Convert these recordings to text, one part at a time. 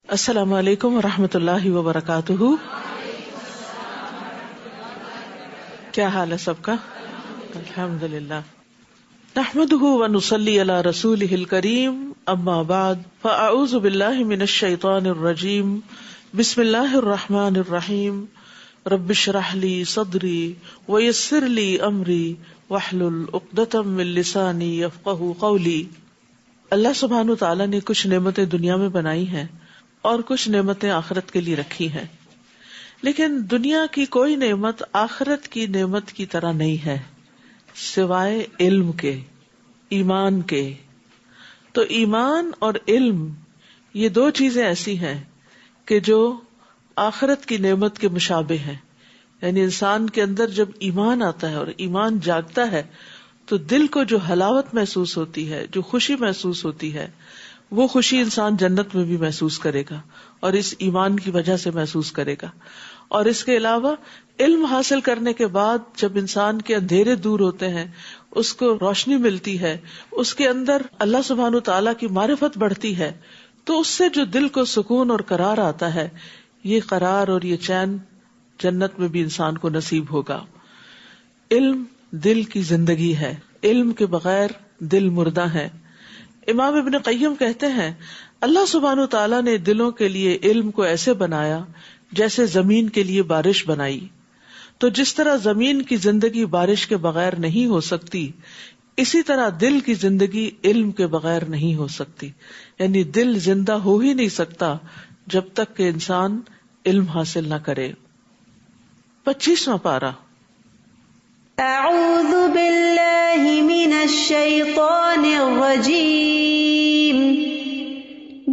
السلام علیکم ورحمۃ اللہ وبرکاتہ. کیا حال ہے سب کا؟ الحمدللہ. نحمده ونصلی علی رسولہ الکریم. اما بعد فاعوذ باللہ من الشیطان الرجیم. بسم اللہ الرحمن الرحیم. رب اشرح لی صدری ویسر لی امری واحلل عقدۃ من لسانی یفقہوا قولی. اللہ سبحانہ وتعالی نے کچھ نعمتیں دنیا میں بنائی ہیں اور کچھ نعمتیں آخرت کے لیے رکھی ہیں، لیکن دنیا کی کوئی نعمت آخرت کی نعمت کی طرح نہیں ہے سوائے علم کے، ایمان کے. تو ایمان اور علم یہ دو چیزیں ایسی ہیں کہ جو آخرت کی نعمت کے مشابہ ہیں. یعنی انسان کے اندر جب ایمان آتا ہے اور ایمان جاگتا ہے تو دل کو جو حلاوت محسوس ہوتی ہے، جو خوشی محسوس ہوتی ہے، وہ خوشی انسان جنت میں بھی محسوس کرے گا اور اس ایمان کی وجہ سے محسوس کرے گا. اور اس کے علاوہ علم حاصل کرنے کے بعد جب انسان کے اندھیرے دور ہوتے ہیں، اس کو روشنی ملتی ہے، اس کے اندر اللہ سبحانہ تعالیٰ کی معرفت بڑھتی ہے، تو اس سے جو دل کو سکون اور قرار آتا ہے، یہ قرار اور یہ چین جنت میں بھی انسان کو نصیب ہوگا. علم دل کی زندگی ہے، علم کے بغیر دل مردہ ہے. امام ابن قیم کہتے ہیں اللہ سبحانہ تعالیٰ نے دلوں کے لیے علم کو ایسے بنایا جیسے زمین کے لیے بارش بنائی. تو جس طرح زمین کی زندگی بارش کے بغیر نہیں ہو سکتی، اسی طرح دل کی زندگی علم کے بغیر نہیں ہو سکتی. یعنی دل زندہ ہو ہی نہیں سکتا جب تک کہ انسان علم حاصل نہ کرے. 25واں پارہ. اعوذ باللہ من الشیطان الرجیم.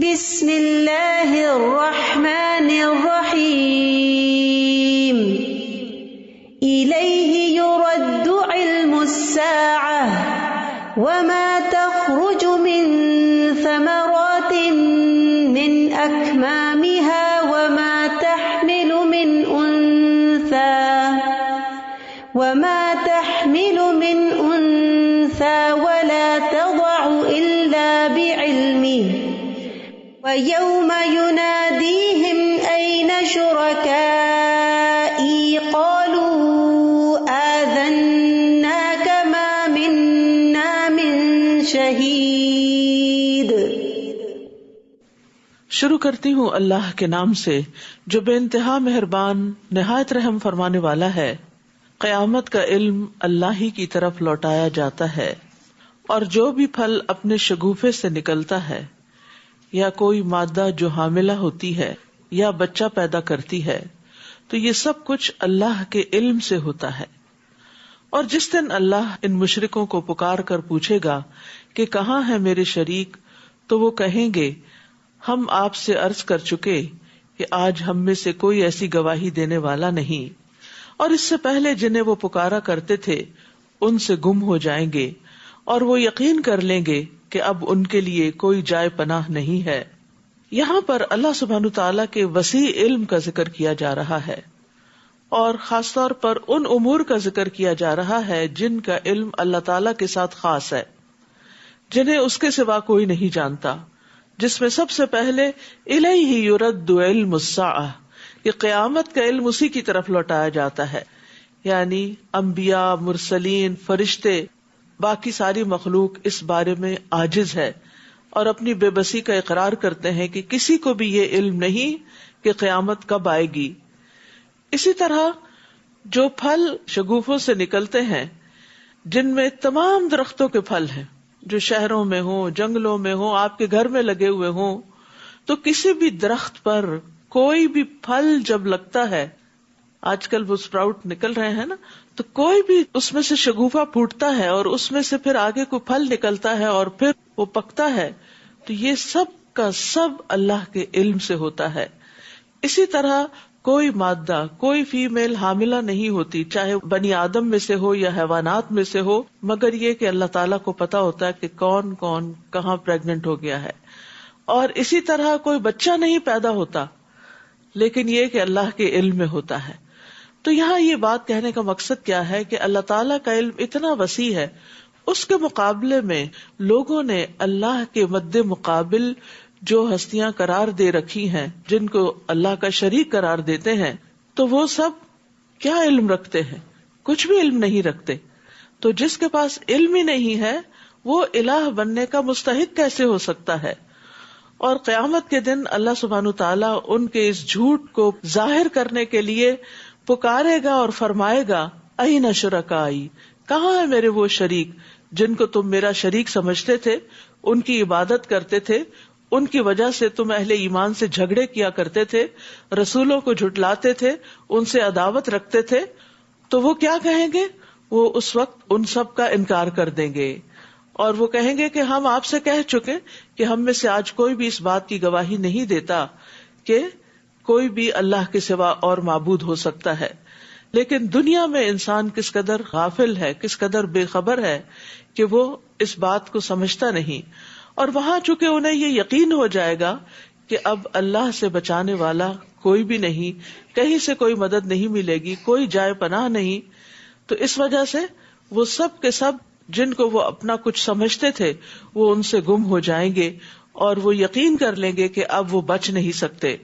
بسم اللہ الرحمن الرحیم. الیہ یرد علم الساعة وما تخرج من ثمرات من اکمامها وما تحمل من انثى ولا تضع الا بعلمه ويوم يناديهم اين شركائي قالوا آذناك ما منا من شهيد. شروع کرتی ہوں اللہ کے نام سے جو بے انتہا مہربان نہایت رحم فرمانے والا ہے. قیامت کا علم اللہ ہی کی طرف لوٹایا جاتا ہے، اور جو بھی پھل اپنے شگوفے سے نکلتا ہے، یا کوئی مادہ جو حاملہ ہوتی ہے یا بچہ پیدا کرتی ہے، تو یہ سب کچھ اللہ کے علم سے ہوتا ہے. اور جس دن اللہ ان مشرکوں کو پکار کر پوچھے گا کہ کہاں ہے میرے شریک، تو وہ کہیں گے ہم آپ سے عرض کر چکے کہ آج ہم میں سے کوئی ایسی گواہی دینے والا نہیں، اور اس سے پہلے جنہیں وہ پکارا کرتے تھے ان سے گم ہو جائیں گے، اور وہ یقین کر لیں گے کہ اب ان کے لیے کوئی جائے پناہ نہیں ہے. یہاں پر اللہ سبحانہ تعالیٰ کے وسیع علم کا ذکر کیا جا رہا ہے، اور خاص طور پر ان امور کا ذکر کیا جا رہا ہے جن کا علم اللہ تعالیٰ کے ساتھ خاص ہے، جنہیں اس کے سوا کوئی نہیں جانتا. جس میں سب سے پہلے الیہ یرد علم الساعہ، کہ قیامت کا علم اسی کی طرف لوٹایا جاتا ہے. یعنی انبیاء، مرسلین، فرشتے، باقی ساری مخلوق اس بارے میں عاجز ہے اور اپنی بے بسی کا اقرار کرتے ہیں کہ کسی کو بھی یہ علم نہیں کہ قیامت کب آئے گی. اسی طرح جو پھل شگوفوں سے نکلتے ہیں، جن میں تمام درختوں کے پھل ہیں، جو شہروں میں ہوں، جنگلوں میں ہوں، آپ کے گھر میں لگے ہوئے ہوں، تو کسی بھی درخت پر کوئی بھی پھل جب لگتا ہے، آج کل وہ اسپراؤٹ نکل رہے ہیں نا، تو کوئی بھی اس میں سے شگوفہ پھوٹتا ہے اور اس میں سے پھر آگے کوئی پھل نکلتا ہے اور پھر وہ پکتا ہے، تو یہ سب کا سب اللہ کے علم سے ہوتا ہے. اسی طرح کوئی مادہ، کوئی فیمیل حاملہ نہیں ہوتی، چاہے بنی آدم میں سے ہو یا حیوانات میں سے ہو، مگر یہ کہ اللہ تعالیٰ کو پتا ہوتا ہے کہ کون کون کہاں پریگننٹ ہو گیا ہے. اور اسی طرح کوئی بچہ نہیں پیدا ہوتا، لیکن یہ کہ اللہ کے علم میں ہوتا ہے. تو یہاں یہ بات کہنے کا مقصد کیا ہے کہ اللہ تعالیٰ کا علم اتنا وسیع ہے، اس کے مقابلے میں لوگوں نے اللہ کے مد مقابل جو ہستیاں قرار دے رکھی ہیں، جن کو اللہ کا شریک قرار دیتے ہیں، تو وہ سب کیا علم رکھتے ہیں؟ کچھ بھی علم نہیں رکھتے. تو جس کے پاس علم ہی نہیں ہے وہ الہ بننے کا مستحق کیسے ہو سکتا ہے؟ اور قیامت کے دن اللہ سبحانہ تعالیٰ ان کے اس جھوٹ کو ظاہر کرنے کے لیے پکارے گا اور فرمائے گا اَیْنَ شُرَکَائِی، کہاں ہے میرے وہ شریک جن کو تم میرا شریک سمجھتے تھے، ان کی عبادت کرتے تھے، ان کی وجہ سے تم اہل ایمان سے جھگڑے کیا کرتے تھے، رسولوں کو جھٹلاتے تھے، ان سے عداوت رکھتے تھے. تو وہ کیا کہیں گے؟ وہ اس وقت ان سب کا انکار کر دیں گے اور وہ کہیں گے کہ ہم آپ سے کہہ چکے کہ ہم میں سے آج کوئی بھی اس بات کی گواہی نہیں دیتا کہ کوئی بھی اللہ کے سوا اور معبود ہو سکتا ہے. لیکن دنیا میں انسان کس قدر غافل ہے، کس قدر بے خبر ہے کہ وہ اس بات کو سمجھتا نہیں. اور وہاں چونکہ انہیں یہ یقین ہو جائے گا کہ اب اللہ سے بچانے والا کوئی بھی نہیں، کہیں سے کوئی مدد نہیں ملے گی، کوئی جائے پناہ نہیں، تو اس وجہ سے وہ سب کے سب جن کو وہ اپنا کچھ سمجھتے تھے وہ ان سے گم ہو جائیں گے اور وہ یقین کر لیں گے کہ اب وہ بچ نہیں سکتے.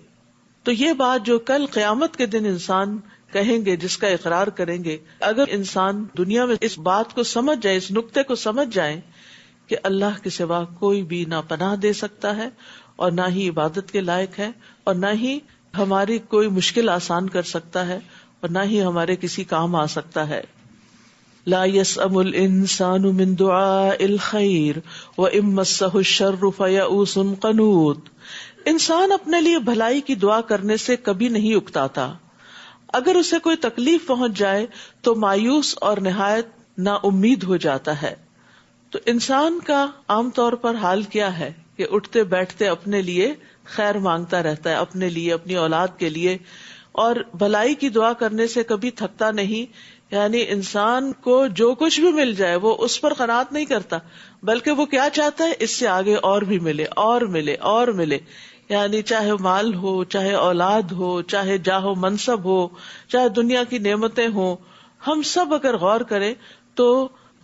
تو یہ بات جو کل قیامت کے دن انسان کہیں گے، جس کا اقرار کریں گے، اگر انسان دنیا میں اس بات کو سمجھ جائے، اس نقطے کو سمجھ جائیں کہ اللہ کے سوا کوئی بھی نہ پناہ دے سکتا ہے اور نہ ہی عبادت کے لائق ہے اور نہ ہی ہماری کوئی مشکل آسان کر سکتا ہے اور نہ ہی ہمارے کسی کام آ سکتا ہے. لا يسأم الانسان من دعاء الخیر وان مسه الشر فیئوس قنوط. انسان اپنے لیے بھلائی کی دعا کرنے سے کبھی نہیں اکتاتا، اگر اسے کوئی تکلیف پہنچ جائے تو مایوس اور نہایت نا امید ہو جاتا ہے. تو انسان کا عام طور پر حال کیا ہے کہ اٹھتے بیٹھتے اپنے لیے خیر مانگتا رہتا ہے، اپنے لیے، اپنی اولاد کے لیے، اور بھلائی کی دعا کرنے سے کبھی تھکتا نہیں. یعنی انسان کو جو کچھ بھی مل جائے وہ اس پر قناعت نہیں کرتا، بلکہ وہ کیا چاہتا ہے؟ اس سے آگے اور بھی ملے اور ملے اور ملے. یعنی چاہے مال ہو، چاہے اولاد ہو، چاہے جاہ و منصب ہو، چاہے دنیا کی نعمتیں ہوں. ہم سب اگر غور کریں تو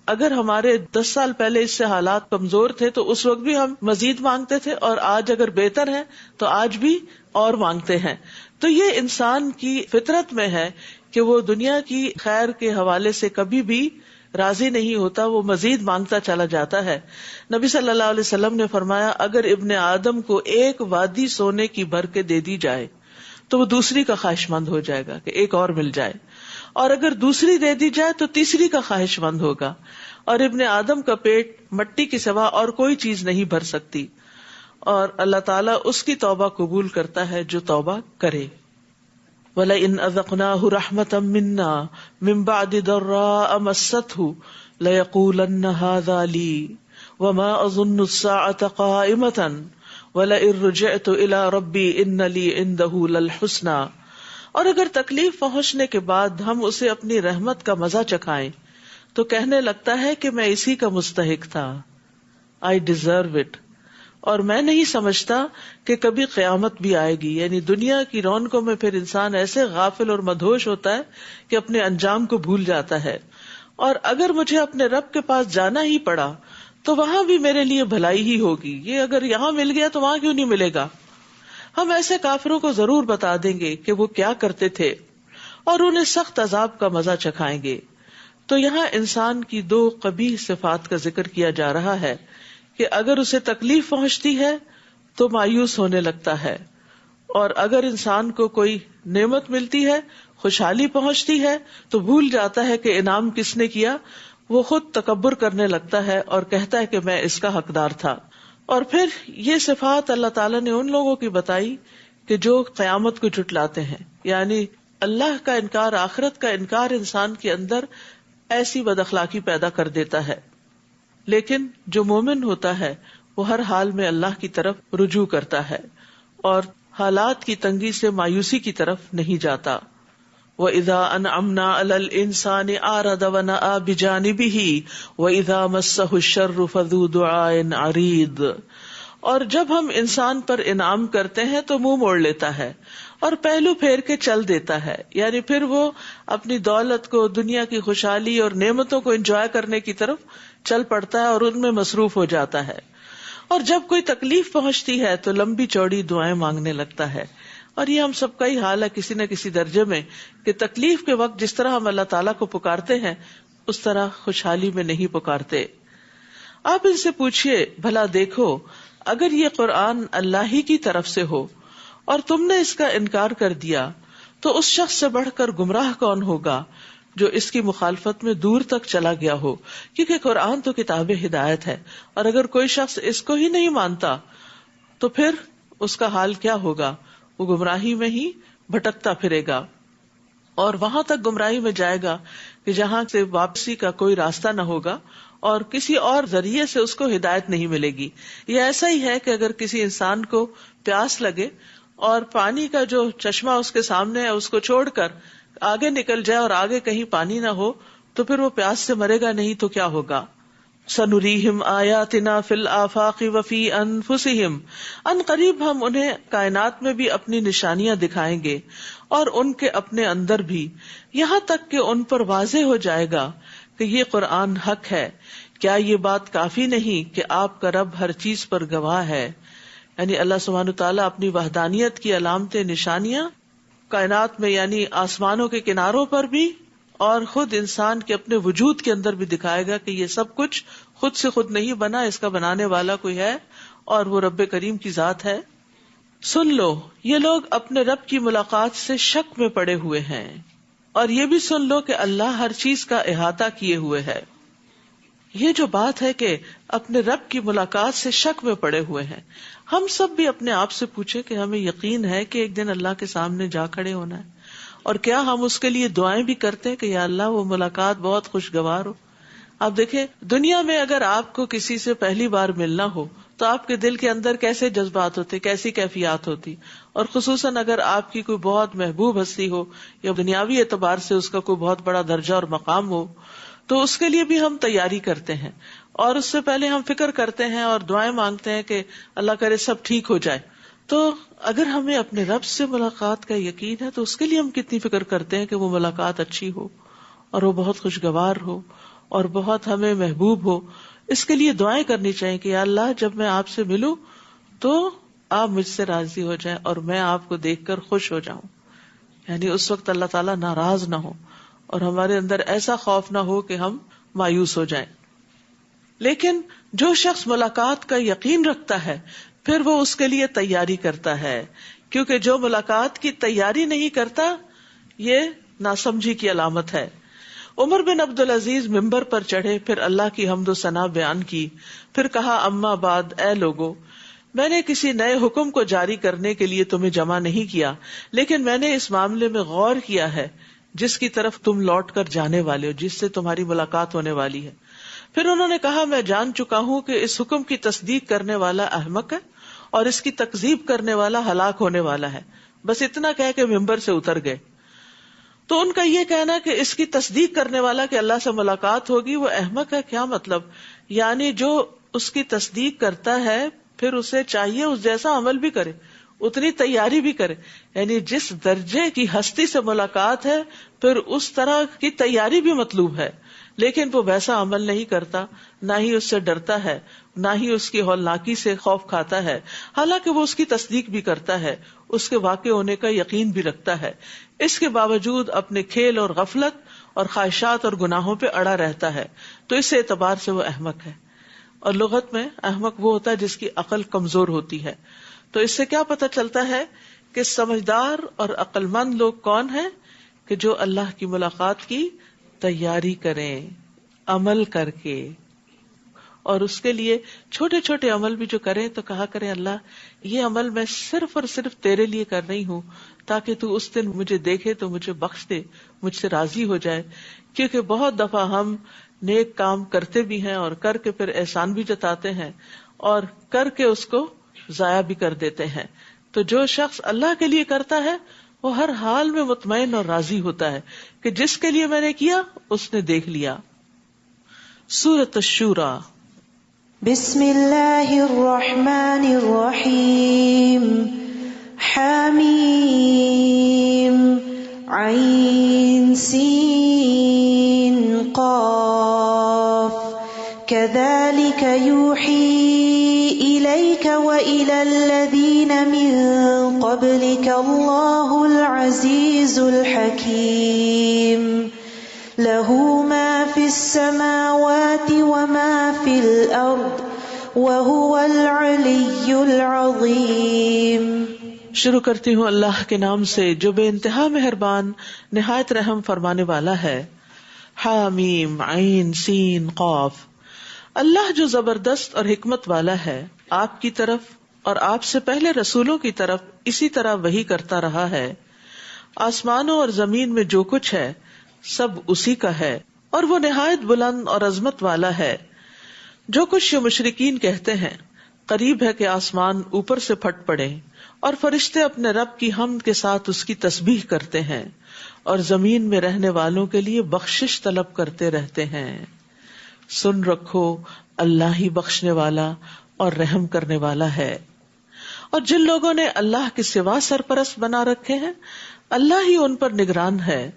اگر ہمارے 10 سال پہلے اس سے حالات کمزور تھے تو اس وقت بھی ہم مزید مانگتے تھے، اور آج اگر بہتر ہے تو آج بھی اور مانگتے ہیں. تو یہ انسان کی فطرت میں ہے کہ وہ دنیا کی خیر کے حوالے سے کبھی بھی راضی نہیں ہوتا، وہ مزید مانگتا چلا جاتا ہے. نبی صلی اللہ علیہ وسلم نے فرمایا اگر ابن آدم کو ایک وادی سونے کی بھر کے دے دی جائے تو وہ دوسری کا خواہش مند ہو جائے گا کہ ایک اور مل جائے، اور اگر دوسری دے دی جائے تو تیسری کا خواہش مند ہوگا. اور ابن آدم کا پیٹ مٹی کے سوا اور کوئی چیز نہیں بھر سکتی، اور اللہ تعالیٰ اس کی توبہ قبول کرتا ہے جو توبہ کرے. وَلَئِنْ أَذَقْنَاهُ رَحْمَةً مِنَّا مِنْ بَعْدِ ضَرَّاءَ مَسَّتْهُ لَيَقُولَنَّ هَذَا لِي وَمَا أَظُنُّ السَّاعَةَ قَائِمَةً وَلَئِن رُجِعْتُ إِلَى رَبِّي إِنَّ لِي عِندَهُ لَلْحُسْنَى. اور اگر تکلیف پہنچنے کے بعد ہم اسے اپنی رحمت کا مزہ چکھائیں تو کہنے لگتا ہے کہ میں اسی کا مستحق تھا، I deserve it. اور میں نہیں سمجھتا کہ کبھی قیامت بھی آئے گی. یعنی دنیا کی رونقوں میں پھر انسان ایسے غافل اور مدہوش ہوتا ہے کہ اپنے انجام کو بھول جاتا ہے. اور اگر مجھے اپنے رب کے پاس جانا ہی پڑا تو وہاں بھی میرے لیے بھلائی ہی ہوگی، یہ اگر یہاں مل گیا تو وہاں کیوں نہیں ملے گا. ہم ایسے کافروں کو ضرور بتا دیں گے کہ وہ کیا کرتے تھے اور انہیں سخت عذاب کا مزہ چکھائیں گے. تو یہاں انسان کی 2 قبیح صفات کا ذکر کیا جا رہا ہے کہ اگر اسے تکلیف پہنچتی ہے تو مایوس ہونے لگتا ہے، اور اگر انسان کو کوئی نعمت ملتی ہے، خوشحالی پہنچتی ہے تو بھول جاتا ہے کہ انعام کس نے کیا. وہ خود تکبر کرنے لگتا ہے اور کہتا ہے کہ میں اس کا حقدار تھا. اور پھر یہ صفات اللہ تعالیٰ نے ان لوگوں کی بتائی کہ جو قیامت کو جھٹلاتے ہیں. یعنی اللہ کا انکار، آخرت کا انکار انسان کے اندر ایسی بد اخلاقی پیدا کر دیتا ہے. لیکن جو مومن ہوتا ہے وہ ہر حال میں اللہ کی طرف رجوع کرتا ہے اور حالات کی تنگی سے مایوسی کی طرف نہیں جاتا. وَإِذَا أَنْعَمْنَا عَلَى الْإِنسَانِ أَعْرَضَ وَنَأَىٰ بِجَانِبِهِ وَإِذَا مَسَّهُ الشَّرُّ فَذُو دُعَاءٍ عَرِيضٍ. اور جب ہم انسان پر انعام کرتے ہیں تو منہ موڑ لیتا ہے اور پہلو پھیر کے چل دیتا ہے. یعنی پھر وہ اپنی دولت کو، دنیا کی خوشحالی اور نعمتوں کو انجوائے کرنے کی طرف چل پڑتا ہے اور ان میں مصروف ہو جاتا ہے. اور جب کوئی تکلیف پہنچتی ہے تو لمبی چوڑی دعائیں مانگنے لگتا ہے. اور یہ ہم سب کا ہی حال ہے کسی نہ کسی درجے میں کہ تکلیف کے وقت جس طرح ہم اللہ تعالیٰ کو پکارتے ہیں اس طرح خوشحالی میں نہیں پکارتے. آپ ان سے پوچھئے بھلا دیکھو اگر یہ قرآن اللہ ہی کی طرف سے ہو اور تم نے اس کا انکار کر دیا تو اس شخص سے بڑھ کر گمراہ کون ہوگا جو اس کی مخالفت میں دور تک چلا گیا ہو. کیونکہ قرآن تو کتاب ہدایت ہے، اور اگر کوئی شخص اس کو ہی نہیں مانتا تو پھر اس کا حال کیا ہوگا؟ وہ گمراہی میں ہی بھٹکتا پھرے گا اور وہاں تک گمراہی میں جائے گا کہ جہاں سے واپسی کا کوئی راستہ نہ ہوگا اور کسی اور ذریعے سے اس کو ہدایت نہیں ملے گی. یہ ایسا ہی ہے کہ اگر کسی انسان کو پیاس لگے اور پانی کا جو چشمہ اس کے سامنے ہے اس کو چھوڑ کر آگے نکل جائے اور آگے کہیں پانی نہ ہو تو پھر وہ پیاس سے مرے گا نہیں تو کیا ہوگا؟ سنریہم آیاتنا فی الآفاق وفی انفسہم، ان قریب ہم انہیں کائنات میں بھی اپنی نشانیاں دکھائیں گے اور ان کے اپنے اندر بھی، یہاں تک کہ ان پر واضح ہو جائے گا کہ یہ قرآن حق ہے. کیا یہ بات کافی نہیں کہ آپ کا رب ہر چیز پر گواہ ہے؟ یعنی اللہ سبحانہ تعالیٰ اپنی وحدانیت کی علامتیں، نشانیاں کائنات میں یعنی آسمانوں کے کناروں پر بھی اور خود انسان کے اپنے وجود کے اندر بھی دکھائے گا کہ یہ سب کچھ خود سے خود نہیں بنا، اس کا بنانے والا کوئی ہے اور وہ رب کریم کی ذات ہے. سن لو یہ لوگ اپنے رب کی ملاقات سے شک میں پڑے ہوئے ہیں، اور یہ بھی سن لو کہ اللہ ہر چیز کا احاطہ کیے ہوئے ہے. یہ جو بات ہے کہ اپنے رب کی ملاقات سے شک میں پڑے ہوئے ہیں، ہم سب بھی اپنے آپ سے پوچھیں کہ ہمیں یقین ہے کہ ایک دن اللہ کے سامنے جا کھڑے ہونا ہے، اور کیا ہم اس کے لیے دعائیں بھی کرتے ہیں کہ یا اللہ وہ ملاقات بہت خوشگوار ہو. آپ دیکھیں دنیا میں اگر آپ کو کسی سے پہلی بار ملنا ہو تو آپ کے دل کے اندر کیسے جذبات ہوتے، کیسی کیفیات ہوتی، اور خصوصاً اگر آپ کی کوئی بہت محبوب ہستی ہو یا دنیاوی اعتبار سے اس کا کوئی بہت بڑا درجہ اور مقام ہو تو اس کے لیے بھی ہم تیاری کرتے ہیں، اور اس سے پہلے ہم فکر کرتے ہیں اور دعائیں مانگتے ہیں کہ اللہ کرے سب ٹھیک ہو جائے. تو اگر ہمیں اپنے رب سے ملاقات کا یقین ہے تو اس کے لیے ہم کتنی فکر کرتے ہیں کہ وہ ملاقات اچھی ہو اور وہ بہت خوشگوار ہو اور بہت ہمیں محبوب ہو. اس کے لیے دعائیں کرنی چاہیے کہ یا اللہ جب میں آپ سے ملوں تو آپ مجھ سے راضی ہو جائیں اور میں آپ کو دیکھ کر خوش ہو جاؤں. یعنی اس وقت اللہ تعالیٰ ناراض نہ ہو اور ہمارے اندر ایسا خوف نہ ہو کہ ہم مایوس ہو جائیں. لیکن جو شخص ملاقات کا یقین رکھتا ہے پھر وہ اس کے لیے تیاری کرتا ہے، کیونکہ جو ملاقات کی تیاری نہیں کرتا یہ ناسمجھی کی علامت ہے. عمر بن عبدالعزیز ممبر پر چڑھے، پھر اللہ کی حمد و ثنا بیان کی، پھر کہا اما بعد، اے لوگو، میں نے کسی نئے حکم کو جاری کرنے کے لیے تمہیں جمع نہیں کیا، لیکن میں نے اس معاملے میں غور کیا ہے جس کی طرف تم لوٹ کر جانے والے ہو، جس سے تمہاری ملاقات ہونے والی ہے. پھر انہوں نے کہا میں جان چکا ہوں کہ اس حکم کی تصدیق کرنے والا احمق ہے اور اس کی تکذیب کرنے والا ہلاک ہونے والا ہے. بس اتنا کہہ کے ممبر سے اتر گئے. تو ان کا یہ کہنا کہ اس کی تصدیق کرنے والا کہ اللہ سے ملاقات ہوگی وہ احمق ہے، کیا مطلب؟ یعنی جو اس کی تصدیق کرتا ہے پھر اسے چاہیے اس جیسا عمل بھی کرے، اتنی تیاری بھی کرے. یعنی جس درجے کی ہستی سے ملاقات ہے پھر اس طرح کی تیاری بھی مطلوب ہے، لیکن وہ ویسا عمل نہیں کرتا، نہ ہی اس سے ڈرتا ہے، نہ ہی اس کی ہولناکی سے خوف کھاتا ہے، حالانکہ وہ اس کی تصدیق بھی کرتا ہے، اس کے واقع ہونے کا یقین بھی رکھتا ہے. اس کے باوجود اپنے کھیل اور غفلت اور خواہشات اور گناہوں پہ اڑا رہتا ہے، تو اس اعتبار سے وہ احمق ہے. اور لغت میں احمق وہ ہوتا ہے جس کی عقل کمزور ہوتی ہے. تو اس سے کیا پتہ چلتا ہے کہ سمجھدار اور عقل مند لوگ کون ہیں؟ کہ جو اللہ کی ملاقات کی تیاری کریں عمل کر کے، اور اس کے لیے چھوٹے چھوٹے عمل بھی جو کریں تو کہا کریں اللہ یہ عمل میں صرف اور صرف تیرے لیے کر رہی ہوں تاکہ تو اس دن مجھے دیکھے تو مجھے بخش دے، مجھ سے راضی ہو جائے. کیونکہ بہت دفعہ ہم نیک کام کرتے بھی ہیں اور کر کے پھر احسان بھی جتاتے ہیں اور کر کے اس کو ضائع بھی کر دیتے ہیں. تو جو شخص اللہ کے لیے کرتا ہے وہ ہر حال میں مطمئن اور راضی ہوتا ہے کہ جس کے لیے میں نے کیا اس نے دیکھ لیا. سورۃ الشورى. بسم اللہ الرحمن الرحیم. حمیم عین سین قاف. كذلك يوحي قبلك الله العزيز الحكيم له ما في السماوات وما في الأرض وهو العلي العظيم۔ شروع کرتی ہوں اللہ کے نام سے جو بے انتہا مہربان نہایت رحم فرمانے والا ہے۔ حامیم عین سین قاف۔ اللہ جو زبردست اور حکمت والا ہے، آپ کی طرف اور آپ سے پہلے رسولوں کی طرف اسی طرح وحی کرتا رہا ہے۔ آسمانوں اور زمین میں جو کچھ ہے سب اسی کا ہے، اور وہ نہایت بلند اور عظمت والا ہے۔ جو کچھ یہ مشرکین کہتے ہیں، قریب ہے کہ آسمان اوپر سے پھٹ پڑے اور فرشتے اپنے رب کی حمد کے ساتھ اس کی تسبیح کرتے ہیں، اور زمین میں رہنے والوں کے لیے بخشش طلب کرتے رہتے ہیں۔ سن رکھو، اللہ ہی بخشنے والا اور رحم کرنے والا ہے۔ اور جن لوگوں نے اللہ کے سوا سرپرست بنا رکھے ہیں، اللہ ہی ان پر نگران ہے،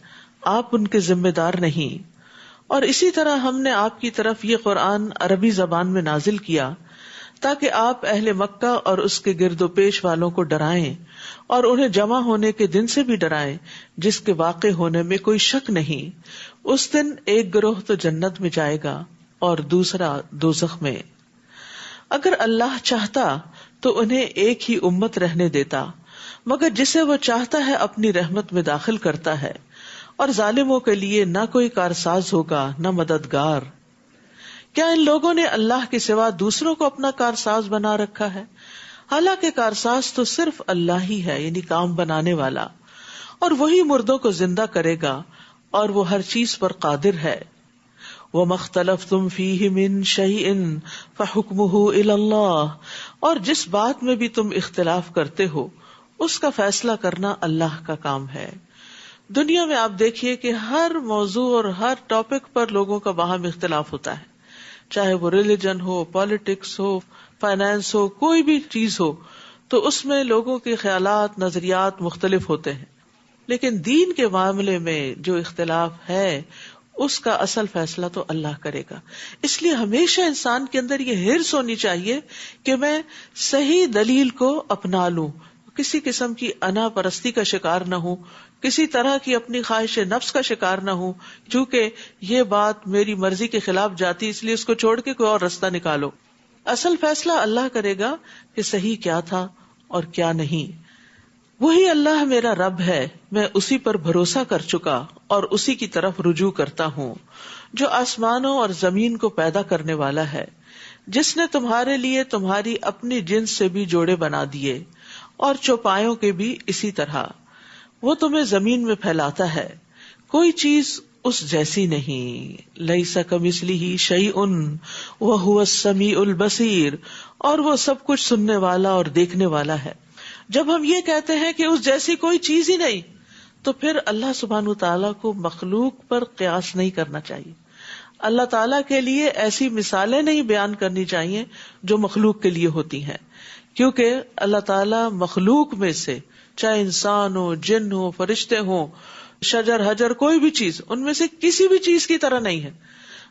آپ ان کے ذمہ دار نہیں۔ اور اسی طرح ہم نے آپ کی طرف یہ قرآن عربی زبان میں نازل کیا تاکہ آپ اہل مکہ اور اس کے گرد و پیش والوں کو ڈرائیں اور انہیں جمع ہونے کے دن سے بھی ڈرائیں جس کے واقع ہونے میں کوئی شک نہیں۔ اس دن ایک گروہ تو جنت میں جائے گا اور دوسرا دوزخ میں۔ اگر اللہ چاہتا تو انہیں ایک ہی امت رہنے دیتا، مگر جسے وہ چاہتا ہے اپنی رحمت میں داخل کرتا ہے، اور ظالموں کے لیے نہ کوئی کارساز ہوگا نہ مددگار۔ کیا ان لوگوں نے اللہ کے سوا دوسروں کو اپنا کارساز بنا رکھا ہے؟ حالانکہ کارساز تو صرف اللہ ہی ہے، یعنی کام بنانے والا، اور وہی مردوں کو زندہ کرے گا اور وہ ہر چیز پر قادر ہے۔ وَمَا اخْتَلَفْتُمْ فِيهِ مِنْ شَيْءٍ فَحُكْمُهُ إِلَى اللَّهِ، اور جس بات میں بھی تم اختلاف کرتے ہو اس کا فیصلہ کرنا اللہ کا کام ہے۔ دنیا میں آپ دیکھیے کہ ہر موضوع اور ہر ٹاپک پر لوگوں کا باہم اختلاف ہوتا ہے، چاہے وہ ریلیجن ہو، پالیٹکس ہو، فائنانس ہو، کوئی بھی چیز ہو، تو اس میں لوگوں کے خیالات، نظریات مختلف ہوتے ہیں۔ لیکن دین کے معاملے میں جو اختلاف ہے اس کا اصل فیصلہ تو اللہ کرے گا۔ اس لیے ہمیشہ انسان کے اندر یہ حرص ہونی چاہیے کہ میں صحیح دلیل کو اپنا لوں، کسی قسم کی انا پرستی کا شکار نہ ہوں، کسی طرح کی اپنی خواہش نفس کا شکار نہ ہوں، چونکہ یہ بات میری مرضی کے خلاف جاتی اس لیے اس کو چھوڑ کے کوئی اور رستہ نکالو۔ اصل فیصلہ اللہ کرے گا کہ صحیح کیا تھا اور کیا نہیں۔ وہی اللہ میرا رب ہے، میں اسی پر بھروسہ کر چکا اور اسی کی طرف رجوع کرتا ہوں، جو آسمانوں اور زمین کو پیدا کرنے والا ہے، جس نے تمہارے لیے تمہاری اپنی جنس سے بھی جوڑے بنا دیے اور چوپایوں کے بھی اسی طرح۔ وہ تمہیں زمین میں پھیلاتا ہے، کوئی چیز اس جیسی نہیں۔ لیس کمثلہ شیء وہو السمیع البصیر، اور وہ سب کچھ سننے والا اور دیکھنے والا ہے۔ جب ہم یہ کہتے ہیں کہ اس جیسی کوئی چیز ہی نہیں، تو پھر اللہ سبحانہ تعالیٰ کو مخلوق پر قیاس نہیں کرنا چاہیے۔ اللہ تعالیٰ کے لیے ایسی مثالیں نہیں بیان کرنی چاہیے جو مخلوق کے لیے ہوتی ہیں، کیونکہ اللہ تعالیٰ مخلوق میں سے، چاہے انسان ہو، جن ہو، فرشتے ہوں، شجر حجر، کوئی بھی چیز، ان میں سے کسی بھی چیز کی طرح نہیں ہے۔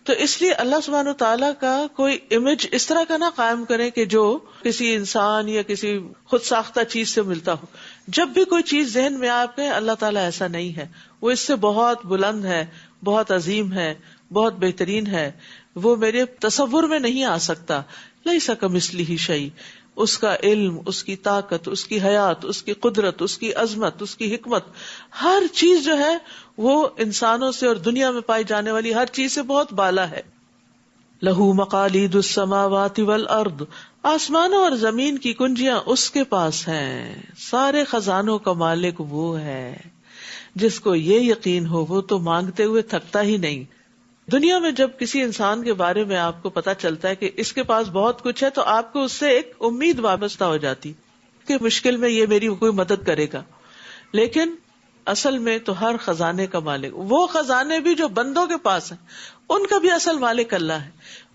تو اس لیے اللہ سبحانہ تعالیٰ کا کوئی امیج اس طرح کا نہ قائم کرے کہ جو کسی انسان یا کسی خود ساختہ چیز سے ملتا ہو۔ جب بھی کوئی چیز ذہن میں آپ کے، اللہ تعالیٰ ایسا نہیں ہے، وہ اس سے بہت بلند ہے، بہت عظیم ہے، بہت بہترین ہے، وہ میرے تصور میں نہیں آ سکتا۔ لیس کمثلہ شیء، اس کا علم، اس کی طاقت، اس کی حیات، اس کی قدرت، اس کی عظمت، اس کی حکمت، ہر چیز جو ہے وہ انسانوں سے اور دنیا میں پائی جانے والی ہر چیز سے بہت بالا ہے۔ لہو مقالید السماوات والارض، آسمانوں اور زمین کی کنجیاں اس کے پاس ہیں، سارے خزانوں کا مالک وہ ہے۔ جس کو یہ یقین ہو وہ تو مانگتے ہوئے تھکتا ہی نہیں۔ دنیا میں جب کسی انسان کے بارے میں آپ کو پتا چلتا ہے کہ اس کے پاس بہت کچھ ہے، تو آپ کو اس سے ایک امید وابستہ ہو جاتی کہ مشکل میں یہ میری کوئی مدد کرے گا۔ لیکن اصل میں تو ہر خزانے کا مالک، وہ خزانے بھی جو بندوں کے پاس ہیں، ان کا بھی اصل مالک اللہ ہے۔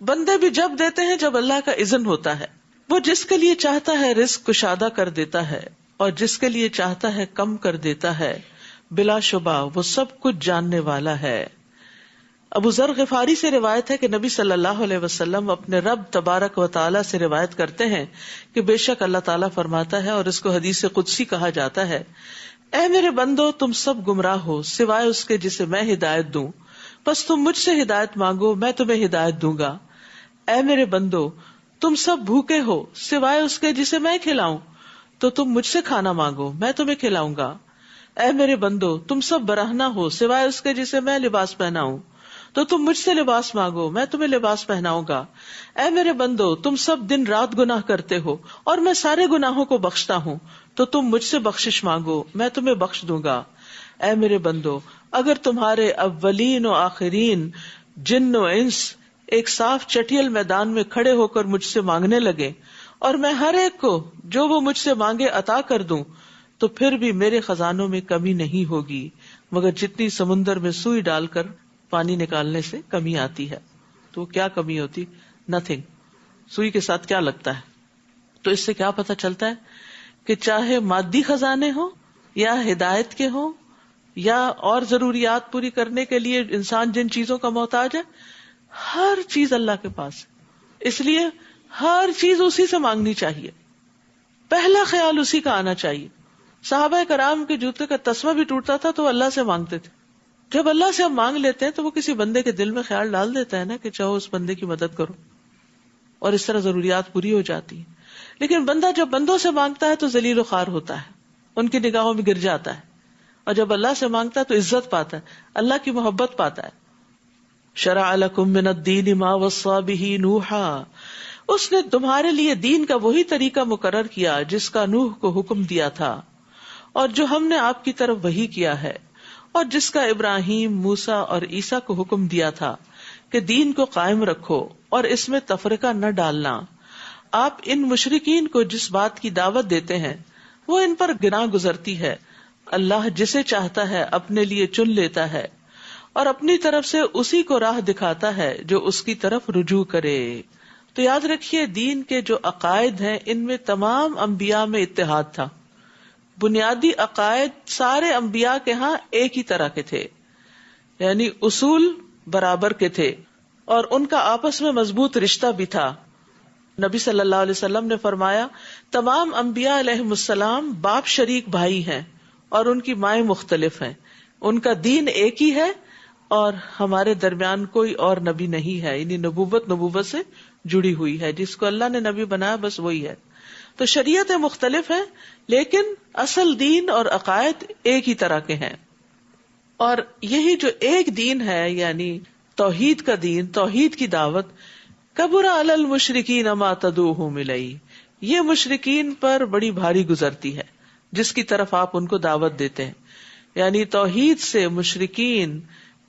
بندے بھی جب دیتے ہیں جب اللہ کا اذن ہوتا ہے۔ وہ جس کے لیے چاہتا ہے رزق کشادہ کر دیتا ہے اور جس کے لیے چاہتا ہے کم کر دیتا ہے۔ بلا شبہ وہ سب کچھ جاننے والا ہے۔ ابو ذر غفاری سے روایت ہے کہ نبی صلی اللہ علیہ وسلم اپنے رب تبارک و تعالی سے روایت کرتے ہیں کہ بے شک اللہ تعالیٰ فرماتا ہے، اور اس کو حدیث قدسی کہا جاتا ہے، اے میرے بندو تم سب گمراہ ہو سوائے اس کے جسے میں ہدایت دوں، بس تم مجھ سے ہدایت مانگو میں تمہیں ہدایت دوں گا۔ اے میرے بندو تم سب بھوکے ہو سوائے اس کے جسے میں کھلاؤں، تو تم مجھ سے کھانا مانگو میں تمہیں کھلاؤں گا۔ اے میرے بندو تم سب برہنہ ہو سوائے اس کے جسے میں لباس پہناؤں، تو تم مجھ سے لباس مانگو میں تمہیں لباس پہناؤں گا۔ اے میرے بندو تم سب دن رات گناہ کرتے ہو اور میں سارے گناہوں کو بخشتا ہوں، تو تم مجھ سے بخشش مانگو میں تمہیں بخش دوں گا۔ اے میرے بندو اگر تمہارے اولین و آخرین جن و انس ایک صاف چٹیل میدان میں کھڑے ہو کر مجھ سے مانگنے لگے اور میں ہر ایک کو جو وہ مجھ سے مانگے عطا کر دوں، تو پھر بھی میرے خزانوں میں کمی نہیں ہوگی مگر جتنی سمندر میں سوئی ڈال کر پانی نکالنے سے کمی آتی ہے۔ تو کیا کمی ہوتی؟ نتھنگ۔ سوئی کے ساتھ کیا لگتا ہے؟ تو اس سے کیا پتہ چلتا ہے کہ چاہے مادی خزانے ہوں یا ہدایت کے ہوں یا اور ضروریات پوری کرنے کے لیے انسان جن چیزوں کا محتاج ہے، ہر چیز اللہ کے پاس ہے۔ اس لیے ہر چیز اسی سے مانگنی چاہیے، پہلا خیال اسی کا آنا چاہیے۔ صحابہ کرام کے جوتے کا تسمہ بھی ٹوٹتا تھا تو اللہ سے مانگتے تھے۔ جب اللہ سے ہم مانگ لیتے ہیں تو وہ کسی بندے کے دل میں خیال ڈال دیتا ہے نا کہ چاہو اس بندے کی مدد کرو، اور اس طرح ضروریات پوری ہو جاتی ہیں۔ لیکن بندہ جب بندوں سے مانگتا ہے تو ذلیل و خوار ہوتا ہے، ان کی نگاہوں میں گر جاتا ہے، اور جب اللہ سے مانگتا ہے تو عزت پاتا ہے، اللہ کی محبت پاتا ہے۔ شرع لکم من الدین ما وصی بہ نوحا، اس نے تمہارے لیے دین کا وہی طریقہ مقرر کیا جس کا نوح کو حکم دیا تھا، اور جو ہم نے آپ کی طرف وحی کیا ہے، اور جس کا ابراہیم، موسیٰ اور عیسیٰ کو حکم دیا تھا کہ دین کو قائم رکھو اور اس میں تفرقہ نہ ڈالنا۔ آپ ان مشرکین کو جس بات کی دعوت دیتے ہیں وہ ان پر گناہ گزرتی ہے، اللہ جسے چاہتا ہے اپنے لیے چن لیتا ہے اور اپنی طرف سے اسی کو راہ دکھاتا ہے جو اس کی طرف رجوع کرے۔ تو یاد رکھیے دین کے جو عقائد ہیں ان میں تمام انبیاء میں اتحاد تھا، بنیادی عقائد سارے انبیاء کے ہاں ایک ہی طرح کے تھے، یعنی اصول برابر کے تھے، اور ان کا آپس میں مضبوط رشتہ بھی تھا۔ نبی صلی اللہ علیہ وسلم نے فرمایا تمام انبیاء علیہم السلام باپ شریک بھائی ہیں اور ان کی مائیں مختلف ہیں، ان کا دین ایک ہی ہے اور ہمارے درمیان کوئی اور نبی نہیں ہے، یعنی نبوت سے جڑی ہوئی ہے، جس کو اللہ نے نبی بنایا بس وہی ہے۔ تو شریعتیں مختلف ہیں لیکن اصل دین اور عقائد ایک ہی طرح کے ہیں، اور یہی جو ایک دین ہے یعنی توحید کا دین، توحید کی دعوت، کبر علی المشرکین ما تدعوہم الیہ، یہ مشرکین پر بڑی بھاری گزرتی ہے جس کی طرف آپ ان کو دعوت دیتے ہیں۔ یعنی توحید سے مشرکین،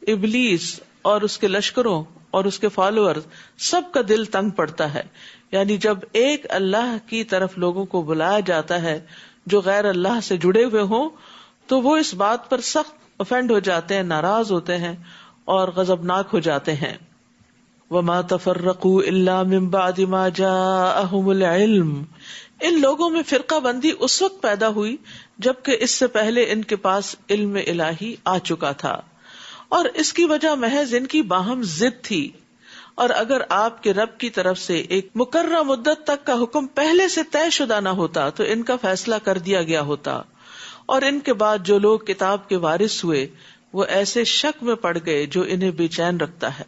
ابلیس اور اس کے لشکروں اور اس کے فالوورز سب کا دل تنگ پڑتا ہے۔ یعنی جب ایک اللہ کی طرف لوگوں کو بلایا جاتا ہے جو غیر اللہ سے جڑے ہوئے ہوں تو وہ اس بات پر سخت افینڈ ہو جاتے ہیں، ناراض ہوتے ہیں اور غضبناک ہو جاتے ہیں۔ وَمَا تَفَرَّقُوا إِلَّا مِن بَعْدِ مَا جَاءَهُمُ الْعِلْمُ، ان لوگوں میں فرقہ بندی اس وقت پیدا ہوئی جبکہ اس سے پہلے ان کے پاس علم الہی آ چکا تھا، اور اس کی وجہ محض ان کی باہم ضد تھی۔ اور اگر آپ کے رب کی طرف سے ایک مقررہ مدت تک کا حکم پہلے سے طے شدہ نہ ہوتا تو ان کا فیصلہ کر دیا گیا ہوتا، اور ان کے بعد جو لوگ کتاب کے وارث ہوئے وہ ایسے شک میں پڑ گئے جو انہیں بے چین رکھتا ہے۔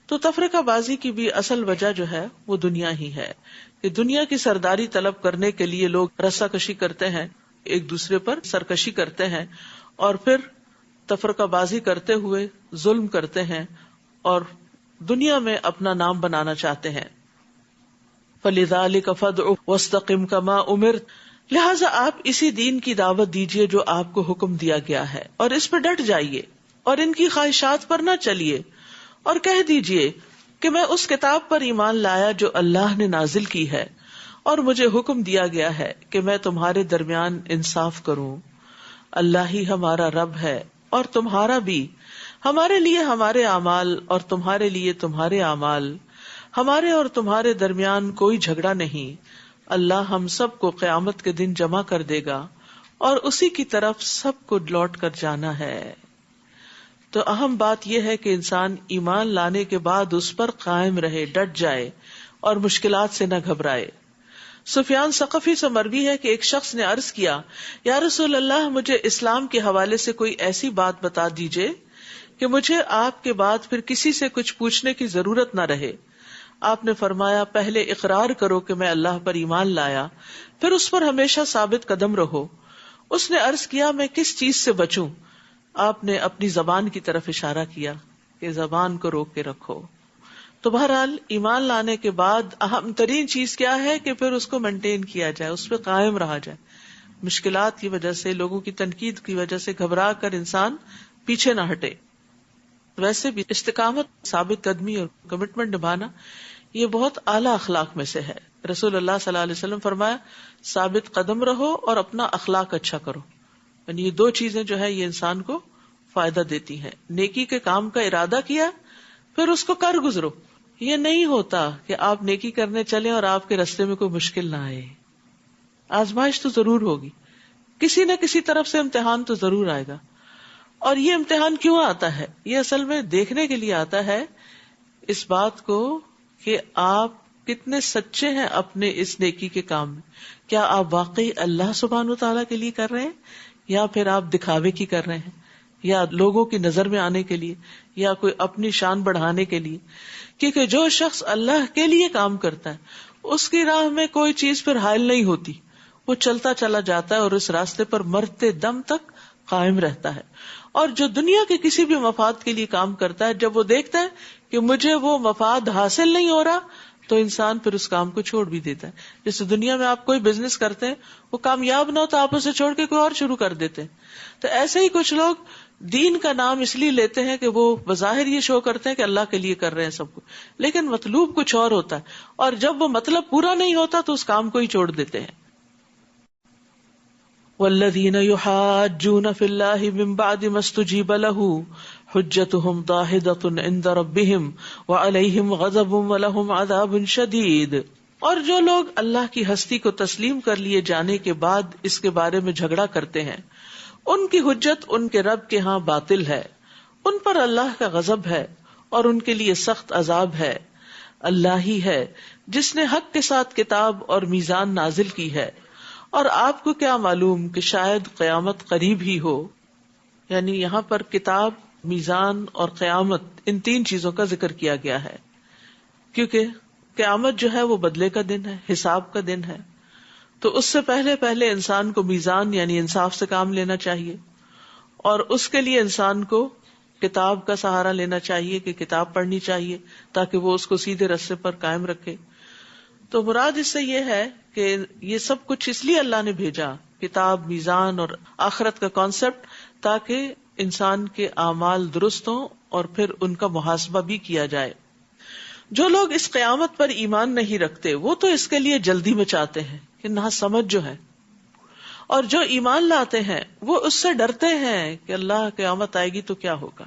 تو تفرقہ بازی کی بھی اصل وجہ جو ہے وہ دنیا ہی ہے، کہ دنیا کی سرداری طلب کرنے کے لیے لوگ رسا کشی کرتے ہیں، ایک دوسرے پر سرکشی کرتے ہیں، اور پھر تفرقہ بازی کرتے ہوئے ظلم کرتے ہیں اور دنیا میں اپنا نام بنانا چاہتے ہیں۔ فَلِذَلِكَ فَادْعُ وَاسْتَقِمْ كَمَا أُمِرْتَ، لہٰذا آپ اسی دین کی دعوت دیجیے جو آپ کو حکم دیا گیا ہے، اور اس پہ ڈٹ جائیے اور ان کی خواہشات پر نہ چلیے، اور کہہ دیجیے کہ میں اس کتاب پر ایمان لایا جو اللہ نے نازل کی ہے، اور مجھے حکم دیا گیا ہے کہ میں تمہارے درمیان انصاف کروں۔ اللہ ہی ہمارا رب ہے اور تمہارا بھی، ہمارے لیے ہمارے اعمال اور تمہارے لیے تمہارے اعمال، ہمارے اور تمہارے درمیان کوئی جھگڑا نہیں۔ اللہ ہم سب کو قیامت کے دن جمع کر دے گا اور اسی کی طرف سب کو لوٹ کر جانا ہے۔ تو اہم بات یہ ہے کہ انسان ایمان لانے کے بعد اس پر قائم رہے، ڈٹ جائے اور مشکلات سے نہ گھبرائے۔ سفیان ثقفی سے مروی ہے کہ ایک شخص نے عرض کیا، یا رسول اللہ، مجھے اسلام کے حوالے سے کوئی ایسی بات بتا دیجئے کہ مجھے آپ کے بعد پھر کسی سے کچھ پوچھنے کی ضرورت نہ رہے۔ آپ نے فرمایا، پہلے اقرار کرو کہ میں اللہ پر ایمان لایا، پھر اس پر ہمیشہ ثابت قدم رہو۔ اس نے عرض کیا، میں کس چیز سے بچوں؟ آپ نے اپنی زبان کی طرف اشارہ کیا کہ زبان کو روک کے رکھو۔ تو بہرحال ایمان لانے کے بعد اہم ترین چیز کیا ہے کہ پھر اس کو مینٹین کیا جائے، اس پہ قائم رہا جائے۔ مشکلات کی وجہ سے، لوگوں کی تنقید کی وجہ سے گھبرا کر انسان پیچھے نہ ہٹے۔ ویسے بھی استقامت، ثابت قدمی اور کمٹمنٹ نبھانا یہ بہت اعلیٰ اخلاق میں سے ہے۔ رسول اللہ صلی اللہ علیہ وسلم فرمایا، ثابت قدم رہو اور اپنا اخلاق اچھا کرو۔ یعنی یہ دو چیزیں جو ہے یہ انسان کو فائدہ دیتی ہیں۔ نیکی کے کام کا ارادہ کیا، پھر اس کو کر گزرو۔ یہ نہیں ہوتا کہ آپ نیکی کرنے چلیں اور آپ کے راستے میں کوئی مشکل نہ آئے۔ آزمائش تو ضرور ہوگی، کسی نہ کسی طرف سے امتحان تو ضرور آئے گا۔ اور یہ امتحان کیوں آتا ہے؟ یہ اصل میں دیکھنے کے لیے آتا ہے اس بات کو کہ آپ کتنے سچے ہیں اپنے اس نیکی کے کام میں۔ کیا آپ واقعی اللہ سبحانہ و تعالیٰ کے لیے کر رہے ہیں، یا پھر آپ دکھاوے کی کر رہے ہیں، یا لوگوں کی نظر میں آنے کے لیے، یا کوئی اپنی شان بڑھانے کے لیے؟ کیونکہ جو شخص اللہ کے لیے کام کرتا ہے اس کی راہ میں کوئی چیز پھر حائل نہیں ہوتی، وہ چلتا چلا جاتا ہے اور اس راستے پر مرتے دم تک قائم رہتا ہے۔ اور جو دنیا کے کسی بھی مفاد کے لیے کام کرتا ہے، جب وہ دیکھتا ہے کہ مجھے وہ مفاد حاصل نہیں ہو رہا، تو انسان پھر اس کام کو چھوڑ بھی دیتا ہے۔ جیسے دنیا میں آپ کوئی بزنس کرتے ہیں، وہ کامیاب نہ ہو تو آپ اسے چھوڑ کے کوئی اور شروع کر دیتے ہیں۔ تو ایسے ہی کچھ لوگ دین کا نام اس لیے لیتے ہیں کہ وہ بظاہر یہ شو کرتے ہیں کہ اللہ کے لیے کر رہے ہیں سب کچھ، لیکن مطلوب کچھ اور ہوتا ہے، اور جب وہ مطلب پورا نہیں ہوتا تو اس کام کو ہی چھوڑ دیتے ہیں۔ والذین یحاجون فی اللہ من بعد ما استجیب له حجتهم ضاہدۃ عند ربهم وعلیہم غضب ولہم عذاب شدید۔ اور جو لوگ اللہ کی ہستی کو تسلیم کر لیے جانے کے بعد اس کے بارے میں جھگڑا کرتے ہیں، ان کی حجت ان کے رب کے ہاں باطل ہے، ان پر اللہ کا غضب ہے اور ان کے لیے سخت عذاب ہے۔ اللہ ہی ہے جس نے حق کے ساتھ کتاب اور میزان نازل کی ہے، اور آپ کو کیا معلوم کہ شاید قیامت قریب ہی ہو۔ یعنی یہاں پر کتاب، میزان اور قیامت، ان تین چیزوں کا ذکر کیا گیا ہے، کیونکہ قیامت جو ہے وہ بدلے کا دن ہے، حساب کا دن ہے۔ تو اس سے پہلے انسان کو میزان یعنی انصاف سے کام لینا چاہیے، اور اس کے لیے انسان کو کتاب کا سہارا لینا چاہیے کہ کتاب پڑھنی چاہیے تاکہ وہ اس کو سیدھے راستے پر قائم رکھے۔ تو مراد اس سے یہ ہے کہ یہ سب کچھ اس لیے اللہ نے بھیجا، کتاب، میزان اور آخرت کا کانسیپٹ، تاکہ انسان کے اعمال درست ہوں اور پھر ان کا محاسبہ بھی کیا جائے۔ جو لوگ اس قیامت پر ایمان نہیں رکھتے وہ تو اس کے لیے جلدی میں چاہتے ہیں کہ نہ سمجھ جو ہے، اور جو ایمان لاتے ہیں وہ اس سے ڈرتے ہیں کہ اللہ قیامت آئے گی تو کیا ہوگا۔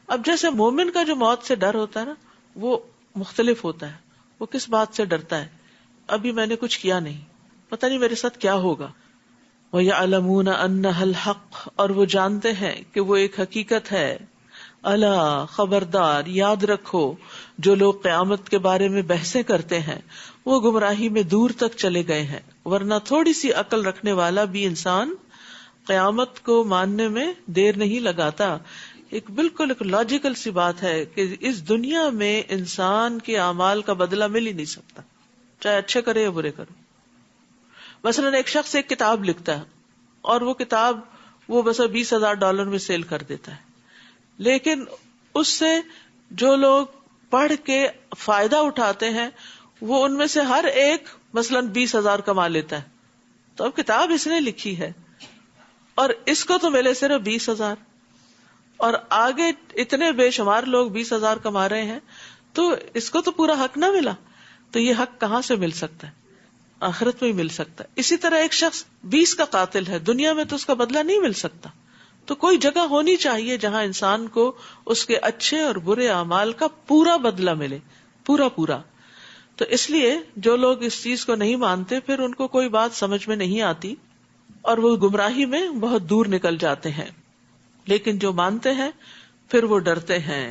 اب جیسے مومن کا جو موت سے ڈر ہوتا ہے نا، وہ مختلف ہوتا ہے۔ وہ کس بات سے ڈرتا ہے؟ ابھی میں نے کچھ کیا نہیں، پتہ نہیں میرے ساتھ کیا ہوگا۔ وَيَعْلَمُونَ أَنَّهَا الْحَقُّ، اور وہ جانتے ہیں کہ وہ ایک حقیقت ہے۔ الا، خبردار، یاد رکھو، جو لوگ قیامت کے بارے میں بحثیں کرتے ہیں وہ گمراہی میں دور تک چلے گئے ہیں، ورنہ تھوڑی سی عقل رکھنے والا بھی انسان قیامت کو ماننے میں دیر نہیں لگاتا۔ ایک بالکل ایک لاجیکل سی بات ہے کہ اس دنیا میں انسان کے اعمال کا بدلہ مل ہی نہیں سکتا، چاہے اچھے کرے یا برے کرے۔ مثلا ایک شخص ایک کتاب لکھتا ہے اور وہ کتاب وہ بس $20,000 میں سیل کر دیتا ہے، لیکن اس سے جو لوگ پڑھ کے فائدہ اٹھاتے ہیں وہ ان میں سے ہر ایک مثلا 20,000 کما لیتا ہے۔ تو اب کتاب اس نے لکھی ہے اور اس کو تو ملے صرف 20,000، اور آگے اتنے بے شمار لوگ 20,000 کما رہے ہیں، تو اس کو تو پورا حق نہ ملا۔ تو یہ حق کہاں سے مل سکتا ہے؟ آخرت میں ہی مل سکتا ہے۔ اسی طرح ایک شخص 20 کا قاتل ہے، دنیا میں تو اس کا بدلہ نہیں مل سکتا۔ تو کوئی جگہ ہونی چاہیے جہاں انسان کو اس کے اچھے اور برے اعمال کا پورا بدلہ ملے، پورا۔ تو اس لیے جو لوگ اس چیز کو نہیں مانتے پھر ان کو کوئی بات سمجھ میں نہیں آتی اور وہ گمراہی میں بہت دور نکل جاتے ہیں۔ لیکن جو مانتے ہیں پھر وہ ڈرتے ہیں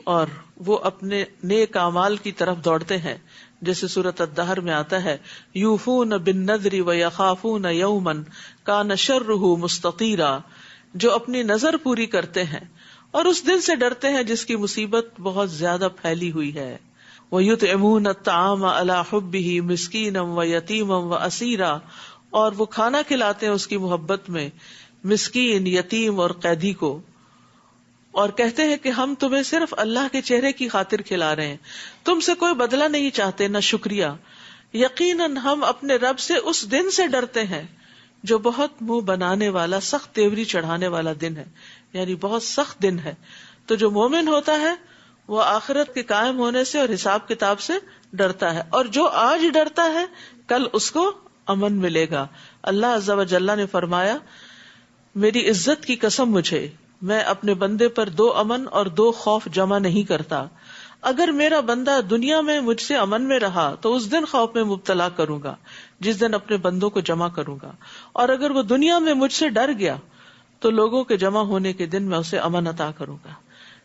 اور وہ اپنے نیک اعمال کی طرف دوڑتے ہیں، جیسے سورۃ الدہر میں آتا ہے یوفون بالنذر ویخافون یوما کان شرہ مستطیرا، جو اپنی نظر پوری کرتے ہیں اور اس دن سے ڈرتے ہیں جس کی مصیبت بہت زیادہ پھیلی ہوئی ہے، وَيُطْعِمُونَ الطَّعَامَ عَلَى حُبِّهِ مِسْكِينًا وَيَتِيمًا وَأَسِيرًا، اور وہ کھانا کھلاتے ہیں اس کی محبت میں مسکین، یتیم اور قیدی کو، اور کہتے ہیں کہ ہم تمہیں صرف اللہ کے چہرے کی خاطر کھلا رہے ہیں، تم سے کوئی بدلہ نہیں چاہتے نہ شکریہ، یقیناً ہم اپنے رب سے اس دن سے ڈرتے ہیں جو بہت منہ بنانے والا، سخت تیوری چڑھانے والا دن ہے، یعنی بہت سخت دن ہے۔ تو جو مومن ہوتا ہے وہ آخرت کے قائم ہونے سے اور حساب کتاب سے ڈرتا ہے، اور جو آج ڈرتا ہے کل اس کو امن ملے گا۔ اللہ عز و جل نے فرمایا میری عزت کی قسم مجھے، میں اپنے بندے پر 2 امن اور 2 خوف جمع نہیں کرتا، اگر میرا بندہ دنیا میں مجھ سے امن میں رہا تو اس دن خوف میں مبتلا کروں گا جس دن اپنے بندوں کو جمع کروں گا، اور اگر وہ دنیا میں مجھ سے ڈر گیا تو لوگوں کے جمع ہونے کے دن میں اسے امن عطا کروں گا۔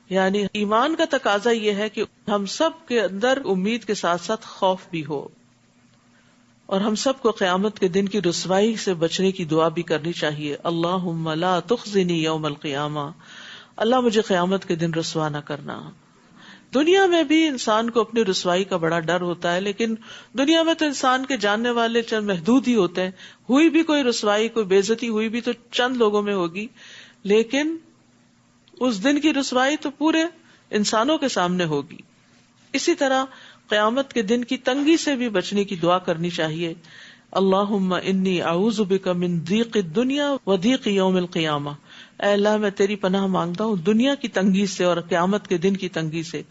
یعنی ایمان کا تقاضا یہ ہے کہ ہم سب کے اندر امید کے ساتھ ساتھ خوف بھی ہو، اور ہم سب کو قیامت کے دن کی رسوائی سے بچنے کی دعا بھی کرنی چاہیے، اللہم لا تخزنی یوم القیامہ، اللہ مجھے قیامت کے دن رسوا نہ کرنا۔ دنیا میں بھی انسان کو اپنی رسوائی کا بڑا ڈر ہوتا ہے، لیکن دنیا میں تو انسان کے جاننے والے چند محدود ہی ہوتے ہیں، ہوئی بھی کوئی رسوائی، کوئی بے عزتی ہوئی بھی تو چند لوگوں میں ہوگی، لیکن اس دن کی رسوائی تو پورے انسانوں کے سامنے ہوگی۔ اسی طرح قیامت کے دن کی تنگی سے بھی بچنے کی دعا کرنی چاہیے، اللہم انی اعوذ بک من ضیق الدنیا و ضیق یوم القیامہ، اے اللہ میں تیری پناہ مانگتا ہوں دنیا کی تنگی سے اور قیامت کے دن کی تنگی سے۔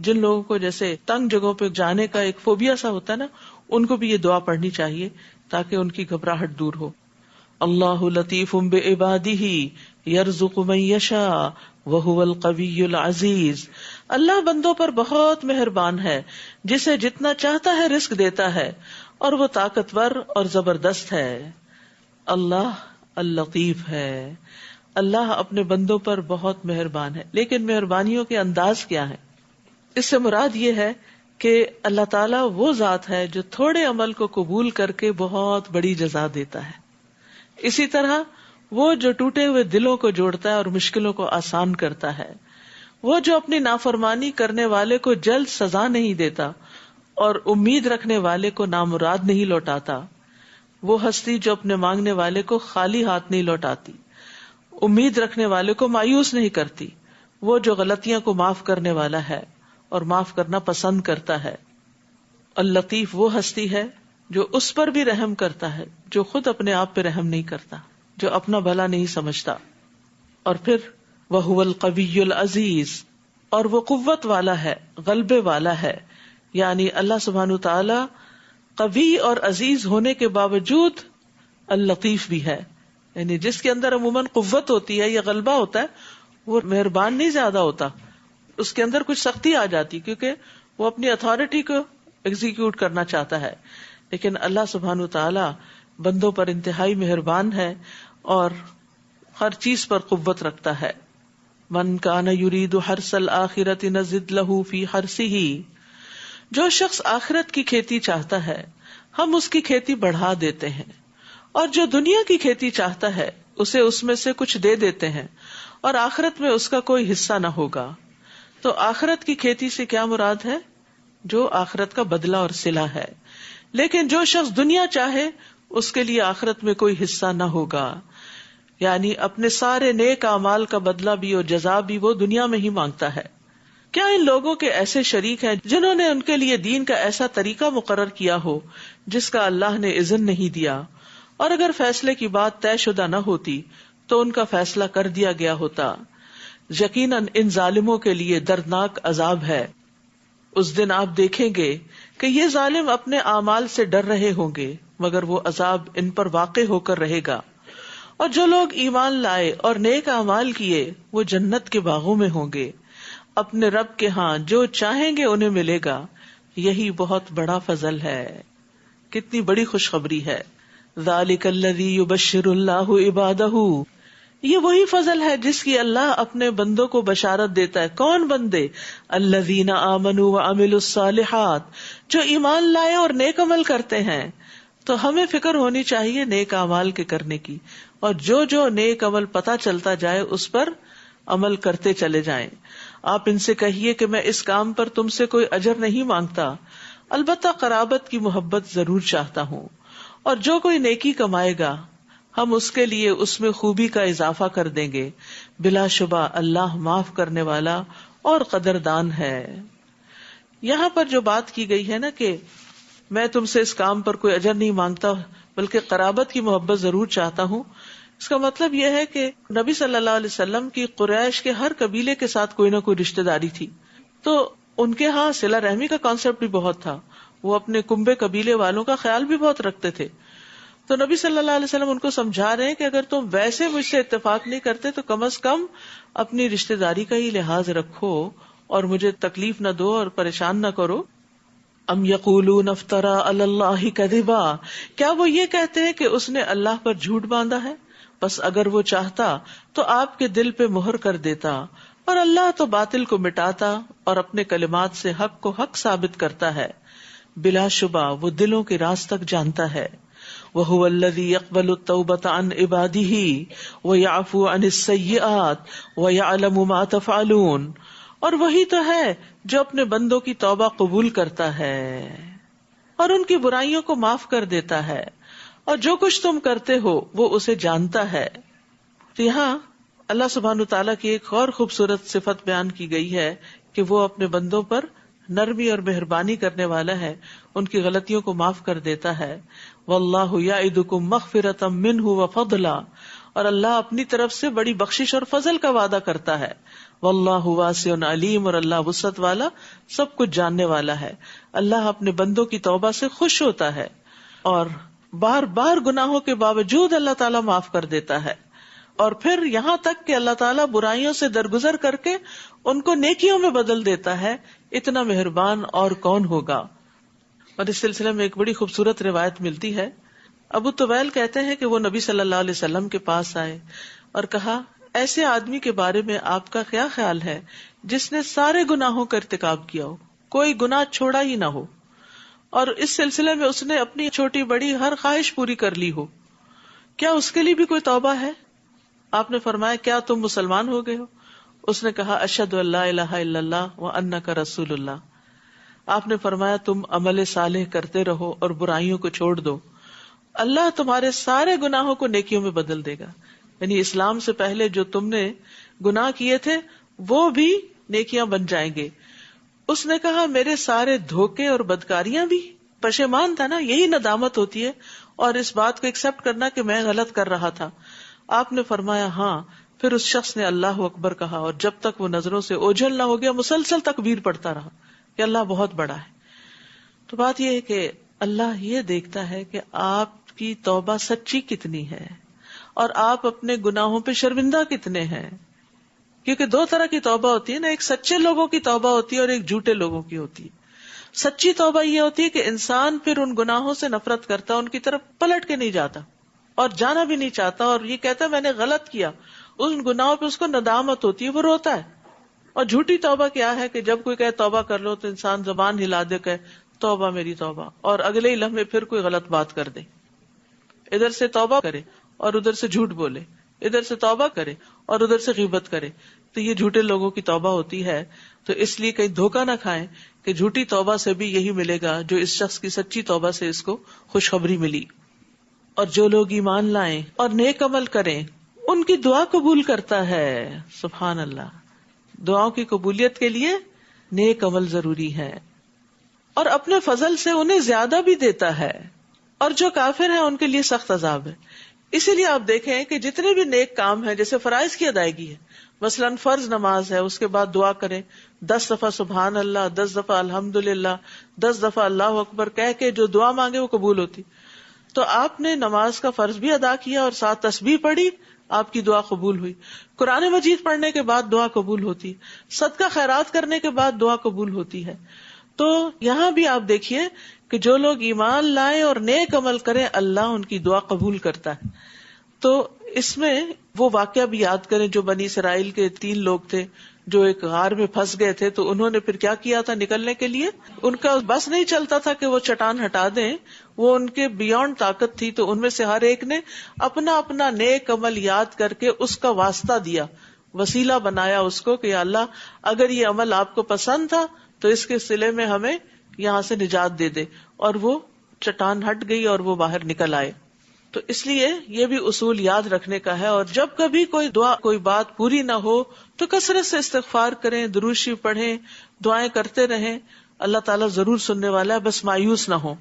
جن لوگوں کو جیسے تنگ جگہوں پہ جانے کا ایک فوبیا سا ہوتا ہے نا، ان کو بھی یہ دعا پڑھنی چاہیے تاکہ ان کی گھبراہٹ دور ہو۔ اللہ لطیف بعبادہ یرزق من یشاء وہو القوی العزیز، اللہ بندوں پر بہت مہربان ہے، جسے جتنا چاہتا ہے رزق دیتا ہے، اور وہ طاقتور اور زبردست ہے۔ اللہ اللطیف ہے، اللہ اپنے بندوں پر بہت مہربان ہے، لیکن مہربانیوں کے انداز کیا ہے؟ اس سے مراد یہ ہے کہ اللہ تعالیٰ وہ ذات ہے جو تھوڑے عمل کو قبول کر کے بہت بڑی جزا دیتا ہے، اسی طرح وہ جو ٹوٹے ہوئے دلوں کو جوڑتا ہے اور مشکلوں کو آسان کرتا ہے، وہ جو اپنی نافرمانی کرنے والے کو جلد سزا نہیں دیتا اور امید رکھنے والے کو نامراد نہیں لوٹاتا، وہ ہستی جو اپنے مانگنے والے کو خالی ہاتھ نہیں لوٹاتی، امید رکھنے والے کو مایوس نہیں کرتی، وہ جو غلطیاں کو معاف کرنے والا ہے اور معاف کرنا پسند کرتا ہے۔ اللطیف وہ ہستی ہے جو اس پر بھی رحم کرتا ہے جو خود اپنے آپ پہ رحم نہیں کرتا، جو اپنا بھلا نہیں سمجھتا۔ اور پھر وَهُوَ الْقَوِيُّ الْعَزِيزُ، اور وہ قوت والا ہے، غلبے والا ہے، یعنی اللہ سبحانہ تعالی قوی اور عزیز ہونے کے باوجود اللطیف بھی ہے، یعنی جس کے اندر عموماً قوت ہوتی ہے یا غلبہ ہوتا ہے وہ مہربان نہیں زیادہ ہوتا، اس کے اندر کچھ سختی آ جاتی کیونکہ وہ اپنی اتھارٹی کو ایگزیکیوٹ کرنا چاہتا ہے، لیکن اللہ سبحانہ تعالی بندوں پر انتہائی مہربان ہے اور ہر چیز پر قوت رکھتا ہے۔ من کان یرید حرث الآخرۃ نزد لہ فی حرثہ، جو شخص آخرت کی کھیتی چاہتا ہے ہم اس کی کھیتی بڑھا دیتے ہیں، اور جو دنیا کی کھیتی چاہتا ہے اسے اس میں سے کچھ دے دیتے ہیں، اور آخرت میں اس کا کوئی حصہ نہ ہوگا۔ تو آخرت کی کھیتی سے کیا مراد ہے؟ جو آخرت کا بدلہ اور صلہ ہے، لیکن جو شخص دنیا چاہے اس کے لیے آخرت میں کوئی حصہ نہ ہوگا، یعنی اپنے سارے نیک اعمال کا بدلہ بھی اور جزا بھی وہ دنیا میں ہی مانگتا ہے۔ کیا ان لوگوں کے ایسے شریک ہیں جنہوں نے ان کے لیے دین کا ایسا طریقہ مقرر کیا ہو جس کا اللہ نے اذن نہیں دیا، اور اگر فیصلے کی بات طے شدہ نہ ہوتی تو ان کا فیصلہ کر دیا گیا ہوتا۔ یقیناً ان ظالموں کے لیے دردناک عذاب ہے۔ اس دن آپ دیکھیں گے کہ یہ ظالم اپنے اعمال سے ڈر رہے ہوں گے، مگر وہ عذاب ان پر واقع ہو کر رہے گا۔ اور جو لوگ ایمان لائے اور نیک اعمال کیے وہ جنت کے باغوں میں ہوں گے، اپنے رب کے ہاں جو چاہیں گے انہیں ملے گا، یہی بہت بڑا فضل ہے۔ کتنی بڑی خوشخبری ہے۔ ذالک الذی یبشر اللہ عبادہ، یہ وہی فضل ہے جس کی اللہ اپنے بندوں کو بشارت دیتا ہے. کون بندے؟ الذین آمنوا وعملوا الصالحات، جو ایمان لائے اور نیک عمل کرتے ہیں. تو ہمیں فکر ہونی چاہیے نیک اعمال کے کرنے کی، اور جو نیک عمل پتہ چلتا جائے اس پر عمل کرتے چلے جائیں. آپ ان سے کہیے کہ میں اس کام پر تم سے کوئی اجر نہیں مانگتا، البتہ قرابت کی محبت ضرور چاہتا ہوں. اور جو کوئی نیکی کمائے گا ہم اس کے لیے اس میں خوبی کا اضافہ کر دیں گے. بلا شبہ اللہ معاف کرنے والا اور قدردان ہے. یہاں پر جو بات کی گئی ہے نا کہ میں تم سے اس کام پر کوئی اجر نہیں مانگتا بلکہ قرابت کی محبت ضرور چاہتا ہوں، اس کا مطلب یہ ہے کہ نبی صلی اللہ علیہ وسلم کی قریش کے ہر قبیلے کے ساتھ کوئی نہ کوئی رشتہ داری تھی، تو ان کے ہاں صلہ رحمی کا کانسیپٹ بھی بہت تھا. وہ اپنے کنبے قبیلے والوں کا خیال بھی بہت رکھتے تھے. تو نبی صلی اللہ علیہ وسلم ان کو سمجھا رہے ہیں کہ اگر تم ویسے مجھ سے اتفاق نہیں کرتے تو کم از کم اپنی رشتہ داری کا ہی لحاظ رکھو اور مجھے تکلیف نہ دو اور پریشان نہ کرو. ام یقولون افترا علی اللہ کذبا، کیا وہ یہ کہتے ہیں کہ اس نے اللہ پر جھوٹ باندھا ہے؟ بس اگر وہ چاہتا تو آپ کے دل پہ مہر کر دیتا، اور اللہ تو باطل کو مٹاتا اور اپنے کلمات سے حق کو حق ثابت کرتا ہے. بلا شبہ وہ دلوں کے راز تک جانتا ہے. وَهُوَ الَّذِي يَقْبَلُ التَّوْبَةَ عَنْ عِبَادِهِ وَيَعْفُو عَنِ السَّيِّئَاتِ وَيَعْلَمُ مَا تَفْعَلُونَ، اور وہی تو ہے جو اپنے بندوں کی توبہ قبول کرتا ہے اور ان کی برائیوں کو معاف کر دیتا ہے، اور جو کچھ تم کرتے ہو وہ اسے جانتا ہے. تو یہاں اللہ سبحانہ تعالیٰ کی ایک اور خوبصورت صفت بیان کی گئی ہے کہ وہ اپنے بندوں پر نرمی اور مہربانی کرنے والا ہے، ان کی غلطیوں کو معاف کر دیتا ہے. واللہ یعدکم مغفرۃ منہ وفضلا، اور اللہ اپنی طرف سے بڑی بخشش اور فضل کا وعدہ کرتا ہے. واللہ واسع علیم، اور اللہ وسعت والا سب کچھ جاننے والا ہے. اللہ اپنے بندوں کی توبہ سے خوش ہوتا ہے اور بار بار گناہوں کے باوجود اللہ تعالیٰ معاف کر دیتا ہے، اور پھر یہاں تک کہ اللہ تعالیٰ برائیوں سے درگزر کر کے ان کو نیکیوں میں بدل دیتا ہے. اتنا مہربان اور کون ہوگا. اور اس سلسلے میں ایک بڑی خوبصورت روایت ملتی ہے. ابو طویل کہتے ہیں کہ وہ نبی صلی اللہ علیہ وسلم کے پاس آئے اور کہا، ایسے آدمی کے بارے میں آپ کا کیا خیال ہے جس نے سارے گناہوں کا ارتکاب کیا ہو، کوئی گناہ چھوڑا ہی نہ ہو، اور اس سلسلے میں اس نے اپنی چھوٹی بڑی ہر خواہش پوری کر لی ہو، کیا اس کے لیے بھی کوئی توبہ ہے؟ آپ نے فرمایا، کیا تم مسلمان ہو گئے ہو؟ اس نے کہا، اشہد ان لا الہ الا اللہ وانک رسول اللہ. آپ نے فرمایا، تم عمل صالح کرتے رہو اور برائیوں کو چھوڑ دو، اللہ تمہارے سارے گناہوں کو نیکیوں میں بدل دے گا. یعنی اسلام سے پہلے جو تم نے گناہ کیے تھے وہ بھی نیکیاں بن جائیں گے. اس نے کہا، میرے سارے دھوکے اور بدکاریاں بھی؟ پشیمان تھا نا، یہی ندامت ہوتی ہے، اور اس بات کو ایکسپٹ کرنا کہ میں غلط کر رہا تھا. آپ نے فرمایا ہاں. پھر اس شخص نے اللہ اکبر کہا، اور جب تک وہ نظروں سے اوجھل نہ ہو گیا مسلسل تکبیر پڑھتا رہا کہ اللہ بہت بڑا ہے. تو بات یہ ہے کہ اللہ یہ دیکھتا ہے کہ آپ کی توبہ سچی کتنی ہے اور آپ اپنے گناہوں پہ شرمندہ کتنے ہیں. کیونکہ دو طرح کی توبہ ہوتی ہے نا، ایک سچے لوگوں کی توبہ ہوتی ہے اور ایک جھوٹے لوگوں کی ہوتی ہے. سچی توبہ یہ ہوتی ہے کہ انسان پھر ان گناہوں سے نفرت کرتا، ان کی طرف پلٹ کے نہیں جاتا اور جانا بھی نہیں چاہتا، اور یہ کہتا ہے میں نے غلط کیا. ان گناہوں پہ اس کو ندامت ہوتی ہے، وہ روتا ہے. اور جھوٹی توبہ کیا ہے کہ جب کوئی کہے توبہ کر لو تو انسان زبان ہلا دے کہ توبہ میری توبہ، اور اگلے ہی لمحے پھر کوئی غلط بات کر دے. ادھر سے توبہ کرے اور ادھر سے جھوٹ بولے، ادھر سے توبہ کرے اور ادھر سے غیبت کرے. تو یہ جھوٹے لوگوں کی توبہ ہوتی ہے. تو اس لیے کہیں دھوکہ نہ کھائیں کہ جھوٹی توبہ سے بھی یہی ملے گا جو اس شخص کی سچی توبہ سے اس کو خوشخبری ملی. اور جو لوگ ایمان لائیں اور نیک عمل کریں ان کی دعا قبول کرتا ہے. سبحان اللہ. دعاؤں کی قبولیت کے لیے نیک عمل ضروری ہے، اور اپنے فضل سے انہیں زیادہ بھی دیتا ہے. اور جو کافر ہیں ان کے لیے سخت عذاب ہے. اسی لیے آپ دیکھیں کہ جتنے بھی نیک کام ہیں، جیسے فرائض کی ادائیگی ہے، مثلا فرض نماز ہے، اس کے بعد دعا کریں 10 دفعہ سبحان اللہ، 10 دفعہ الحمدللہ، 10 دفعہ اللہ اکبر کہہ کے جو دعا مانگے وہ قبول ہوتی. تو آپ نے نماز کا فرض بھی ادا کیا اور ساتھ تسبیح پڑھی، آپ کی دعا قبول ہوئی. قرآن مجید پڑھنے کے بعد دعا قبول ہوتی، صدقہ خیرات کرنے کے بعد دعا قبول ہوتی ہے. تو یہاں بھی آپ دیکھیے کہ جو لوگ ایمان لائیں اور نیک عمل کریں اللہ ان کی دعا قبول کرتا ہے. تو اس میں وہ واقعہ بھی یاد کریں جو بنی اسرائیل کے 3 لوگ تھے جو ایک غار میں پھنس گئے تھے، تو انہوں نے پھر کیا کیا تھا نکلنے کے لیے؟ ان کا بس نہیں چلتا تھا کہ وہ چٹان ہٹا دیں، وہ ان کے بیونڈ طاقت تھی، تو ان میں سے ہر ایک نے اپنا اپنا نیک عمل یاد کر کے اس کا واسطہ دیا، وسیلہ بنایا اس کو کہ یا اللہ اگر یہ عمل آپ کو پسند تھا تو اس کے صلے میں ہمیں یہاں سے نجات دے دے، اور وہ چٹان ہٹ گئی اور وہ باہر نکل آئے۔ تو اس لیے یہ بھی اصول یاد رکھنے کا ہے، اور جب کبھی کوئی دعا کوئی بات پوری نہ ہو تو کثرت سے استغفار کریں، درود شریف پڑھیں، دعائیں کرتے رہیں، اللہ تعالیٰ ضرور سننے والا ہے، بس مایوس نہ ہو۔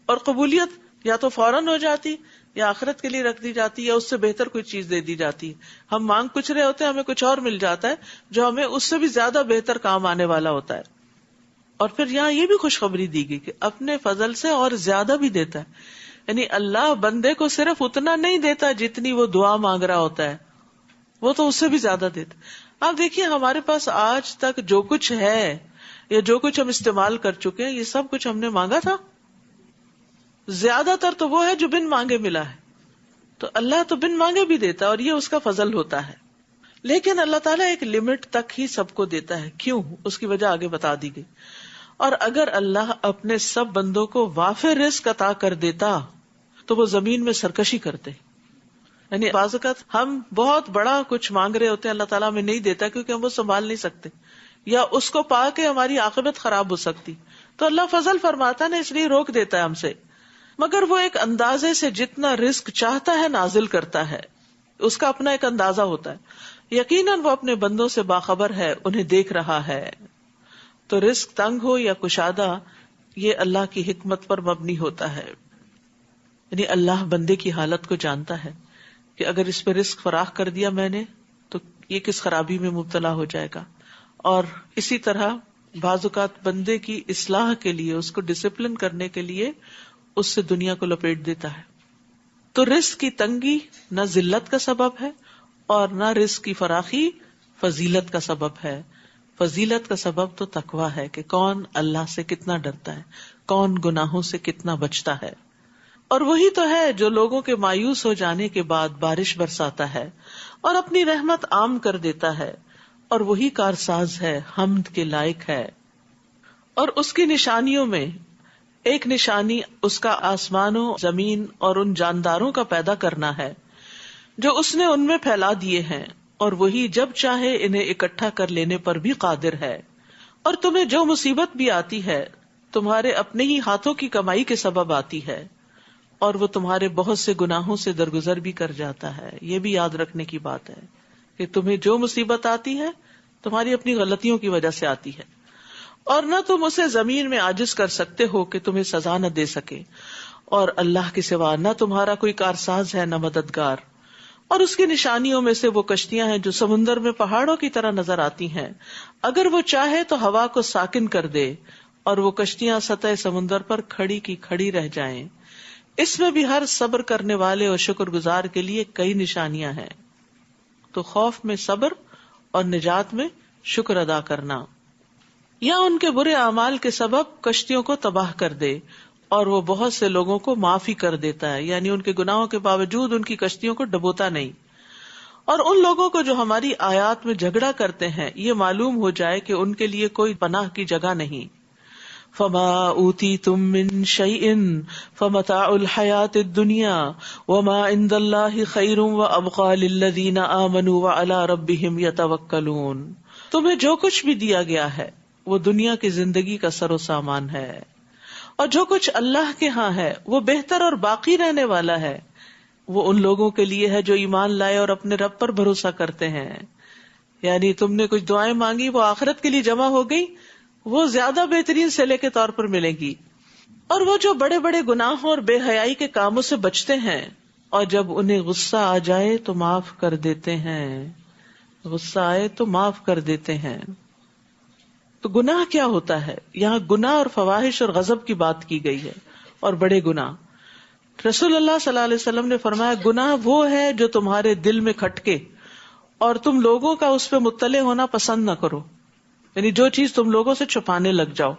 اور قبولیت یا تو فوراً ہو جاتی یا آخرت کے لیے رکھ دی جاتی یا اس سے بہتر کوئی چیز دے دی جاتی۔ ہم مانگ کچھ رہے ہوتے ہیں، ہمیں کچھ اور مل جاتا ہے جو ہمیں اس سے بھی زیادہ بہتر کام آنے والا ہوتا ہے۔ اور پھر یہاں یہ بھی خوشخبری دی گئی کہ اپنے فضل سے اور زیادہ بھی دیتا ہے، یعنی اللہ بندے کو صرف اتنا نہیں دیتا جتنی وہ دعا مانگ رہا ہوتا ہے، وہ تو اس سے بھی زیادہ دیتا۔ آپ دیکھیے ہمارے پاس آج تک جو کچھ ہے یا جو کچھ ہم استعمال کر چکے ہیں، یہ سب کچھ ہم نے مانگا تھا؟ زیادہ تر تو وہ ہے جو بن مانگے ملا ہے۔ تو اللہ تو بن مانگے بھی دیتا ہے اور یہ اس کا فضل ہوتا ہے، لیکن اللہ تعالیٰ ایک لمٹ تک ہی سب کو دیتا ہے۔ کیوں؟ اس کی وجہ آگے بتا دی گئی۔ اور اگر اللہ اپنے سب بندوں کو وافر رزق عطا کر دیتا تو وہ زمین میں سرکشی کرتے، یعنی بعض اوقات ہم بہت بڑا کچھ مانگ رہے ہوتے ہیں، اللہ تعالیٰ ہمیں نہیں دیتا کیونکہ ہم وہ سنبھال نہیں سکتے یا اس کو پا کے ہماری عاقبت خراب ہو سکتی، تو اللہ فضل فرماتا ہے نا، اس لیے روک دیتا ہے ہم سے، مگر وہ ایک اندازے سے جتنا رزق چاہتا ہے نازل کرتا ہے، اس کا اپنا ایک اندازہ ہوتا ہے۔ یقیناً وہ اپنے بندوں سے باخبر ہے، انہیں دیکھ رہا ہے۔ تو رزق تنگ ہو یا کشادہ، یہ اللہ کی حکمت پر مبنی ہوتا ہے، یعنی اللہ بندے کی حالت کو جانتا ہے کہ اگر اس پہ رزق فراخ کر دیا میں نے تو یہ کس خرابی میں مبتلا ہو جائے گا۔ اور اسی طرح بعض اوقات بندے کی اصلاح کے لیے، اس کو ڈسپلن کرنے کے لیے اس سے دنیا کو لپیٹ دیتا ہے۔ تو رزق کی تنگی نہ ذلت کا سبب ہے اور نہ رزق کی فراخی فضیلت کا سبب ہے۔ فضیلت کا سبب تو تقویٰ ہے کہ کون اللہ سے کتنا ڈرتا ہے، کون گناہوں سے کتنا بچتا ہے۔ اور وہی تو ہے جو لوگوں کے مایوس ہو جانے کے بعد بارش برساتا ہے اور اپنی رحمت عام کر دیتا ہے، اور وہی کارساز ہے، حمد کے لائق ہے۔ اور اس کی نشانیوں میں ایک نشانی اس کا آسمانوں، زمین اور ان جانداروں کا پیدا کرنا ہے جو اس نے ان میں پھیلا دیے ہیں، اور وہی جب چاہے انہیں اکٹھا کر لینے پر بھی قادر ہے۔ اور تمہیں جو مصیبت بھی آتی ہے تمہارے اپنے ہی ہاتھوں کی کمائی کے سبب آتی ہے، اور وہ تمہارے بہت سے گناہوں سے درگزر بھی کر جاتا ہے۔ یہ بھی یاد رکھنے کی بات ہے کہ تمہیں جو مصیبت آتی ہے تمہاری اپنی غلطیوں کی وجہ سے آتی ہے، اور نہ تم اسے زمین میں عاجز کر سکتے ہو کہ تمہیں سزا نہ دے سکے، اور اللہ کے سوا نہ تمہارا کوئی کارساز ہے نہ مددگار۔ اور اس کی نشانیوں میں سے وہ کشتیاں ہیں جو سمندر میں پہاڑوں کی طرح نظر آتی ہیں، اگر وہ چاہے تو ہوا کو ساکن کر دے اور وہ کشتیاں سطح سمندر پر کھڑی کی کھڑی رہ جائیں۔ اس میں بھی ہر صبر کرنے والے اور شکر گزار کے لیے کئی نشانیاں ہیں۔ تو خوف میں صبر اور نجات میں شکر ادا کرنا، یا ان کے برے اعمال کے سبب کشتیوں کو تباہ کر دے اور وہ بہت سے لوگوں کو معافی کر دیتا ہے، یعنی ان کے گناہوں کے باوجود ان کی کشتیوں کو ڈبوتا نہیں۔ اور ان لوگوں کو جو ہماری آیات میں جھگڑا کرتے ہیں یہ معلوم ہو جائے کہ ان کے لیے کوئی پناہ کی جگہ نہیں۔ فما اوتیتم من شیء فمتاع الحیاۃ الدنیا وما عند اللہ خیر وابقى للذین آمنوا وعلی ربہم یتوکلون۔ تمہیں جو کچھ بھی دیا گیا ہے وہ دنیا کی زندگی کا سر و سامان ہے، اور جو کچھ اللہ کے ہاں ہے وہ بہتر اور باقی رہنے والا ہے۔ وہ ان لوگوں کے لیے ہے جو ایمان لائے اور اپنے رب پر بھروسہ کرتے ہیں، یعنی تم نے کچھ دعائیں مانگی وہ آخرت کے لیے جمع ہو گئی، وہ زیادہ بہترین صلے کے طور پر ملے گی۔ اور وہ جو بڑے بڑے گناہوں اور بے حیائی کے کاموں سے بچتے ہیں اور جب انہیں غصہ آ جائے تو معاف کر دیتے ہیں، غصہ آئے تو معاف کر دیتے ہیں۔ تو گناہ کیا ہوتا ہے؟ یہاں گناہ اور فواحش اور غضب کی بات کی گئی ہے، اور بڑے گناہ۔ رسول اللہ صلی اللہ علیہ وسلم نے فرمایا گناہ وہ ہے جو تمہارے دل میں کھٹکے اور تم لوگوں کا اس پہ مطلع ہونا پسند نہ کرو، یعنی جو چیز تم لوگوں سے چھپانے لگ جاؤ۔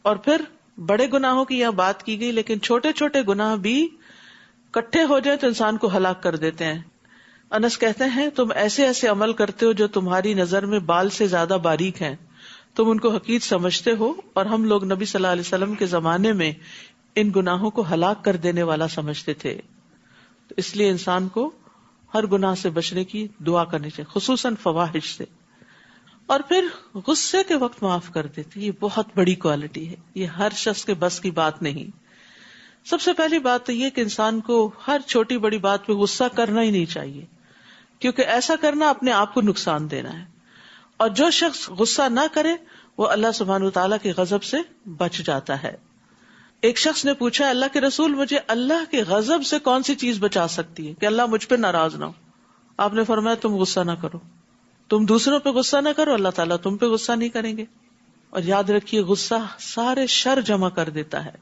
اور پھر بڑے گناہوں کی یہاں بات کی گئی، لیکن چھوٹے چھوٹے گناہ بھی کٹھے ہو جائے تو انسان کو ہلاک کر دیتے ہیں۔ انس کہتے ہیں تم ایسے ایسے عمل کرتے ہو جو تمہاری نظر میں بال سے زیادہ باریک ہیں، تم ان کو حقیر سمجھتے ہو، اور ہم لوگ نبی صلی اللہ علیہ وسلم کے زمانے میں ان گناہوں کو ہلاک کر دینے والا سمجھتے تھے. تو اس لیے انسان کو ہر گناہ سے بچنے کی دعا کرنی چاہیے، خصوصاً فواحش سے. اور پھر غصے کے وقت معاف کر دیتے، یہ بہت بڑی کوالٹی ہے، یہ ہر شخص کے بس کی بات نہیں. سب سے پہلی بات تو یہ کہ انسان کو ہر چھوٹی بڑی بات پہ غصہ کرنا ہی نہیں چاہیے، کیونکہ ایسا کرنا اپنے آپ کو نقصان دینا ہے. اور جو شخص غصہ نہ کرے وہ اللہ سبحانہ وتعالیٰ کے غضب سے بچ جاتا ہے. ایک شخص نے پوچھا اللہ کے رسول مجھے اللہ کے غضب سے کون سی چیز بچا سکتی ہے کہ اللہ مجھ پہ ناراض نہ ہو؟ آپ نے فرمایا تم غصہ نہ کرو، تم دوسروں پہ غصہ نہ کرو، اللہ تعالیٰ تم پہ غصہ نہیں کریں گے. اور یاد رکھیے غصہ سارے شر جمع کر دیتا ہے.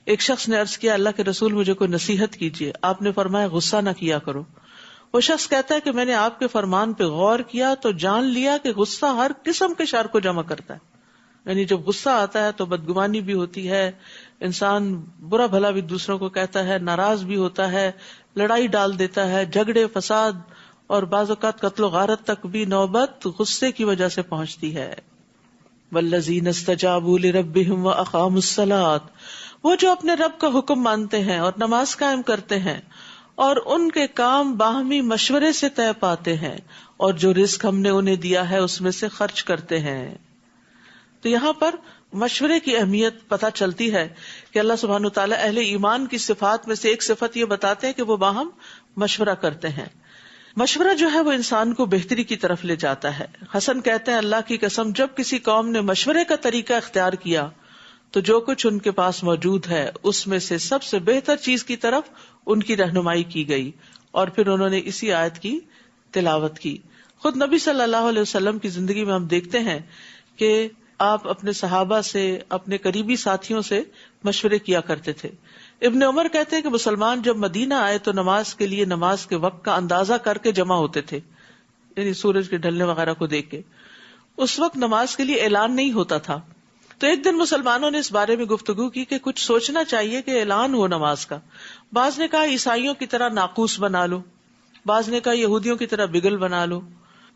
ایک شخص نے عرض کیا اللہ کے رسول مجھے کوئی نصیحت کیجیے. آپ نے فرمایا غصہ نہ کیا کرو. وہ شخص کہتا ہے کہ میں نے آپ کے فرمان پہ غور کیا تو جان لیا کہ غصہ ہر قسم کے شر کو جمع کرتا ہے. یعنی جب غصہ آتا ہے تو بدگمانی بھی ہوتی ہے، انسان برا بھلا بھی دوسروں کو کہتا ہے، ناراض بھی ہوتا ہے، لڑائی ڈال دیتا ہے، جھگڑے فساد اور بعض اوقات قتل و غارت تک بھی نوبت غصے کی وجہ سے پہنچتی ہے. والذین استجابوا لربہم واقاموا الصلاۃ، وہ جو اپنے رب کا حکم مانتے ہیں اور نماز قائم کرتے ہیں اور ان کے کام باہمی مشورے سے طے پاتے ہیں اور جو رزق ہم نے انہیں دیا ہے اس میں سے خرچ کرتے ہیں. تو یہاں پر مشورے کی اہمیت پتہ چلتی ہے کہ اللہ سبحانہ وتعالیٰ اہل ایمان کی صفات میں سے ایک صفت یہ بتاتے ہیں کہ وہ باہم مشورہ کرتے ہیں. مشورہ جو ہے وہ انسان کو بہتری کی طرف لے جاتا ہے. حسن کہتے ہیں اللہ کی قسم جب کسی قوم نے مشورے کا طریقہ اختیار کیا تو جو کچھ ان کے پاس موجود ہے اس میں سے سب سے بہتر چیز کی طرف ان کی رہنمائی کی گئی، اور پھر انہوں نے اسی آیت کی تلاوت کی. خود نبی صلی اللہ علیہ وسلم کی زندگی میں ہم دیکھتے ہیں کہ آپ اپنے صحابہ سے، اپنے قریبی ساتھیوں سے مشورے کیا کرتے تھے. ابن عمر کہتے ہیں کہ مسلمان جب مدینہ آئے تو نماز کے لیے نماز کے وقت کا اندازہ کر کے جمع ہوتے تھے، یعنی سورج کے ڈھلنے وغیرہ کو دیکھ کے. اس وقت نماز کے لیے اعلان نہیں ہوتا تھا. تو ایک دن مسلمانوں نے اس بارے میں گفتگو کی کہ کچھ سوچنا چاہیے کہ اعلان ہو نماز کا. بعض نے کہا عیسائیوں کی طرح ناقوس بنا لو، بعض نے کہا یہودیوں کی طرح بگل بنا لو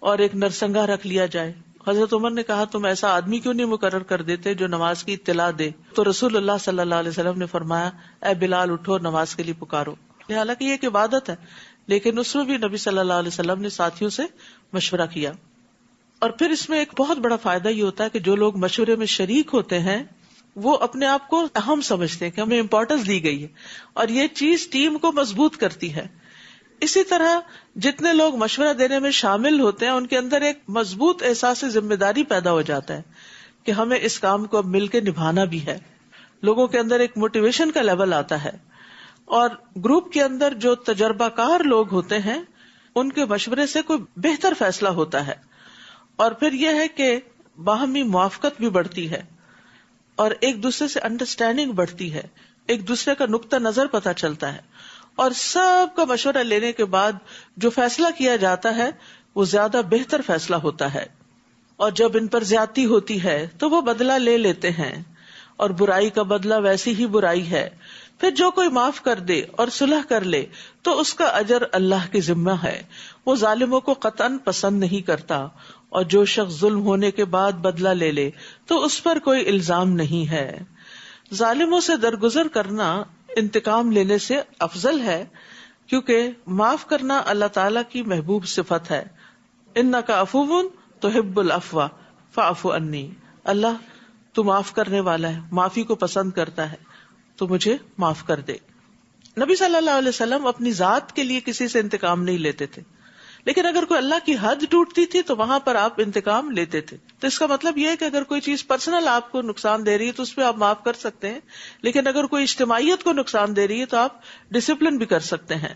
اور ایک نرسنگا رکھ لیا جائے. حضرت عمر نے کہا تم ایسا آدمی کیوں نہیں مقرر کر دیتے جو نماز کی اطلاع دے؟ تو رسول اللہ صلی اللہ علیہ وسلم نے فرمایا اے بلال اٹھو نماز کے لیے پکارو. حالانکہ یہ ایک عبادت ہے، لیکن اس میں بھی نبی صلی اللہ علیہ وسلم نے ساتھیوں سے مشورہ کیا. اور پھر اس میں ایک بہت بڑا فائدہ یہ ہوتا ہے کہ جو لوگ مشورے میں شریک ہوتے ہیں وہ اپنے آپ کو اہم سمجھتے ہیں کہ ہمیں امپورٹنس دی گئی ہے، اور یہ چیز ٹیم کو مضبوط کرتی ہے. اسی طرح جتنے لوگ مشورہ دینے میں شامل ہوتے ہیں ان کے اندر ایک مضبوط احساس ذمہ داری پیدا ہو جاتا ہے کہ ہمیں اس کام کو اب مل کے نبھانا بھی ہے. لوگوں کے اندر ایک موٹیویشن کا لیول آتا ہے، اور گروپ کے اندر جو تجربہ کار لوگ ہوتے ہیں ان کے مشورے سے کوئی بہتر فیصلہ ہوتا ہے. اور پھر یہ ہے کہ باہمی موافقت بھی بڑھتی ہے اور ایک دوسرے سے انڈرسٹینڈنگ بڑھتی ہے، ایک دوسرے کا نقطہ نظر پتہ چلتا ہے، اور سب کا مشورہ لینے کے بعد جو فیصلہ کیا جاتا ہے وہ زیادہ بہتر فیصلہ ہوتا ہے. اور جب ان پر زیادتی ہوتی ہے تو وہ بدلہ لے لیتے ہیں، اور برائی کا بدلہ ویسی ہی برائی ہے. پھر جو کوئی معاف کر دے اور صلح کر لے تو اس کا اجر اللہ کے ذمہ ہے، وہ ظالموں کو قطعاً پسند نہیں کرتا. اور جو شخص ظلم ہونے کے بعد بدلہ لے لے تو اس پر کوئی الزام نہیں ہے. ظالموں سے درگزر کرنا انتقام لینے سے افضل ہے، کیونکہ معاف کرنا اللہ تعالیٰ کی محبوب صفت ہے. انک عفو تحب العفو فاعف عنی، اللہ تو معاف کرنے والا ہے، معافی کو پسند کرتا ہے، تو مجھے معاف کر دے. نبی صلی اللہ علیہ وسلم اپنی ذات کے لیے کسی سے انتقام نہیں لیتے تھے، لیکن اگر کوئی اللہ کی حد ٹوٹتی تھی تو وہاں پر آپ انتقام لیتے تھے. تو اس کا مطلب یہ ہے کہ اگر کوئی چیز پرسنل آپ کو نقصان دے رہی ہے تو اس پہ آپ معاف کر سکتے ہیں، لیکن اگر کوئی اجتماعیت کو نقصان دے رہی ہے تو آپ ڈسپلن بھی کر سکتے ہیں.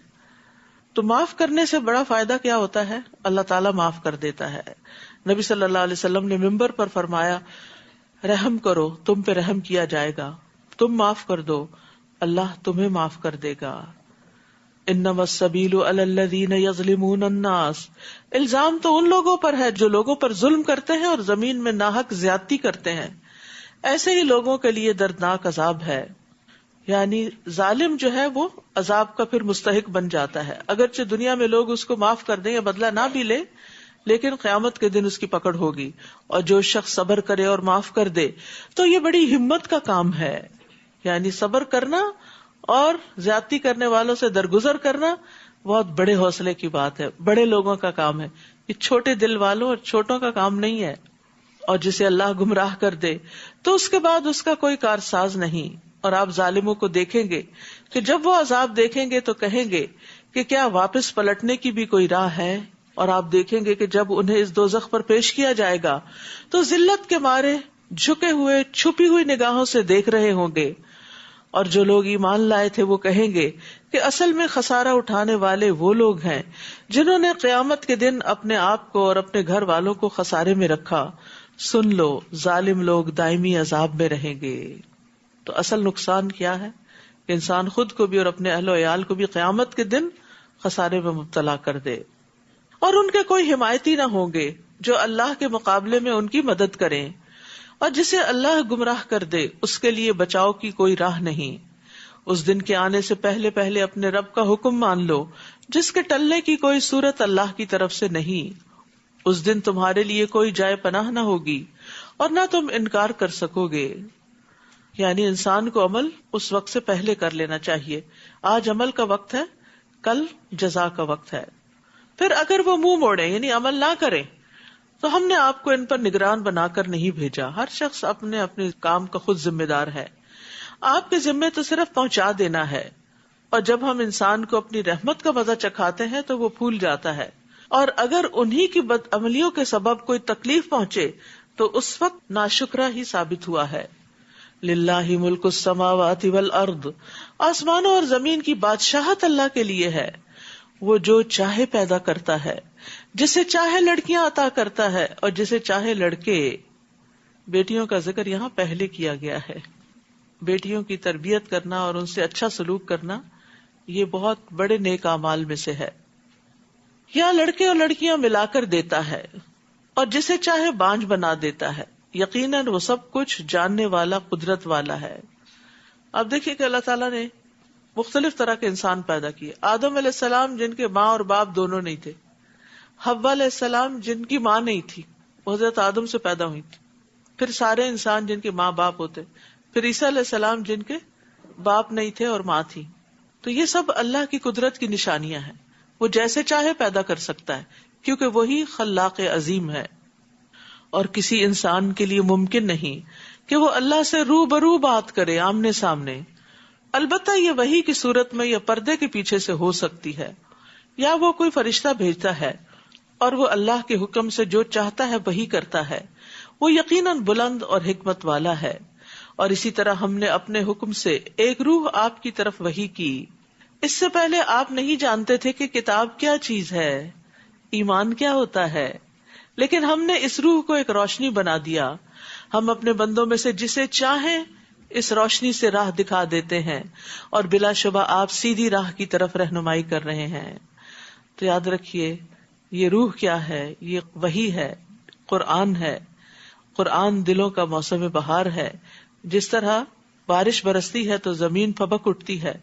تو معاف کرنے سے بڑا فائدہ کیا ہوتا ہے؟ اللہ تعالیٰ معاف کر دیتا ہے. نبی صلی اللہ علیہ وسلم نے منبر پر فرمایا رحم کرو تم پہ رحم کیا جائے گا، تم معاف کر دو اللہ تمہیں معاف کر دے گا. انما السبیل علی الذین یظلمون الناس، الزام تو ان لوگوں پر ہے جو لوگوں پر ظلم کرتے ہیں اور زمین میں ناحق زیادتی کرتے ہیں، ایسے ہی لوگوں کے لیے دردناک عذاب ہے. یعنی ظالم جو ہے وہ عذاب کا پھر مستحق بن جاتا ہے، اگرچہ دنیا میں لوگ اس کو معاف کر دیں یا بدلہ نہ بھی لے، لیکن قیامت کے دن اس کی پکڑ ہوگی. اور جو شخص صبر کرے اور معاف کر دے تو یہ بڑی ہمت کا کام ہے. یعنی صبر کرنا اور زیادتی کرنے والوں سے درگزر کرنا بہت بڑے حوصلے کی بات ہے، بڑے لوگوں کا کام ہے، یہ چھوٹے دل والوں اور چھوٹوں کا کام نہیں ہے. اور جسے اللہ گمراہ کر دے تو اس کے بعد اس کا کوئی کارساز نہیں. اور آپ ظالموں کو دیکھیں گے کہ جب وہ عذاب دیکھیں گے تو کہیں گے کہ کیا واپس پلٹنے کی بھی کوئی راہ ہے. اور آپ دیکھیں گے کہ جب انہیں اس دوزخ پر پیش کیا جائے گا تو ذلت کے مارے جھکے ہوئے چھپی ہوئی نگاہوں سے دیکھ رہے ہوں گے. اور جو لوگ ایمان لائے تھے وہ کہیں گے کہ اصل میں خسارہ اٹھانے والے وہ لوگ ہیں جنہوں نے قیامت کے دن اپنے آپ کو اور اپنے گھر والوں کو خسارے میں رکھا. سن لو، ظالم لوگ دائمی عذاب میں رہیں گے. تو اصل نقصان کیا ہے کہ انسان خود کو بھی اور اپنے اہل و عیال کو بھی قیامت کے دن خسارے میں مبتلا کر دے. اور ان کے کوئی حمایتی نہ ہوں گے جو اللہ کے مقابلے میں ان کی مدد کریں. اور جسے اللہ گمراہ کر دے اس کے لیے بچاؤ کی کوئی راہ نہیں. اس دن کے آنے سے پہلے پہلے اپنے رب کا حکم مان لو جس کے ٹلنے کی کوئی صورت اللہ کی طرف سے نہیں. اس دن تمہارے لیے کوئی جائے پناہ نہ ہوگی اور نہ تم انکار کر سکو گے. یعنی انسان کو عمل اس وقت سے پہلے کر لینا چاہیے. آج عمل کا وقت ہے، کل جزا کا وقت ہے. پھر اگر وہ منہ موڑے یعنی عمل نہ کرے تو ہم نے آپ کو ان پر نگران بنا کر نہیں بھیجا. ہر شخص اپنے اپنے کام کا خود ذمہ دار ہے. آپ کے ذمے تو صرف پہنچا دینا ہے. اور جب ہم انسان کو اپنی رحمت کا مزہ چکھاتے ہیں تو وہ پھول جاتا ہے، اور اگر انہی کی بد عملیوں کے سبب کوئی تکلیف پہنچے تو اس وقت ناشکرا ہی ثابت ہوا ہے. للہ ملک السماوات والارض، آسمانوں اور زمین کی بادشاہت اللہ کے لیے ہے. وہ جو چاہے پیدا کرتا ہے، جسے چاہے لڑکیاں عطا کرتا ہے اور جسے چاہے لڑکے. بیٹیوں کا ذکر یہاں پہلے کیا گیا ہے. بیٹیوں کی تربیت کرنا اور ان سے اچھا سلوک کرنا یہ بہت بڑے نیک اعمال میں سے ہے. یا لڑکے اور لڑکیاں ملا کر دیتا ہے اور جسے چاہے بانجھ بنا دیتا ہے. یقیناً وہ سب کچھ جاننے والا، قدرت والا ہے. اب دیکھیے کہ اللہ تعالیٰ نے مختلف طرح کے انسان پیدا کیے. آدم علیہ السلام جن کے ماں اور باپ دونوں نہیں تھے، حوا علیہ السلام جن کی ماں نہیں تھی، وہ حضرت آدم سے پیدا ہوئی تھی. پھر سارے انسان جن کے ماں باپ ہوتے، پھر عیسیٰ علیہ السلام جن کے باپ نہیں تھے اور ماں تھی. تو یہ سب اللہ کی قدرت کی نشانیاں ہیں. وہ جیسے چاہے پیدا کر سکتا ہے کیونکہ وہی خلاق عظیم ہے. اور کسی انسان کے لیے ممکن نہیں کہ وہ اللہ سے روبرو بات کرے، آمنے سامنے. البتہ یہ وحی کی صورت میں یا پردے کے پیچھے سے ہو سکتی ہے، یا وہ کوئی فرشتہ بھیجتا ہے اور وہ اللہ کے حکم سے جو چاہتا ہے وہی کرتا ہے. وہ یقیناً بلند اور حکمت والا ہے. اور اسی طرح ہم نے اپنے حکم سے ایک روح آپ کی طرف وحی کی. اس سے پہلے آپ نہیں جانتے تھے کہ کتاب کیا چیز ہے، ایمان کیا ہوتا ہے، لیکن ہم نے اس روح کو ایک روشنی بنا دیا. ہم اپنے بندوں میں سے جسے چاہیں اس روشنی سے راہ دکھا دیتے ہیں، اور بلا شبہ آپ سیدھی راہ کی طرف رہنمائی کر رہے ہیں. تو یاد رکھیے یہ روح کیا ہے، یہ وحی ہے، قرآن ہے. قرآن دلوں کا موسم بہار ہے. جس طرح بارش برستی ہے تو زمین پھبک اٹھتی ہے،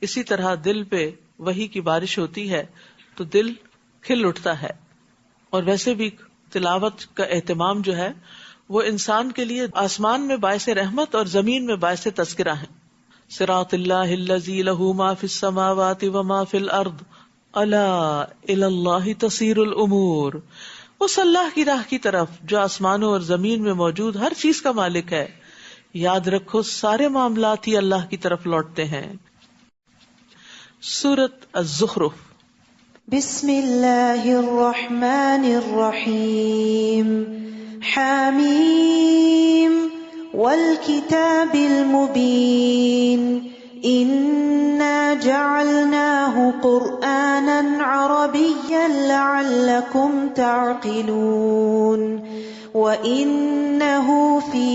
اسی طرح دل پہ وحی کی بارش ہوتی ہے تو دل کھل اٹھتا ہے. اور ویسے بھی تلاوت کا اہتمام جو ہے وہ انسان کے لیے آسمان میں باعث رحمت اور زمین میں باعث تذکرہ ہے. صراط اللہ الذی لہ ما فی السماوات و ما فی الارض الا الی اللہ تصیر الامور. اس اللہ کی راہ کی طرف جو آسمانوں اور زمین میں موجود ہر چیز کا مالک ہے. یاد رکھو سارے معاملات ہی اللہ کی طرف لوٹتے ہیں. سورۃ الزخرف. بسم اللہ الرحمن الرحیم. حامیم والکتاب المبین. انا جعلناه قرآنا عربیا لعلکم تعقلون. وَإِنَّهُ فِي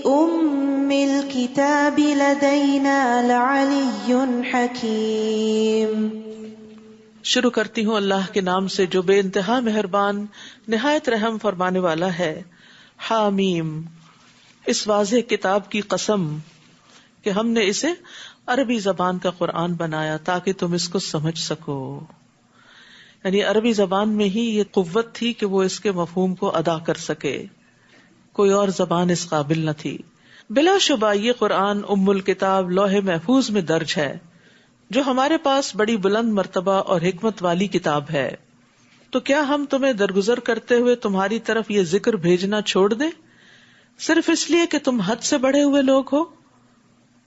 أُمِّ الْكِتَابِ لَدَيْنَا لَعَلِيٌّ حَكِيمٌ. شروع کرتی ہوں اللہ کے نام سے جو بے انتہا مہربان نہایت رحم فرمانے والا ہے. حامیم، اس واضح کتاب کی قسم کہ ہم نے اسے عربی زبان کا قرآن بنایا تاکہ تم اس کو سمجھ سکو. یعنی عربی زبان میں ہی یہ قوت تھی کہ وہ اس کے مفہوم کو ادا کر سکے، کوئی اور زبان اس قابل نہ تھی. بلا شبہ یہ قرآن ام الکتاب لوح محفوظ میں درج ہے، جو ہمارے پاس بڑی بلند مرتبہ اور حکمت والی کتاب ہے. تو کیا ہم تمہیں درگزر کرتے ہوئے تمہاری طرف یہ ذکر بھیجنا چھوڑ دیں صرف اس لیے کہ تم حد سے بڑھے ہوئے لوگ ہو؟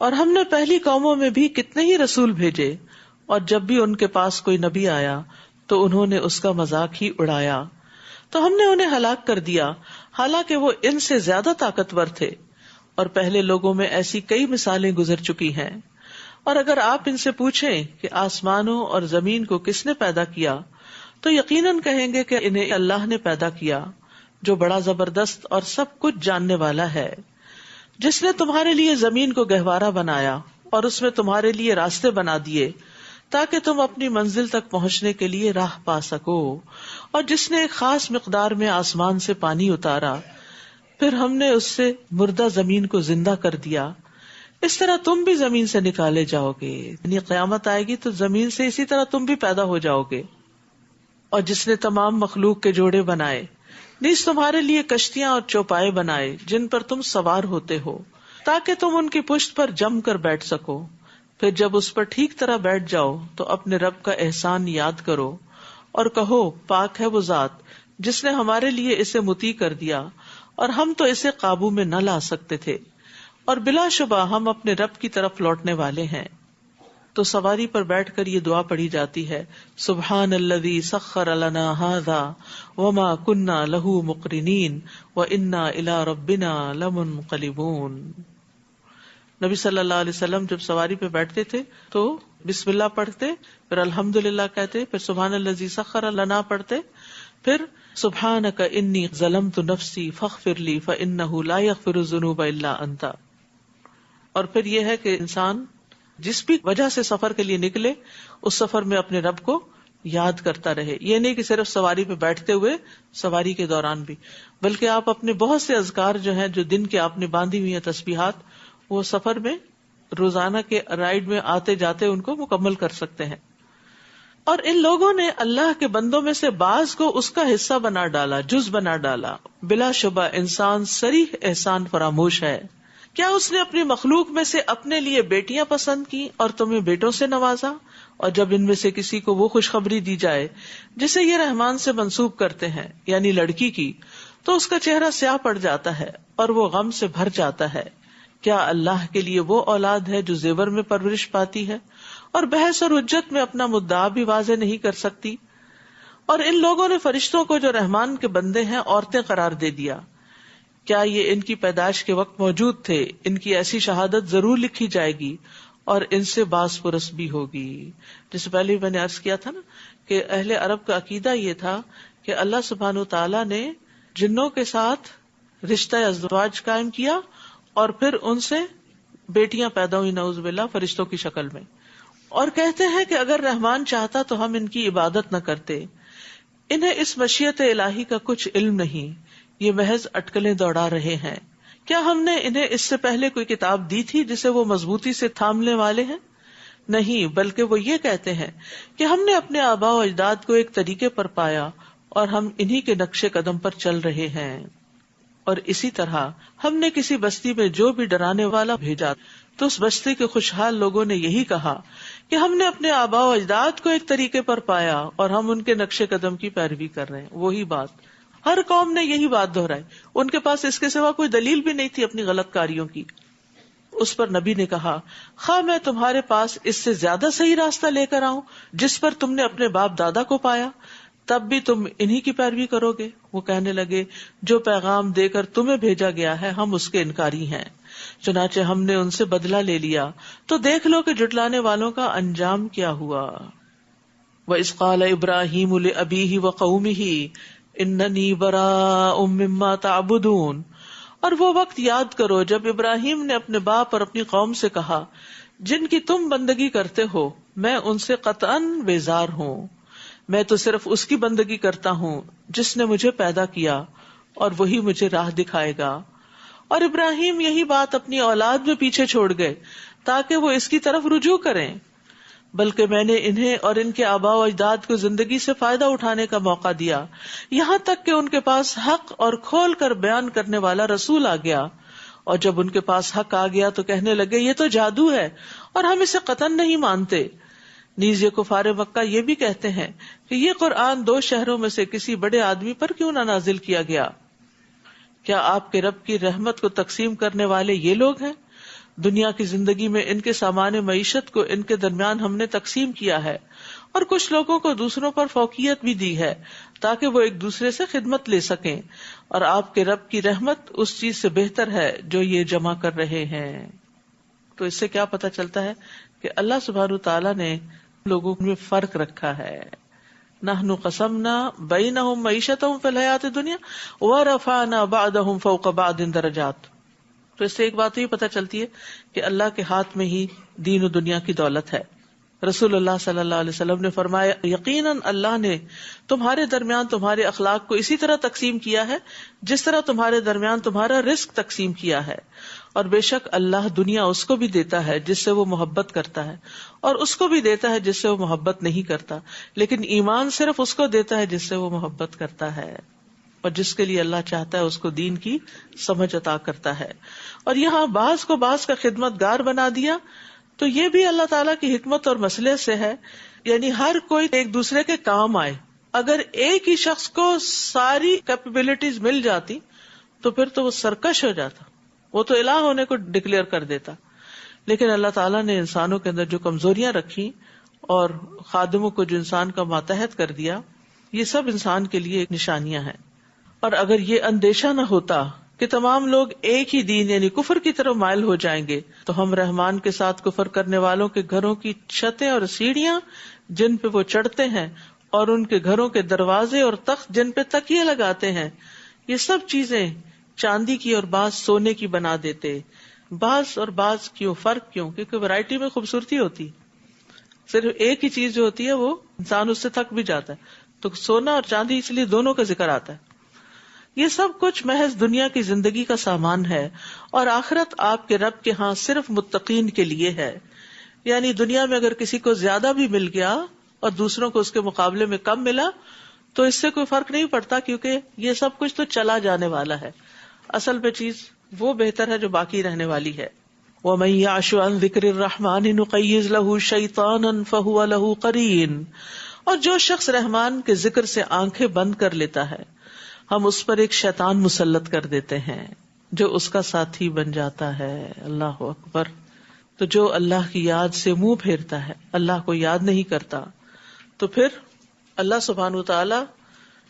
اور ہم نے پہلی قوموں میں بھی کتنے ہی رسول بھیجے، اور جب بھی ان کے پاس کوئی نبی آیا تو انہوں نے اس کا مذاق ہی اڑایا، تو ہم نے انہیں ہلاک کر دیا حالانکہ وہ ان سے زیادہ طاقتور تھے. اور پہلے لوگوں میں ایسی کئی مثالیں گزر چکی ہیں. اور اگر آپ ان سے پوچھیں کہ آسمانوں اور زمین کو کس نے پیدا کیا تو یقیناً کہیں گے کہ انہیں اللہ نے پیدا کیا، جو بڑا زبردست اور سب کچھ جاننے والا ہے. جس نے تمہارے لیے زمین کو گہوارہ بنایا اور اس میں تمہارے لیے راستے بنا دیے تاکہ تم اپنی منزل تک پہنچنے کے لیے راہ پا سکو، اور جس نے ایک خاص مقدار میں آسمان سے پانی اتارا، پھر ہم نے اس سے مردہ زمین کو زندہ کر دیا. اس طرح تم بھی زمین سے نکالے جاؤ گے، یعنی قیامت آئے گی تو زمین سے اسی طرح تم بھی پیدا ہو جاؤ گے. اور جس نے تمام مخلوق کے جوڑے بنائے، نیز تمہارے لیے کشتیاں اور چوپائے بنائے جن پر تم سوار ہوتے ہو تاکہ تم ان کی پشت پر جم کر بیٹھ سکو. پھر جب اس پر ٹھیک طرح بیٹھ جاؤ تو اپنے رب کا احسان یاد کرو اور کہو پاک ہے وہ ذات جس نے ہمارے لیے اسے مطیع کر دیا اور ہم تو اسے قابو میں نہ لا سکتے تھے، اور بلا شبہ ہم اپنے رب کی طرف لوٹنے والے ہیں. تو سواری پر بیٹھ کر یہ دعا پڑھی جاتی ہے، سبحان الذی سخر لنا ھذا وما کنا لہ مقرنین وانا الی ربنا لمنقلبون. نبی صلی اللہ علیہ وسلم جب سواری پہ بیٹھتے تھے تو بسم اللہ پڑھتے، پھر الحمدللہ کہتے، پھر سبحان الذی سخر لنا پڑھتے، پھر سبحانک انی ظلمت نفسی فاغفر لی فانہ لا یغفر الذنوب الا انت. اور پھر یہ ہے کہ انسان جس بھی وجہ سے سفر کے لیے نکلے اس سفر میں اپنے رب کو یاد کرتا رہے. یہ نہیں کہ صرف سواری پہ بیٹھتے ہوئے، سواری کے دوران بھی، بلکہ آپ اپنے بہت سے اذکار جو ہیں، جو دن کے آپ نے باندھی ہوئی ہیں تسبیحات، وہ سفر میں روزانہ کے رائڈ میں آتے جاتے ان کو مکمل کر سکتے ہیں. اور ان لوگوں نے اللہ کے بندوں میں سے بعض کو اس کا حصہ بنا ڈالا، جز بنا ڈالا. بلا شبہ انسان صریح احسان فراموش ہے. کیا اس نے اپنی مخلوق میں سے اپنے لیے بیٹیاں پسند کی اور تمہیں بیٹوں سے نوازا؟ اور جب ان میں سے کسی کو وہ خوشخبری دی جائے جسے یہ رحمان سے منسوب کرتے ہیں، یعنی لڑکی کی، تو اس کا چہرہ سیاہ پڑ جاتا ہے اور وہ غم سے بھر جاتا ہے. کیا اللہ کے لیے وہ اولاد ہے جو زیور میں پرورش پاتی ہے اور بحث اور حجت میں اپنا مدعا بھی واضح نہیں کر سکتی؟ اور ان لوگوں نے فرشتوں کو جو رحمان کے بندے ہیں عورتیں قرار دے دیا. کیا یہ ان کی پیدائش کے وقت موجود تھے؟ ان کی ایسی شہادت ضرور لکھی جائے گی اور ان سے باز پرس بھی ہوگی. جس پہلے بھی میں نے عرض کیا تھا نا کہ اہل عرب کا عقیدہ یہ تھا کہ اللہ سبحانہ تعالیٰ نے جنوں کے ساتھ رشتہ ازدواج قائم کیا اور پھر ان سے بیٹیاں پیدا ہوئی، نعوذ باللہ، فرشتوں کی شکل میں. اور کہتے ہیں کہ اگر رحمان چاہتا تو ہم ان کی عبادت نہ کرتے. انہیں اس مشیت الہی کا کچھ علم نہیں، یہ محض اٹکلیں دوڑا رہے ہیں. کیا ہم نے انہیں اس سے پہلے کوئی کتاب دی تھی جسے وہ مضبوطی سے تھامنے والے ہیں؟ نہیں، بلکہ وہ یہ کہتے ہیں کہ ہم نے اپنے آباء و اجداد کو ایک طریقے پر پایا اور ہم انہی کے نقش قدم پر چل رہے ہیں. اور اسی طرح ہم نے کسی بستی میں جو بھی ڈرانے والا بھیجا تو اس بستی کے خوشحال لوگوں نے یہی کہا کہ ہم نے اپنے آباء و اجداد کو ایک طریقے پر پایا اور ہم ان کے نقش قدم کی پیروی کر رہے ہیں. وہی بات ہر قوم نے یہی بات دہرائی، ان کے پاس اس کے سوا کوئی دلیل بھی نہیں تھی اپنی غلط کاریوں کی. اس پر نبی نے کہا، خواہ میں تمہارے پاس اس سے زیادہ صحیح راستہ لے کر آؤں جس پر تم نے اپنے باپ دادا کو پایا، تب بھی تم انہی کی پیروی کرو گے؟ وہ کہنے لگے، جو پیغام دے کر تمہیں بھیجا گیا ہے ہم اس کے انکاری ہیں، چنانچہ ہم نے ان سے بدلہ لے لیا، تو دیکھ لو کہ جھٹلانے والوں کا انجام کیا ہوا. وَإِذْ قَالَ إِبْرَاهِيمُ لِأَبِيهِ وَقَوْمِهِ إِنَّنِي بَرَاءٌ مِّمَّا تَعْبُدُونَ. اور وہ وقت یاد کرو جب ابراہیم نے اپنے باپ اور اپنی قوم سے کہا، جن کی تم بندگی کرتے ہو میں ان سے قطعاً بیزار ہوں، میں تو صرف اس کی بندگی کرتا ہوں جس نے مجھے پیدا کیا اور وہی مجھے راہ دکھائے گا. اور ابراہیم یہی بات اپنی اولاد میں پیچھے چھوڑ گئے تاکہ وہ اس کی طرف رجوع کریں، بلکہ میں نے انہیں اور ان کے آباء و اجداد کو زندگی سے فائدہ اٹھانے کا موقع دیا، یہاں تک کہ ان کے پاس حق اور کھول کر بیان کرنے والا رسول آ گیا، اور جب ان کے پاس حق آ گیا تو کہنے لگے یہ تو جادو ہے اور ہم اسے قطعاً نہیں مانتے۔ نیز یہ کفار مکہ یہ بھی کہتے ہیں کہ یہ قرآن 2 شہروں میں سے کسی بڑے آدمی پر کیوں نہ نازل کیا گیا؟ کیا آپ کے رب کی رحمت کو تقسیم کرنے والے یہ لوگ ہیں؟ دنیا کی زندگی میں ان کے سامان معیشت کو ان کے درمیان ہم نے تقسیم کیا ہے، اور کچھ لوگوں کو دوسروں پر فوقیت بھی دی ہے تاکہ وہ ایک دوسرے سے خدمت لے سکیں، اور آپ کے رب کی رحمت اس چیز سے بہتر ہے جو یہ جمع کر رہے ہیں۔ تو اس سے کیا پتہ چلتا ہے کہ اللہ سبحانہ تعالیٰ نے لوگوں میں فرق رکھا ہے۔ نحن قسمنا بینہم معیشتہم فی الحیات الدنیا ورفعنا بعضہم فوق بعض درجات۔ تو اس سے ایک بات یہ پتہ چلتی ہے کہ اللہ کے ہاتھ میں ہی دین و دنیا کی دولت ہے۔ رسول اللہ صلی اللہ علیہ وسلم نے فرمایا یقیناً اللہ نے تمہارے درمیان تمہارے اخلاق کو اسی طرح تقسیم کیا ہے جس طرح تمہارے درمیان تمہارا رزق تقسیم کیا ہے، اور بے شک اللہ دنیا اس کو بھی دیتا ہے جس سے وہ محبت کرتا ہے، اور اس کو بھی دیتا ہے جس سے وہ محبت نہیں کرتا، لیکن ایمان صرف اس کو دیتا ہے جس سے وہ محبت کرتا ہے، اور جس کے لیے اللہ چاہتا ہے اس کو دین کی سمجھ عطا کرتا ہے۔ اور یہاں بعض کو بعض کا خدمت گار بنا دیا، تو یہ بھی اللہ تعالیٰ کی حکمت اور مسئلے سے ہے، یعنی ہر کوئی ایک دوسرے کے کام آئے۔ اگر ایک ہی شخص کو ساری کیپیبلٹیز مل جاتی تو پھر تو وہ سرکش ہو جاتا، وہ تو الہ ہونے کو ڈکلیئر کر دیتا، لیکن اللہ تعالیٰ نے انسانوں کے اندر جو کمزوریاں رکھی اور خادموں کو جو انسان کا ماتحت کر دیا، یہ سب انسان کے لیے ایک نشانیاں ہیں۔ اور اگر یہ اندیشہ نہ ہوتا کہ تمام لوگ ایک ہی دین یعنی کفر کی طرف مائل ہو جائیں گے تو ہم رحمان کے ساتھ کفر کرنے والوں کے گھروں کی چھتیں اور سیڑھیاں جن پہ وہ چڑھتے ہیں اور ان کے گھروں کے دروازے اور تخت جن پہ تکیے لگاتے ہیں، یہ سب چیزیں چاندی کی اور بعض سونے کی بنا دیتے۔ بعض اور بعض کیوں فرق کیوں؟ کیونکہ ورائٹی میں خوبصورتی ہوتی، صرف ایک ہی چیز جو ہوتی ہے وہ انسان اس سے تھک بھی جاتا ہے، تو سونا اور چاندی اس لیے دونوں کا ذکر آتا ہے۔ یہ سب کچھ محض دنیا کی زندگی کا سامان ہے، اور آخرت آپ کے رب کے ہاں صرف متقین کے لیے ہے۔ یعنی دنیا میں اگر کسی کو زیادہ بھی مل گیا اور دوسروں کو اس کے مقابلے میں کم ملا تو اس سے کوئی فرق نہیں پڑتا، کیونکہ یہ سب کچھ تو چلا جانے والا ہے۔ اصل میں چیز وہ بہتر ہے جو باقی رہنے والی ہے۔ وَمَن يَعْشُ عَن ذِكْرِ الرَّحْمَنِ نُقَيِّضْ لَهُ شَيْطَانًا فَهُوَ لَهُ قَرِينٌ، اور جو شخص رحمان کے ذکر سے آنکھیں بند کر لیتا ہے ہم اس پر ایک شیطان مسلط کر دیتے ہیں جو اس کا ساتھی بن جاتا ہے۔ اللہ اکبر۔ تو جو اللہ کی یاد سے منہ پھیرتا ہے، اللہ کو یاد نہیں کرتا، تو پھر اللہ سبحانہ وتعالی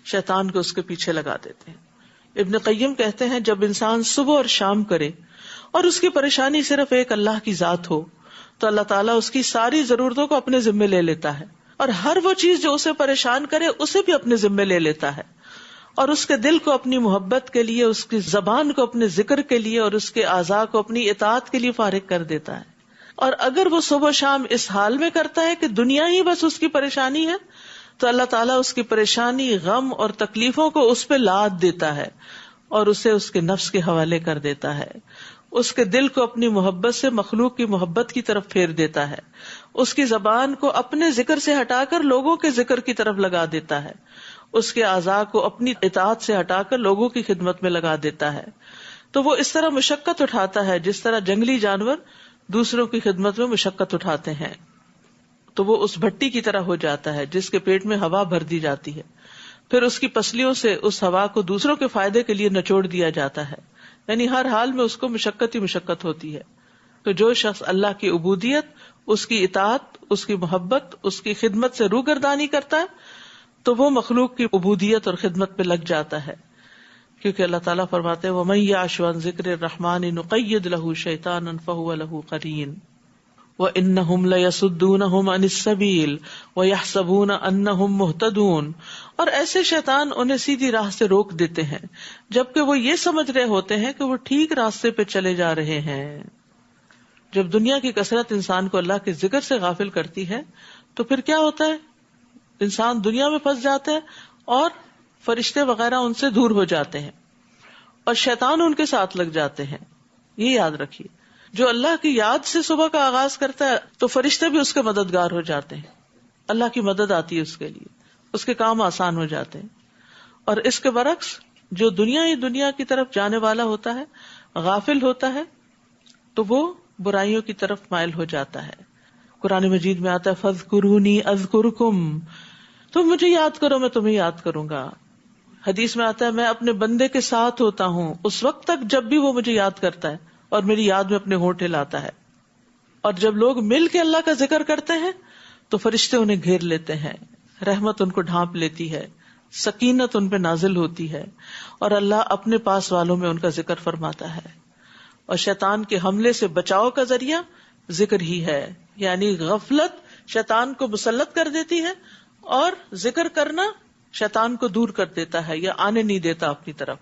شیطان کو اس کے پیچھے لگا دیتے ہیں۔ ابن قیم کہتے ہیں جب انسان صبح اور شام کرے اور اس کی پریشانی صرف ایک اللہ کی ذات ہو تو اللہ تعالیٰ اس کی ساری ضرورتوں کو اپنے ذمے لے لیتا ہے، اور ہر وہ چیز جو اسے پریشان کرے اسے بھی اپنے ذمے لے لیتا ہے، اور اس کے دل کو اپنی محبت کے لیے، اس کی زبان کو اپنے ذکر کے لیے اور اس کے اعضاء کو اپنی اطاعت کے لیے فارغ کر دیتا ہے۔ اور اگر وہ صبح شام اس حال میں کرتا ہے کہ دنیا ہی بس اس کی پریشانی ہے تو اللہ تعالیٰ اس کی پریشانی، غم اور تکلیفوں کو اس پہ لاد دیتا ہے اور اسے اس کے نفس کے حوالے کر دیتا ہے، اس کے دل کو اپنی محبت سے مخلوق کی محبت کی طرف پھیر دیتا ہے، اس کی زبان کو اپنے ذکر سے ہٹا کر لوگوں کے ذکر کی طرف لگا دیتا ہے، اس کے اعضاء کو اپنی اطاعت سے ہٹا کر لوگوں کی خدمت میں لگا دیتا ہے۔ تو وہ اس طرح مشقت اٹھاتا ہے جس طرح جنگلی جانور دوسروں کی خدمت میں مشقت اٹھاتے ہیں، تو وہ اس بھٹی کی طرح ہو جاتا ہے جس کے پیٹ میں ہوا بھر دی جاتی ہے، پھر اس کی پسلیوں سے اس ہوا کو دوسروں کے فائدے کے لیے نچوڑ دیا جاتا ہے، یعنی ہر حال میں اس کو مشقت ہی مشقت ہوتی ہے۔ تو جو شخص اللہ کی عبودیت، اس کی اطاعت، اس کی محبت، اس کی خدمت سے روگردانی کرتا ہے تو وہ مخلوق کی عبودیت اور خدمت پہ لگ جاتا ہے، کیونکہ اللہ تعالیٰ فرماتے ہیں وَمَن يَعْشُ عَن ذِكْرِ الرَّحْمَنِ نُقَيِّضْ لَهُ شَيْطَانًا فَهُوَ لَهُ قَرِينٌ وَإِنَّهُمْ لَيَصُدُّونَهُمْ عَنِ السَّبِيلِ وَيَحْسَبُونَ أَنَّهُمْ مُهْتَدُونَ، اور ایسے شیطان انہیں سیدھی راہ سے روک دیتے ہیں جبکہ وہ یہ سمجھ رہے ہوتے ہیں کہ وہ ٹھیک راستے پہ چلے جا رہے ہیں۔ جب دنیا کی کثرت انسان کو اللہ کے ذکر سے غافل کرتی ہے تو پھر کیا ہوتا ہے؟ انسان دنیا میں پھنس جاتا ہے اور فرشتے وغیرہ ان سے دور ہو جاتے ہیں، اور شیطان ان کے ساتھ لگ جاتے ہیں. یہ یاد رکھیے, جو اللہ کی یاد سے صبح کا آغاز کرتا ہے تو فرشتے بھی اس کے مددگار ہو جاتے ہیں, اللہ کی مدد آتی ہے اس کے لیے, اس کے کام آسان ہو جاتے ہیں. اور اس کے برعکس جو دنیا کی طرف جانے والا ہوتا ہے, غافل ہوتا ہے, تو وہ برائیوں کی طرف مائل ہو جاتا ہے. قرآن مجید میں آتا ہے فَاذْكُرُونِي أَذْكُرْكُمْ, تم مجھے یاد کرو میں تمہیں یاد کروں گا. حدیث میں آتا ہے میں اپنے بندے کے ساتھ ہوتا ہوں اس وقت تک جب بھی وہ مجھے یاد کرتا ہے اور میری یاد میں اپنے ہونٹ ہلاتا ہے. اور جب لوگ مل کے اللہ کا ذکر کرتے ہیں تو فرشتے انہیں گھیر لیتے ہیں, رحمت ان کو ڈھانپ لیتی ہے, سکینت ان پہ نازل ہوتی ہے, اور اللہ اپنے پاس والوں میں ان کا ذکر فرماتا ہے. اور شیطان کے حملے سے بچاؤ کا ذریعہ ذکر ہی ہے, یعنی غفلت شیطان کو مسلط کر دیتی ہے اور ذکر کرنا شیطان کو دور کر دیتا ہے یا آنے نہیں دیتا اپنی طرف.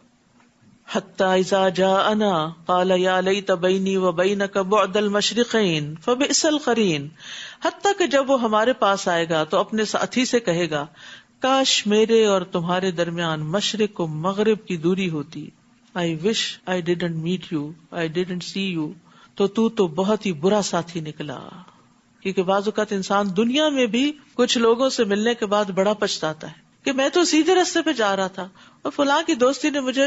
حتی اذا جاءنا قال یا لیت بینی و بینک بعد المشرقین فبئس القرین, حتی کہ جب وہ ہمارے پاس آئے گا تو اپنے ساتھی سے کہے گا کاش میرے اور تمہارے درمیان مشرق و مغرب کی دوری ہوتی. I wish I didn't meet you, I didn't see you. تو بہت ہی برا ساتھی نکلا. کیونکہ بعض اوقات انسان دنیا میں بھی کچھ لوگوں سے ملنے کے بعد بڑا پچھتاتا ہے کہ میں تو سیدھے راستے پہ جا رہا تھا اور فلاں کی دوستی نے مجھے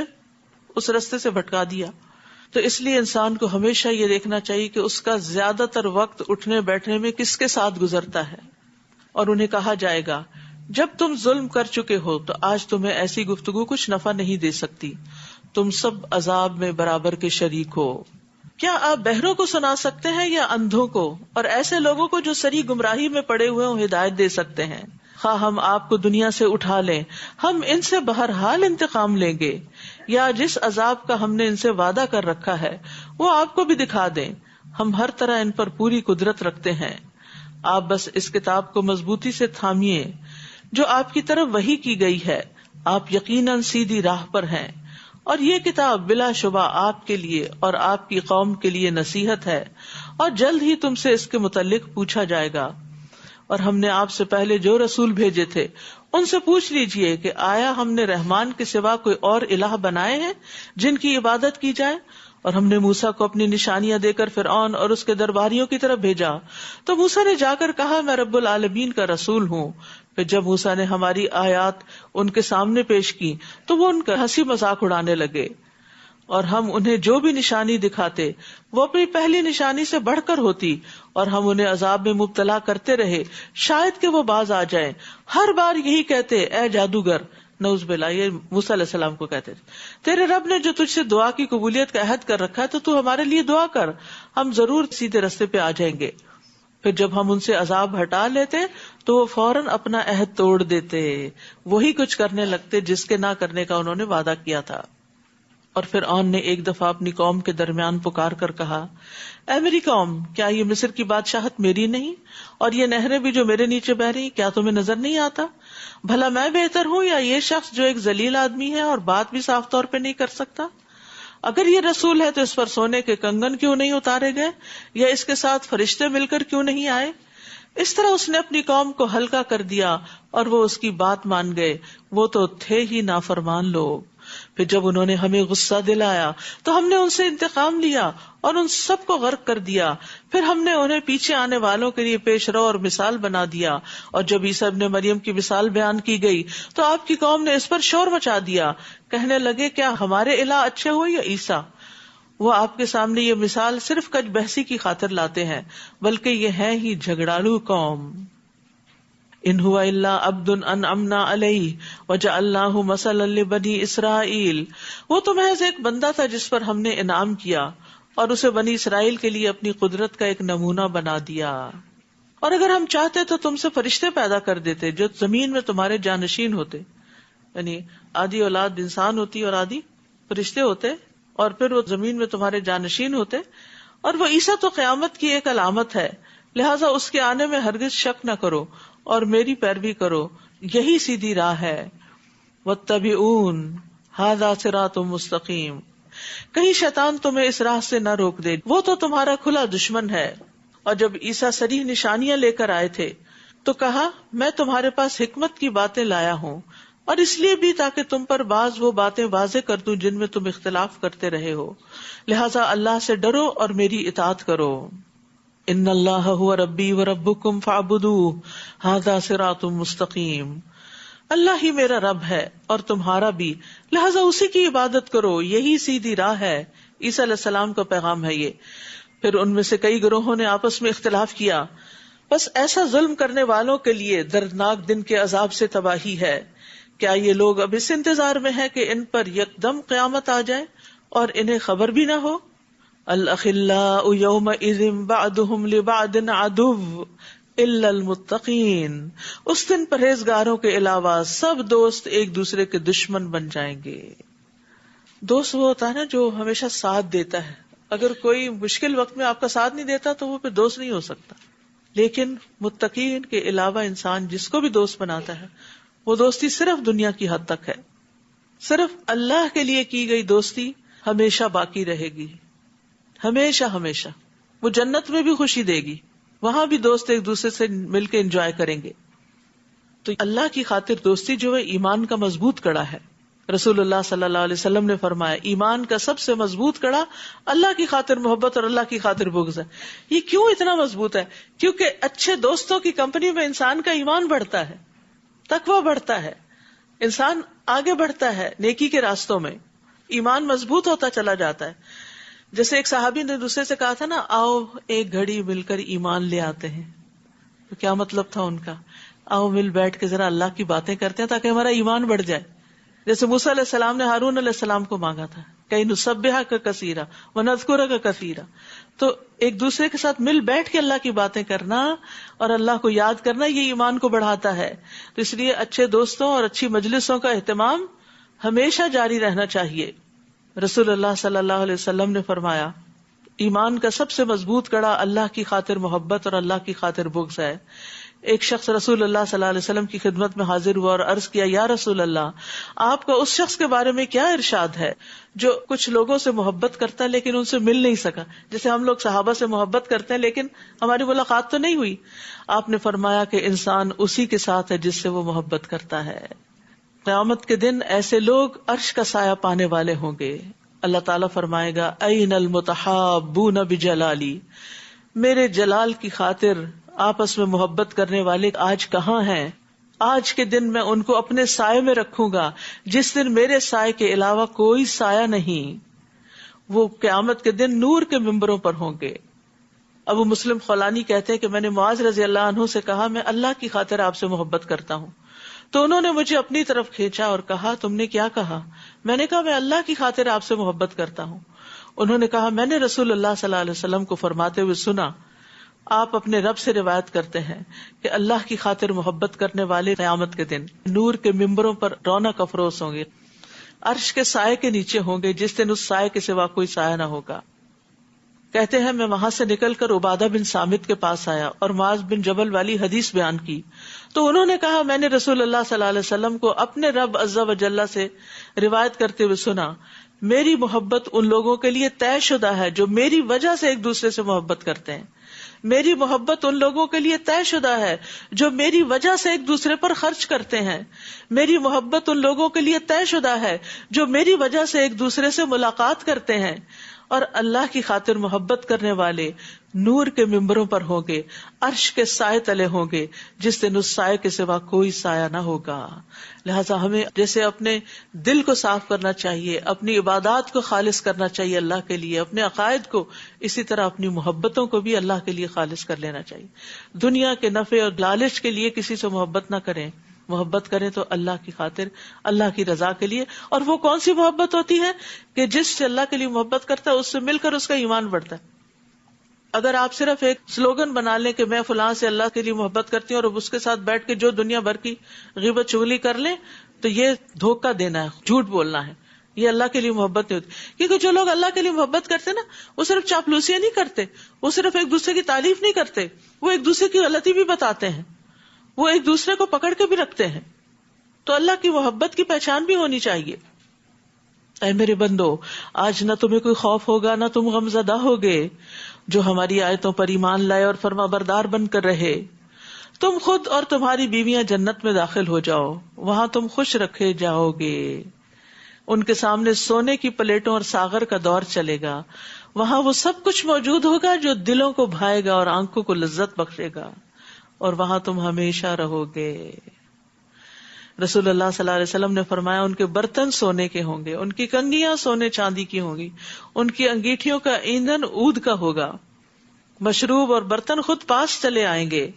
اس راستے سے بھٹکا دیا. تو اس لیے انسان کو ہمیشہ یہ دیکھنا چاہیے کہ اس کا زیادہ تر وقت اٹھنے بیٹھنے میں کس کے ساتھ گزرتا ہے. اور انہیں کہا جائے گا جب تم ظلم کر چکے ہو تو آج تمہیں ایسی گفتگو کچھ نفع نہیں دے سکتی, تم سب عذاب میں برابر کے شریک ہو. کیا آپ بہروں کو سنا سکتے ہیں یا اندھوں کو, اور ایسے لوگوں کو جو سری گمراہی میں پڑے ہوئے ہوں ہدایت دے سکتے ہیں؟ خواہ ہم آپ کو دنیا سے اٹھا لیں, ہم ان سے بہرحال انتقام لیں گے, یا جس عذاب کا ہم نے ان سے وعدہ کر رکھا ہے وہ آپ کو بھی دکھا دیں, ہم ہر طرح ان پر پوری قدرت رکھتے ہیں. آپ بس اس کتاب کو مضبوطی سے تھامیے جو آپ کی طرف وحی کی گئی ہے, آپ یقیناً سیدھی راہ پر ہیں, اور یہ کتاب بلا شبہ آپ کے لیے اور آپ کی قوم کے لیے نصیحت ہے, اور جلد ہی تم سے اس کے متعلق پوچھا جائے گا. اور ہم نے آپ سے پہلے جو رسول بھیجے تھے ان سے پوچھ لیجئے کہ آیا ہم نے رحمان کے سوا کوئی اور الہ بنائے ہیں جن کی عبادت کی جائے؟ اور ہم نے موسیٰ کو اپنی نشانیاں دے کر فرعون اور اس کے درباریوں کی طرف بھیجا, تو موسیٰ نے جا کر کہا میں رب العالمین کا رسول ہوں. پھر جب موسیٰ نے ہماری آیات ان کے سامنے پیش کی تو وہ ان کا ہنسی مذاق اڑانے لگے, اور ہم انہیں جو بھی نشانی دکھاتے وہ اپنی پہلی نشانی سے بڑھ کر ہوتی, اور ہم انہیں عذاب میں مبتلا کرتے رہے شاید کہ وہ باز آ جائیں. ہر بار یہی کہتے اے جادوگر, نعوذ باللہ, یہ موسیٰ علیہ السلام کو کہتے تیرے رب نے جو تجھ سے دعا کی قبولیت کا عہد کر رکھا ہے تو ہمارے لیے دعا کر, ہم ضرور سیدھے راستے پہ آ جائیں گے. پھر جب ہم ان سے عذاب ہٹا لیتے تو وہ فوراً اپنا عہد توڑ دیتے, وہی کچھ کرنے لگتے جس کے نہ کرنے کا انہوں نے وعدہ کیا تھا. اور فرعون نے ایک دفعہ اپنی قوم کے درمیان پکار کر کہا اے میری قوم, کیا یہ مصر کی بادشاہت میری نہیں, اور یہ نہریں بھی جو میرے نیچے بہ رہی, کیا تمہیں نظر نہیں آتا؟ بھلا میں بہتر ہوں یا یہ شخص جو ایک ذلیل آدمی ہے اور بات بھی صاف طور پہ نہیں کر سکتا؟ اگر یہ رسول ہے تو اس پر سونے کے کنگن کیوں نہیں اتارے گئے, یا اس کے ساتھ فرشتے مل کر کیوں نہیں آئے؟ اس طرح اس نے اپنی قوم کو ہلکا کر دیا اور وہ اس کی بات مان گئے, وہ تو تھے ہی نافرمان لوگ. پھر جب انہوں نے ہمیں غصہ دلایا تو ہم نے ان سے انتقام لیا اور ان سب کو غرق کر دیا. پھر ہم نے انہیں پیچھے آنے والوں کے لیے پیش رو اور مثال بنا دیا. اور جب عیسیٰ ابن مریم کی مثال بیان کی گئی تو آپ کی قوم نے اس پر شور مچا دیا, کہنے لگے کیا ہمارے الہ اچھے ہوئے یا عیسیٰ؟ وہ آپ کے سامنے یہ مثال صرف کج بحثی کی خاطر لاتے ہیں, بلکہ یہ ہے ہی جھگڑالو قوم. ان هو الا عبد انعمنا علیہ وجعلناہ مثلا لبنی اسرائیل, وہ تو محض ایک بندہ تھا جس پر ہم نے انعام کیا اور اسے بنی اسرائیل کے لیے اپنی قدرت کا ایک نمونہ بنا دیا. اور اگر ہم چاہتے تو تم سے فرشتے پیدا کر دیتے جو زمین میں تمہارے جانشین ہوتے, یعنی آدھی اولاد انسان ہوتی اور آدھی فرشتے ہوتے, اور پھر وہ زمین میں تمہارے جانشین ہوتے. اور وہ عیسیٰ تو قیامت کی ایک علامت ہے, لہٰذا اس کے آنے میں ہرگز شک نہ کرو اور میری پیروی کرو, یہی سیدھی راہ ہے. واتبعون ھذا صراط مستقیم, کہیں شیطان تمہیں اس راہ سے نہ روک دے, وہ تو تمہارا کھلا دشمن ہے. اور جب عیسیٰ صریح نشانیاں لے کر آئے تھے تو کہا میں تمہارے پاس حکمت کی باتیں لایا ہوں اور اس لیے بھی تاکہ تم پر بعض وہ باتیں واضح کر دوں جن میں تم اختلاف کرتے رہے ہو، لہذا اللہ سے ڈرو اور میری اطاعت کرو۔ ان اللہ هو ربی وربکم فاعبدوہ ھذا صراط مستقیم، اللہ ہی میرا رب ہے اور تمہارا بھی، لہذا اسی کی عبادت کرو، یہی سیدھی راہ ہے۔ عیسیٰ علیہ السلام کا پیغام ہے یہ۔ پھر ان میں سے کئی گروہوں نے آپس میں اختلاف کیا، بس ایسا ظلم کرنے والوں کے لیے دردناک دن کے عذاب سے تباہی ہے۔ کیا یہ لوگ اب اس انتظار میں ہیں کہ ان پر یکدم قیامت آ جائے اور انہیں خبر بھی نہ ہو؟ الاخلاء یومئذ بعضهم لبعض عدو الا المتقین، اس دن پرہیزگاروں کے علاوہ سب دوست ایک دوسرے کے دشمن بن جائیں گے۔ دوست وہ ہوتا ہے نا جو ہمیشہ ساتھ دیتا ہے، اگر کوئی مشکل وقت میں آپ کا ساتھ نہیں دیتا تو وہ پھر دوست نہیں ہو سکتا، لیکن متقین کے علاوہ انسان جس کو بھی دوست بناتا ہے وہ دوستی صرف دنیا کی حد تک ہے، صرف اللہ کے لیے کی گئی دوستی ہمیشہ باقی رہے گی، ہمیشہ ہمیشہ۔ وہ جنت میں بھی خوشی دے گی، وہاں بھی دوست ایک دوسرے سے مل کے انجوائے کریں گے۔ تو اللہ کی خاطر دوستی جو ہے ایمان کا مضبوط کڑا ہے۔ رسول اللہ صلی اللہ علیہ وسلم نے فرمایا ایمان کا سب سے مضبوط کڑا اللہ کی خاطر محبت اور اللہ کی خاطر بغض ہے۔ یہ کیوں اتنا مضبوط ہے؟ کیونکہ اچھے دوستوں کی کمپنی میں انسان کا ایمان بڑھتا ہے، تقویٰ بڑھتا ہے، انسان آگے بڑھتا ہے نیکی کے راستوں میں، ایمان مضبوط ہوتا چلا جاتا ہے۔ جیسے ایک صحابی نے دوسرے سے کہا تھا نا، آؤ ایک گھڑی مل کر ایمان لے آتے ہیں، تو کیا مطلب تھا ان کا؟ آؤ مل بیٹھ کے ذرا اللہ کی باتیں کرتے ہیں تاکہ ہمارا ایمان بڑھ جائے۔ جیسے موسیٰ علیہ السلام نے ہارون علیہ السلام کو مانگا تھا کہ نسبحک کثیرا ونذکرک کثیرا، تو ایک دوسرے کے ساتھ مل بیٹھ کے اللہ کی باتیں کرنا اور اللہ کو یاد کرنا یہ ایمان کو بڑھاتا ہے۔ تو اس لیے اچھے دوستوں اور اچھی مجلسوں کا اہتمام ہمیشہ جاری رہنا چاہیے۔ رسول اللہ صلی اللہ علیہ وسلم نے فرمایا ایمان کا سب سے مضبوط کڑا اللہ کی خاطر محبت اور اللہ کی خاطر بغض ہے۔ ایک شخص رسول اللہ صلی اللہ علیہ وسلم کی خدمت میں حاضر ہوا اور عرض کیا، یا رسول اللہ، آپ کا اس شخص کے بارے میں کیا ارشاد ہے جو کچھ لوگوں سے محبت کرتا ہے لیکن ان سے مل نہیں سکا؟ جیسے ہم لوگ صحابہ سے محبت کرتے ہیں لیکن ہماری ملاقات تو نہیں ہوئی۔ آپ نے فرمایا کہ انسان اسی کے ساتھ ہے جس سے وہ محبت کرتا ہے۔ قیامت کے دن ایسے لوگ عرش کا سایہ پانے والے ہوں گے۔ اللہ تعالیٰ فرمائے گا، این المتحابون بجلالی، میرے جلال کی خاطر آپس میں محبت کرنے والے آج کہاں ہیں؟ آج کے دن میں ان کو اپنے سائے میں رکھوں گا، جس دن میرے سائے کے علاوہ کوئی سایہ نہیں۔ وہ قیامت کے دن نور کے ممبروں پر ہوں گے۔ ابو مسلم خولانی کہتے ہیں کہ میں نے معاذ رضی اللہ عنہ سے کہا، میں اللہ کی خاطر آپ سے محبت کرتا ہوں۔ تو انہوں نے مجھے اپنی طرف کھینچا اور کہا، تم نے کیا کہا؟ میں نے کہا، میں اللہ کی خاطر آپ سے محبت کرتا ہوں۔ انہوں نے کہا، میں نے رسول اللہ صلی اللہ علیہ وسلم کو فرماتے ہوئے سنا، آپ اپنے رب سے روایت کرتے ہیں کہ اللہ کی خاطر محبت کرنے والے قیامت کے دن نور کے ممبروں پر رونق افروز ہوں گے، عرش کے سائے کے نیچے ہوں گے، جس دن اس سائے کے سوا کوئی سایہ نہ ہوگا۔ کہتے ہیں میں وہاں سے نکل کر عبادہ بن صامت کے پاس آیا اور معاذ بن جبل والی حدیث بیان کی، تو انہوں نے کہا، میں نے رسول اللہ صلی اللہ علیہ وسلم کو اپنے رب عز و جل سے روایت کرتے ہوئے سنا، میری محبت ان لوگوں کے لیے طے شدہ ہے جو میری وجہ سے ایک دوسرے سے محبت کرتے ہیں، میری محبت ان لوگوں کے لیے طے شدہ ہے جو میری وجہ سے ایک دوسرے پر خرچ کرتے ہیں، میری محبت ان لوگوں کے لیے طے شدہ ہے جو میری وجہ سے ایک دوسرے سے ملاقات کرتے ہیں، اور اللہ کی خاطر محبت کرنے والے نور کے ممبروں پر ہوں گے، عرش کے سائے تلے ہوں گے، جس دن اس سائے کے سوا کوئی سایہ نہ ہوگا۔ لہٰذا ہمیں جیسے اپنے دل کو صاف کرنا چاہیے، اپنی عبادات کو خالص کرنا چاہیے اللہ کے لیے، اپنے عقائد کو، اسی طرح اپنی محبتوں کو بھی اللہ کے لیے خالص کر لینا چاہیے۔ دنیا کے نفع اور لالچ کے لیے کسی سے محبت نہ کریں، محبت کریں تو اللہ کی خاطر، اللہ کی رضا کے لیے۔ اور وہ کون سی محبت ہوتی ہے کہ جس سے اللہ کے لیے محبت کرتا ہے اس سے مل کر اس کا ایمان بڑھتا ہے۔ اگر آپ صرف ایک سلوگن بنا لیں کہ میں فلاں سے اللہ کے لیے محبت کرتی ہوں اور اس کے ساتھ بیٹھ کے جو دنیا بھر کی غیبت چغلی کر لیں، تو یہ دھوکہ دینا ہے، جھوٹ بولنا ہے، یہ اللہ کے لیے محبت نہیں ہوتی۔ کیونکہ جو لوگ اللہ کے لیے محبت کرتے نا، وہ صرف چاپلوسیاں نہیں کرتے، وہ صرف ایک دوسرے کی تعریف نہیں کرتے، وہ ایک دوسرے کی غلطی بھی بتاتے ہیں، وہ ایک دوسرے کو پکڑ کے بھی رکھتے ہیں۔ تو اللہ کی محبت کی پہچان بھی ہونی چاہیے۔ اے میرے بندو، آج نہ تمہیں کوئی خوف ہوگا نہ تم غمزدہ ہوگے، جو ہماری آیتوں پر ایمان لائے اور فرما بردار بن کر رہے۔ تم خود اور تمہاری بیویاں جنت میں داخل ہو جاؤ، وہاں تم خوش رکھے جاؤ گے، ان کے سامنے سونے کی پلیٹوں اور ساغر کا دور چلے گا، وہاں وہ سب کچھ موجود ہوگا جو دلوں کو بھائے گا اور آنکھوں کو لذت بخشے گا، اور وہاں تم ہمیشہ رہو گے۔ رسول اللہ صلی اللہ علیہ وسلم نے فرمایا ان کے برتن سونے کے ہوں گے، ان کی کنگھیاں سونے چاندی کی ہوں گی، ان کی انگیٹھیوں کا ایندھن عود کا ہوگا، مشروب اور برتن خود پاس چلے آئیں گے۔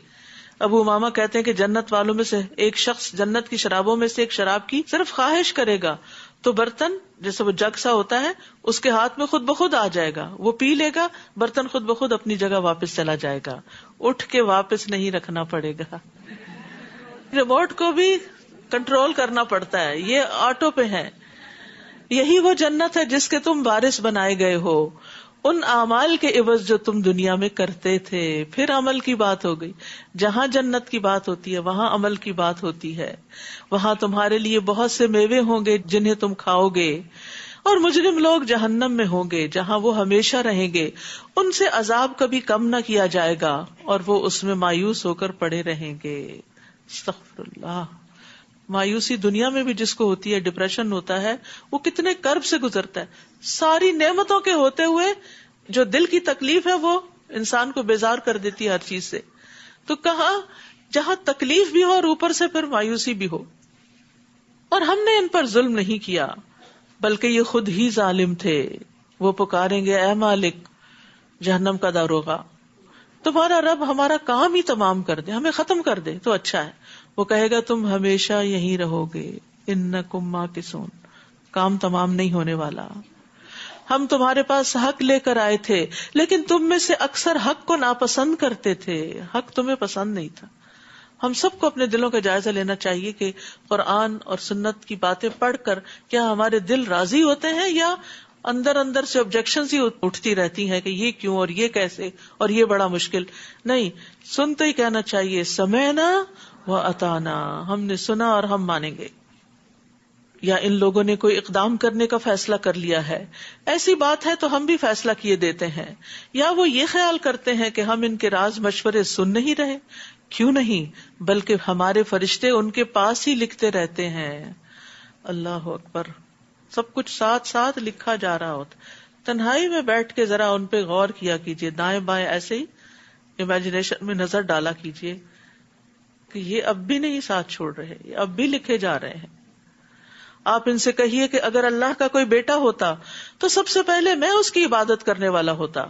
ابو امامہ کہتے ہیں کہ جنت والوں میں سے ایک شخص جنت کی شرابوں میں سے ایک شراب کی صرف خواہش کرے گا تو برتن جیسے وہ جگ سا ہوتا ہے اس کے ہاتھ میں خود بخود آ جائے گا، وہ پی لے گا، برتن خود بخود اپنی جگہ واپس چلا جائے گا، اٹھ کے واپس نہیں رکھنا پڑے گا۔ ریموٹ کو بھی کنٹرول کرنا پڑتا ہے، یہ آٹو پہ ہے۔ یہی وہ جنت ہے جس کے تم وارث بنائے گئے ہو، ان اعمال کے عوض جو تم دنیا میں کرتے تھے۔ پھر عمل کی بات ہو گئی، جہاں جنت کی بات ہوتی ہے وہاں عمل کی بات ہوتی ہے۔ وہاں تمہارے لیے بہت سے میوے ہوں گے جنہیں تم کھاؤ گے، اور مجرم لوگ جہنم میں ہوں گے جہاں وہ ہمیشہ رہیں گے، ان سے عذاب کبھی کم نہ کیا جائے گا اور وہ اس میں مایوس ہو کر پڑے رہیں گے۔ استغفر اللہ۔ مایوسی دنیا میں بھی جس کو ہوتی ہے، ڈپریشن ہوتا ہے، وہ کتنے کرب سے گزرتا ہے، ساری نعمتوں کے ہوتے ہوئے جو دل کی تکلیف ہے وہ انسان کو بیزار کر دیتی ہے ہر چیز سے۔ تو کہاں جہاں تکلیف بھی ہو اور اوپر سے پھر مایوسی بھی ہو۔ اور ہم نے ان پر ظلم نہیں کیا بلکہ یہ خود ہی ظالم تھے۔ وہ پکاریں گے اے مالک، جہنم کا داروغہ، تمہارا رب ہمارا کام ہی تمام کر دے، ہمیں ختم کر دے تو اچھا ہے۔ وہ کہے گا تم ہمیشہ یہیں رہو گے، انکم ماکثون، کام تمام نہیں ہونے والا۔ ہم تمہارے پاس حق لے کر آئے تھے لیکن تم میں سے اکثر حق کو ناپسند کرتے تھے، حق تمہیں پسند نہیں تھا۔ ہم سب کو اپنے دلوں کا جائزہ لینا چاہیے کہ قرآن اور سنت کی باتیں پڑھ کر کیا ہمارے دل راضی ہوتے ہیں یا اندر اندر سے آبجیکشنز ہی اٹھتی رہتی ہیں کہ یہ کیوں اور یہ کیسے اور یہ بڑا مشکل۔ نہیں، سنتے ہی کہنا چاہیے سمعنا وَأَطَعْنَا، ہم نے سنا اور ہم مانیں گے۔ یا ان لوگوں نے کوئی اقدام کرنے کا فیصلہ کر لیا ہے، ایسی بات ہے تو ہم بھی فیصلہ کیے دیتے ہیں، یا وہ یہ خیال کرتے ہیں کہ ہم ان کے راز مشورے سن نہیں رہے، کیوں نہیں، بلکہ ہمارے فرشتے ان کے پاس ہی لکھتے رہتے ہیں۔ اللہ اکبر، سب کچھ ساتھ ساتھ لکھا جا رہا ہوتا۔ تنہائی میں بیٹھ کے ذرا ان پہ غور کیا کیجئے، دائیں بائیں ایسے ہی امیجنیشن میں نظر ڈالا کیجئے کہ یہ اب بھی نہیں ساتھ چھوڑ رہے، یہ اب بھی لکھے جا رہے ہیں۔ آپ ان سے کہیے کہ اگر اللہ کا کوئی بیٹا ہوتا تو سب سے پہلے میں اس کی عبادت کرنے والا ہوتا۔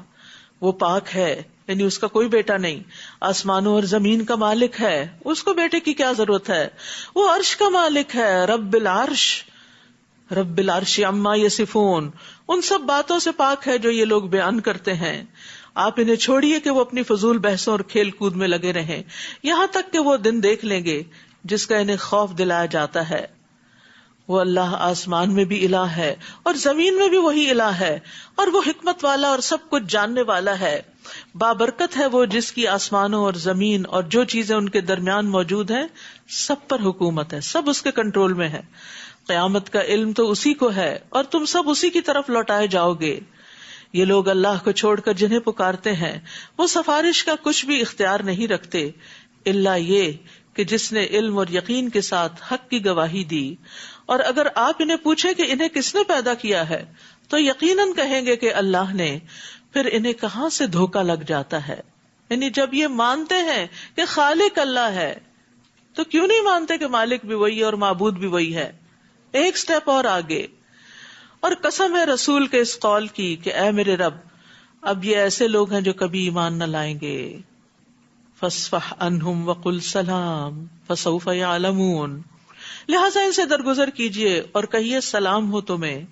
وہ پاک ہے، یعنی اس کا کوئی بیٹا نہیں، آسمانوں اور زمین کا مالک ہے، اس کو بیٹے کی کیا ضرورت ہے، وہ عرش کا مالک ہے، رب العرش عما یصفون، ان سب باتوں سے پاک ہے جو یہ لوگ بیان کرتے ہیں۔ آپ انہیں چھوڑیے کہ وہ اپنی فضول بحثوں اور کھیل کود میں لگے رہیں، یہاں تک کہ وہ دن دیکھ لیں گے جس کا انہیں خوف دلایا جاتا ہے۔ وہ اللہ آسمان میں بھی الہ ہے اور زمین میں بھی وہی الہ ہے، اور وہ حکمت والا اور سب کچھ جاننے والا ہے۔ بابرکت ہے وہ جس کی آسمانوں اور زمین اور جو چیزیں ان کے درمیان موجود ہیں سب پر حکومت ہے، سب اس کے کنٹرول میں ہے۔ قیامت کا علم تو اسی کو ہے اور تم سب اسی کی طرف لوٹائے جاؤ گے۔ یہ لوگ اللہ کو چھوڑ کر جنہیں پکارتے ہیں وہ سفارش کا کچھ بھی اختیار نہیں رکھتے، الا یہ کہ جس نے علم اور یقین کے ساتھ حق کی گواہی دی۔ اور اگر آپ انہیں پوچھیں کہ انہیں کس نے پیدا کیا ہے تو یقیناً کہیں گے کہ اللہ نے، پھر انہیں کہاں سے دھوکا لگ جاتا ہے۔ یعنی جب یہ مانتے ہیں کہ خالق اللہ ہے تو کیوں نہیں مانتے کہ مالک بھی وہی ہے اور معبود بھی وہی ہے؟ ایک سٹیپ اور آگے۔ اور قسم ہے رسول کے اس قول کی کہ اے میرے رب، اب یہ ایسے لوگ ہیں جو کبھی ایمان نہ لائیں گے۔ فاصفح عنہم وقل سلام فسوف یعلمون، لہٰذا ان سے درگزر کیجیے اور کہیے سلام ہو تمہیں،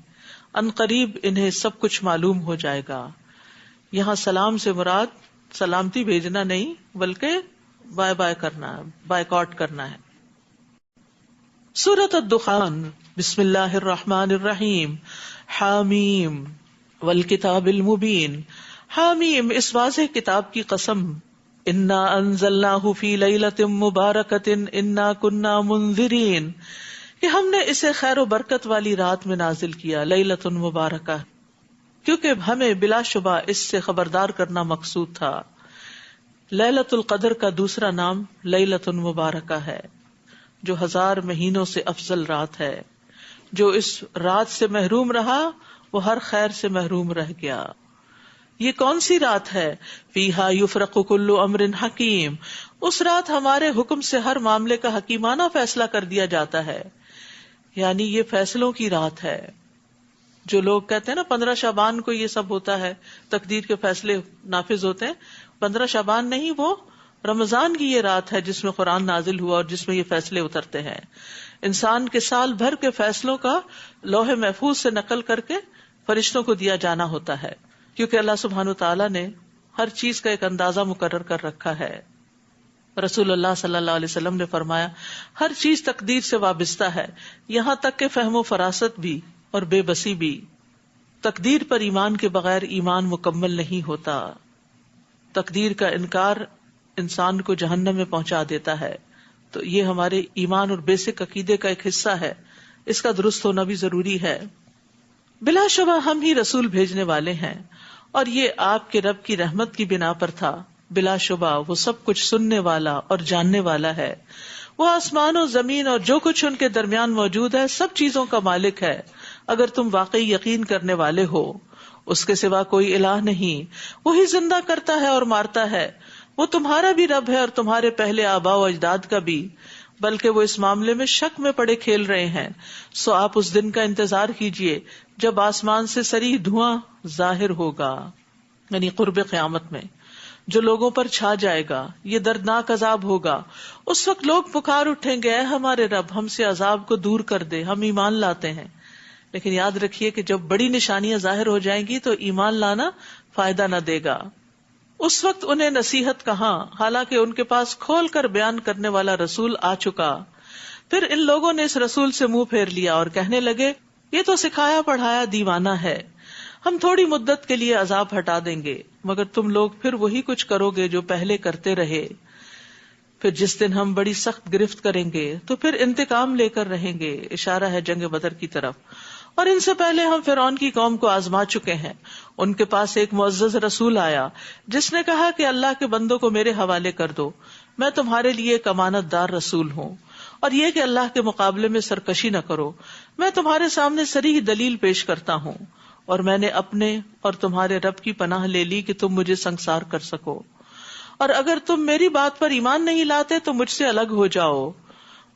ان قریب انہیں سب کچھ معلوم ہو جائے گا۔ یہاں سلام سے مراد سلامتی بھیجنا نہیں بلکہ بائے بائے کرنا ہے، بائیکاٹ کرنا ہے۔ سورۃ الدخان، بسم اللہ الرحمن الرحیم، حامیم والکتاب المبین۔ حامیم، اس واضح کتاب کی قسم۔ انا انزلناہ فی لیلۃ مبارکۃ انا کنا منذرین، کہ ہم نے اسے خیر و برکت والی رات میں نازل کیا، لیلۃ مبارکہ، کیونکہ ہمیں بلا شبہ اس سے خبردار کرنا مقصود تھا۔ لیلۃ القدر کا دوسرا نام لیلۃ مبارکہ ہے، جو 1000 مہینوں سے افضل رات ہے. جو اس رات سے محروم رہا وہ ہر خیر سے محروم رہ گیا. یہ کون سی رات ہے؟ فیہا یفرق کل امر حکیم. اس رات ہمارے حکم سے ہر معاملے کا حکیمانہ فیصلہ کر دیا جاتا ہے. یعنی یہ فیصلوں کی رات ہے. جو لوگ کہتے ہیں نا 15 شعبان کو یہ سب ہوتا ہے، تقدیر کے فیصلے نافذ ہوتے ہیں، 15 شعبان نہیں، وہ رمضان کی یہ رات ہے جس میں قرآن نازل ہوا اور جس میں یہ فیصلے اترتے ہیں. انسان کے سال بھر کے فیصلوں کا لوح محفوظ سے نقل کر کے فرشتوں کو دیا جانا ہوتا ہے، کیونکہ اللہ سبحانہ وتعالیٰ نے ہر چیز کا ایک اندازہ مقرر کر رکھا ہے. رسول اللہ صلی اللہ علیہ وسلم نے فرمایا ہر چیز تقدیر سے وابستہ ہے، یہاں تک کہ فہم و فراست بھی اور بے بسی بھی. تقدیر پر ایمان کے بغیر ایمان مکمل نہیں ہوتا. تقدیر کا انکار انسان کو جہنم میں پہنچا دیتا ہے. تو یہ ہمارے ایمان اور بیسک عقیدے کا ایک حصہ ہے، اس کا درست ہونا بھی ضروری ہے. بلا شبہ ہم ہی رسول بھیجنے والے ہیں، اور یہ آپ کے رب کی رحمت کی بنا پر تھا. بلا شبہ وہ سب کچھ سننے والا اور جاننے والا ہے. وہ آسمان و زمین اور جو کچھ ان کے درمیان موجود ہے سب چیزوں کا مالک ہے. اگر تم واقعی یقین کرنے والے ہو، اس کے سوا کوئی الہ نہیں. وہی زندہ کرتا ہے اور مارتا ہے. وہ تمہارا بھی رب ہے اور تمہارے پہلے آباء و اجداد کا بھی، بلکہ وہ اس معاملے میں شک میں پڑے کھیل رہے ہیں. سو آپ اس دن کا انتظار کیجئے جب آسمان سے صریح دھواں ظاہر ہوگا، یعنی قرب قیامت میں جو لوگوں پر چھا جائے گا. یہ دردناک عذاب ہوگا. اس وقت لوگ پکار اٹھیں گے، اے ہمارے رب ہم سے عذاب کو دور کر دے، ہم ایمان لاتے ہیں. لیکن یاد رکھیے کہ جب بڑی نشانیاں ظاہر ہو جائیں گی تو ایمان لانا فائدہ نہ دے گا. اس وقت انہیں نصیحت کہاں، حالانکہ ان کے پاس کھول کر بیان کرنے والا رسول آ چکا. پھر ان لوگوں نے اس رسول سے منہ پھیر لیا اور کہنے لگے یہ تو سکھایا پڑھایا دیوانہ ہے، ہم تھوڑی مدت کے لیے عذاب ہٹا دیں گے، مگر تم لوگ پھر وہی کچھ کرو گے جو پہلے کرتے رہے. پھر جس دن ہم بڑی سخت گرفت کریں گے تو پھر انتقام لے کر رہیں گے. اشارہ ہے جنگ بدر کی طرف. اور ان سے پہلے ہم فرعون کی قوم کو آزما چکے ہیں. ان کے پاس ایک معزز رسول آیا جس نے کہا کہ اللہ کے بندوں کو میرے حوالے کر دو، میں تمہارے لیے ایک امانت دار رسول ہوں، اور یہ کہ اللہ کے مقابلے میں سرکشی نہ کرو. میں تمہارے سامنے صریح دلیل پیش کرتا ہوں، اور میں نے اپنے اور تمہارے رب کی پناہ لے لی کہ تم مجھے سنگسار کر سکو. اور اگر تم میری بات پر ایمان نہیں لاتے تو مجھ سے الگ ہو جاؤ.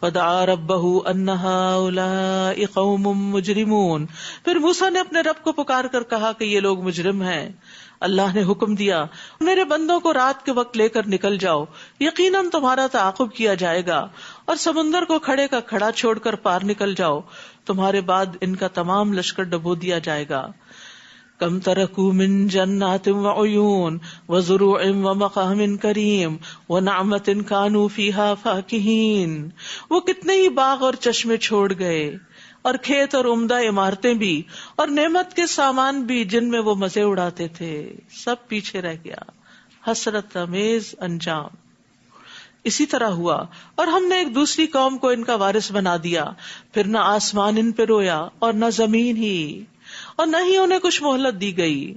فدعا ربہ ان ہؤلاء قوم مجرمون. پھر موسیٰ نے اپنے رب کو پکار کر کہا کہ یہ لوگ مجرم ہیں. اللہ نے حکم دیا میرے بندوں کو رات کے وقت لے کر نکل جاؤ، یقیناً تمہارا تعاقب کیا جائے گا. اور سمندر کو کھڑے کا کھڑا چھوڑ کر پار نکل جاؤ، تمہارے بعد ان کا تمام لشکر ڈبو دیا جائے گا. کم ترکوا من جنات وعیون وزروع ومقام کریم ونعمت کانوا فیہا فاکہین. وہ کتنے ہی باغ اور چشمے چھوڑ گئے، اور کھیت اور عمدہ عمارتیں بھی، اور نعمت کے سامان بھی جن میں وہ مزے اڑاتے تھے، سب پیچھے رہ گیا. حسرت امیز انجام. اسی طرح ہوا، اور ہم نے ایک دوسری قوم کو ان کا وارث بنا دیا. پھر نہ آسمان ان پہ رویا اور نہ زمین ہی، اور نہ ہی انہیں کچھ مہلت دی گئی.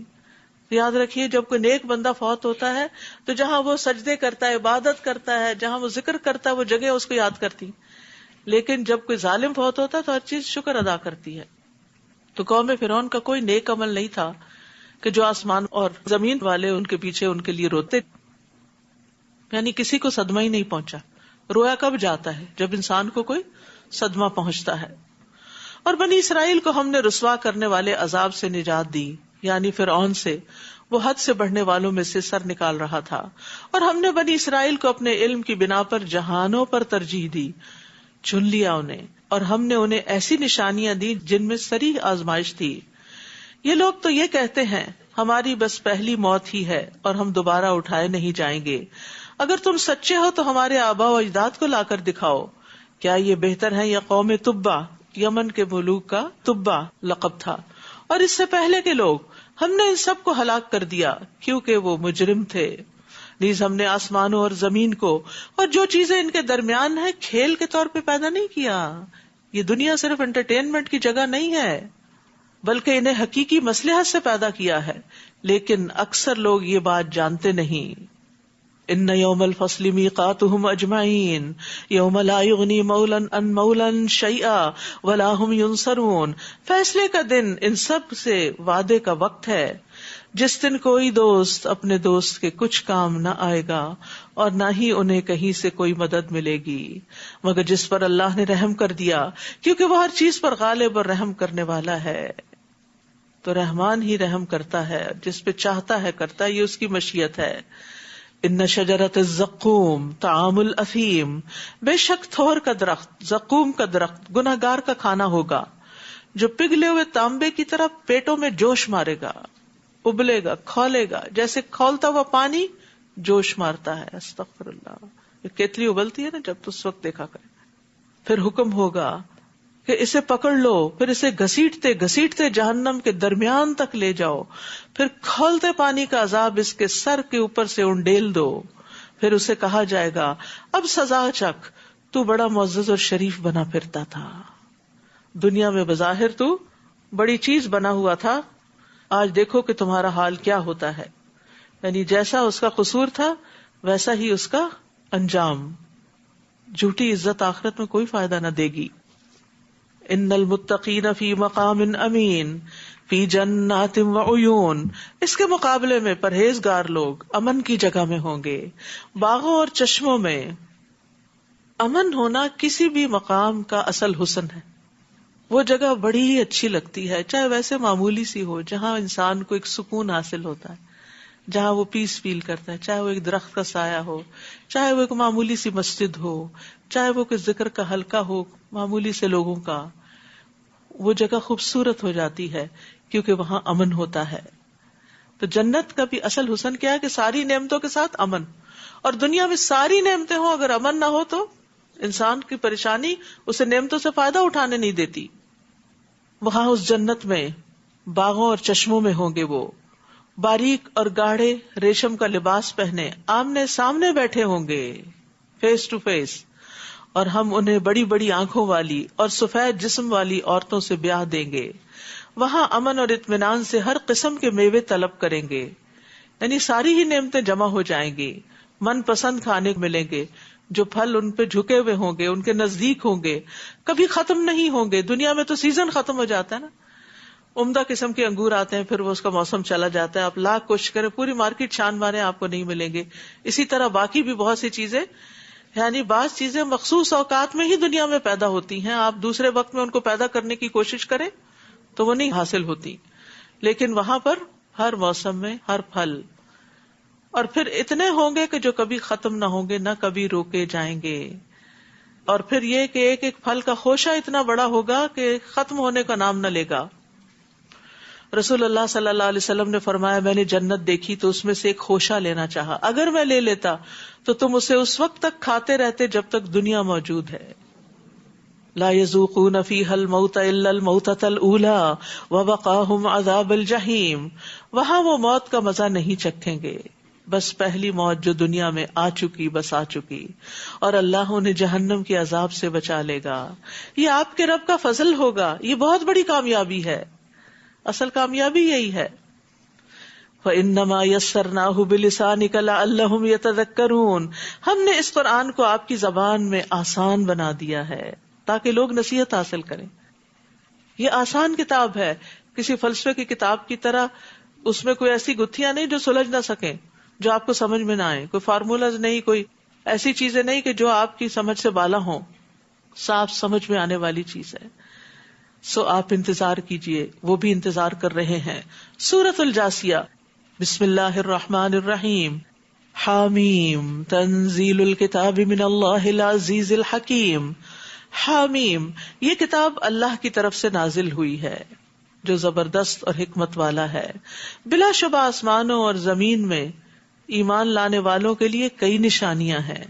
یاد رکھیے جب کوئی نیک بندہ فوت ہوتا ہے تو جہاں وہ سجدے کرتا ہے، عبادت کرتا ہے، جہاں وہ ذکر کرتا ہے وہ جگہ اس کو یاد کرتی. لیکن جب کوئی ظالم فوت ہوتا ہے تو ہر چیز شکر ادا کرتی ہے. تو قوم فرعون کا کوئی نیک عمل نہیں تھا کہ جو آسمان اور زمین والے ان کے پیچھے ان کے لیے روتے. یعنی کسی کو صدمہ ہی نہیں پہنچا. رویا کب جاتا ہے؟ جب انسان کو کوئی صدمہ پہنچتا ہے. اور بنی اسرائیل کو ہم نے رسوا کرنے والے عذاب سے نجات دی، یعنی فرعون سے. وہ حد سے بڑھنے والوں میں سے سر نکال رہا تھا. اور ہم نے بنی اسرائیل کو اپنے علم کی بنا پر جہانوں پر ترجیح دی، چن لیا انہیں، اور ہم نے انہیں ایسی نشانیاں دی جن میں صریح آزمائش تھی. یہ لوگ تو یہ کہتے ہیں ہماری بس پہلی موت ہی ہے اور ہم دوبارہ اٹھائے نہیں جائیں گے. اگر تم سچے ہو تو ہمارے آباء و اجداد کو لا کر دکھاؤ. کیا یہ بہتر ہے یا قوم تبا؟ یمن کے ملوک کا تبا لقب تھا. اور اس سے پہلے کے لوگ، ہم نے ان سب کو ہلاک کر دیا کیونکہ وہ مجرم تھے. نیز ہم نے آسمانوں اور زمین کو اور جو چیزیں ان کے درمیان ہیں کھیل کے طور پہ پیدا نہیں کیا. یہ دنیا صرف انٹرٹینمنٹ کی جگہ نہیں ہے، بلکہ انہیں حقیقی مصلحت سے پیدا کیا ہے. لیکن اکثر لوگ یہ بات جانتے نہیں. ان یوم الفصل میقاتهم اجمعین یوم لا یغنی مولا عن مولا شیئا ولا هم ینصرون. فیصلے کا دن ان سب سے وعدے کا وقت ہے جس دن کوئی دوست اپنے دوست کے کچھ کام نہ آئے گا اور نہ ہی انہیں کہیں سے کوئی مدد ملے گی مگر جس پر اللہ نے رحم کر دیا، کیونکہ وہ ہر چیز پر غالب اور رحم کرنے والا ہے. تو رحمان ہی رحم کرتا ہے، جس پہ چاہتا ہے کرتا ہے، یہ اس کی مشیت ہے. ان شجرۃ الزقوم طعام الاثیم، بے شک تھور کا درخت، زقوم کا درخت گناہگار کا کھانا ہوگا جو پگھلے ہوئے تانبے کی طرح پیٹوں میں جوش مارے گا، ابلے گا، کھولے گا، جیسے کھولتا ہوا پانی جوش مارتا ہے. استغفر اللہ. یہ کیتلی ابلتی ہے نا جب، تو اس وقت دیکھا کرے. پھر حکم ہوگا کہ اسے پکڑ لو، پھر اسے گھسیٹتے گھسیٹتے جہنم کے درمیان تک لے جاؤ، پھر کھولتے پانی کا عذاب اس کے سر کے اوپر سے انڈیل دو. پھر اسے کہا جائے گا اب سزا چکھ، تو بڑا معزز اور شریف بنا پھرتا تھا. دنیا میں بظاہر تو بڑی چیز بنا ہوا تھا، آج دیکھو کہ تمہارا حال کیا ہوتا ہے. یعنی جیسا اس کا قصور تھا ویسا ہی اس کا انجام. جھوٹی عزت آخرت میں کوئی فائدہ نہ دے گی. ان المتقین فی مقام امین فی جنات وعیون، اس کے مقابلے میں پرہیزگار لوگ امن کی جگہ میں ہوں گے، باغوں اور چشموں میں. امن ہونا کسی بھی مقام کا اصل حسن ہے. وہ جگہ بڑی ہی اچھی لگتی ہے، چاہے ویسے معمولی سی ہو، جہاں انسان کو ایک سکون حاصل ہوتا ہے، جہاں وہ پیس فیل کرتا ہے، چاہے وہ ایک درخت کا سایہ ہو، چاہے وہ ایک معمولی سی مسجد ہو، چاہے وہ کوئی ذکر کا حلقہ ہو معمولی سے لوگوں کا. وہ جگہ خوبصورت ہو جاتی ہے کیونکہ وہاں امن ہوتا ہے. تو جنت کا بھی اصل حسن کیا ہے کہ ساری نعمتوں کے ساتھ امن. اور دنیا میں ساری نعمتیں ہوں اگر امن نہ ہو تو انسان کی پریشانی اسے نعمتوں سے فائدہ اٹھانے نہیں دیتی. وہاں اس جنت میں باغوں اور چشموں میں ہوں گے وہ باریک اور گاڑھے ریشم کا لباس پہنے، آمنے سامنے بیٹھے ہوں گے، فیس ٹو فیس. اور ہم انہیں بڑی بڑی آنکھوں والی اور سفید جسم والی عورتوں سے بیاہ دیں گے. وہاں امن اور اطمینان سے ہر قسم کے میوے طلب کریں گے، یعنی ساری ہی نعمتیں جمع ہو جائیں گی. من پسند کھانے ملیں گے، جو پھل ان پہ جھکے ہوئے ہوں گے، ان کے نزدیک ہوں گے، کبھی ختم نہیں ہوں گے. دنیا میں تو سیزن ختم ہو جاتا ہے نا، عمدہ قسم کے انگور آتے ہیں، پھر وہ اس کا موسم چلا جاتا ہے، آپ لاکھ کوشش کریں، پوری مارکیٹ چھان مارے، آپ کو نہیں ملیں گے. اسی طرح باقی بھی بہت سی چیزیں، یعنی بعض چیزیں مخصوص اوقات میں ہی دنیا میں پیدا ہوتی ہیں، آپ دوسرے وقت میں ان کو پیدا کرنے کی کوشش کریں تو وہ نہیں حاصل ہوتی. لیکن وہاں پر ہر موسم میں ہر پھل، اور پھر اتنے ہوں گے کہ جو کبھی ختم نہ ہوں گے، نہ کبھی روکے جائیں گے. اور پھر یہ کہ ایک ایک پھل کا خوشہ اتنا بڑا ہوگا کہ ختم ہونے کا نام نہ لے گا. رسول اللہ صلی اللہ علیہ وسلم نے فرمایا میں نے جنت دیکھی تو اس میں سے ایک خوشہ لینا چاہا، اگر میں لے لیتا تو تم اسے اس وقت تک کھاتے رہتے جب تک دنیا موجود ہے. لا یذوقون فیہا الموت الا الموتۃ الاولی ووقاہم عذاب الجحیم. وہاں وہ موت کا مزہ نہیں چکھیں گے، بس پہلی موت جو دنیا میں آ چکی بس آ چکی، اور اللہ انہیں جہنم کے عذاب سے بچا لے گا. یہ آپ کے رب کا فضل ہوگا، یہ بہت بڑی کامیابی ہے. اصل کامیابی یہی ہے. فَإِنَّمَا يَسَّرْنَاهُ بِلِسَانِكَ لَعَلَّهُمْ يَتَذَكَّرُونَ. ہم نے اس قرآن کو آپ کی زبان میں آسان بنا دیا ہے تاکہ لوگ نصیحت حاصل کریں. یہ آسان کتاب ہے، کسی فلسفے کی کتاب کی طرح اس میں کوئی ایسی گتھیاں نہیں جو سلجھ نہ سکیں، جو آپ کو سمجھ میں نہ آئے، کوئی فارمولاز نہیں، کوئی ایسی چیزیں نہیں کہ جو آپ کی سمجھ سے بالا ہوں. صاف سمجھ میں آنے والی چیز ہے. سو آپ انتظار کیجئے، وہ بھی انتظار کر رہے ہیں. سورۃ الجاثیہ. بسم اللہ الرحمن الرحیم. حامیم تنزیل الکتاب من اللہ العزیز الحکیم. حامیم، یہ کتاب اللہ کی طرف سے نازل ہوئی ہے جو زبردست اور حکمت والا ہے. بلا شبہ آسمانوں اور زمین میں ایمان لانے والوں کے لیے کئی نشانیاں ہیں،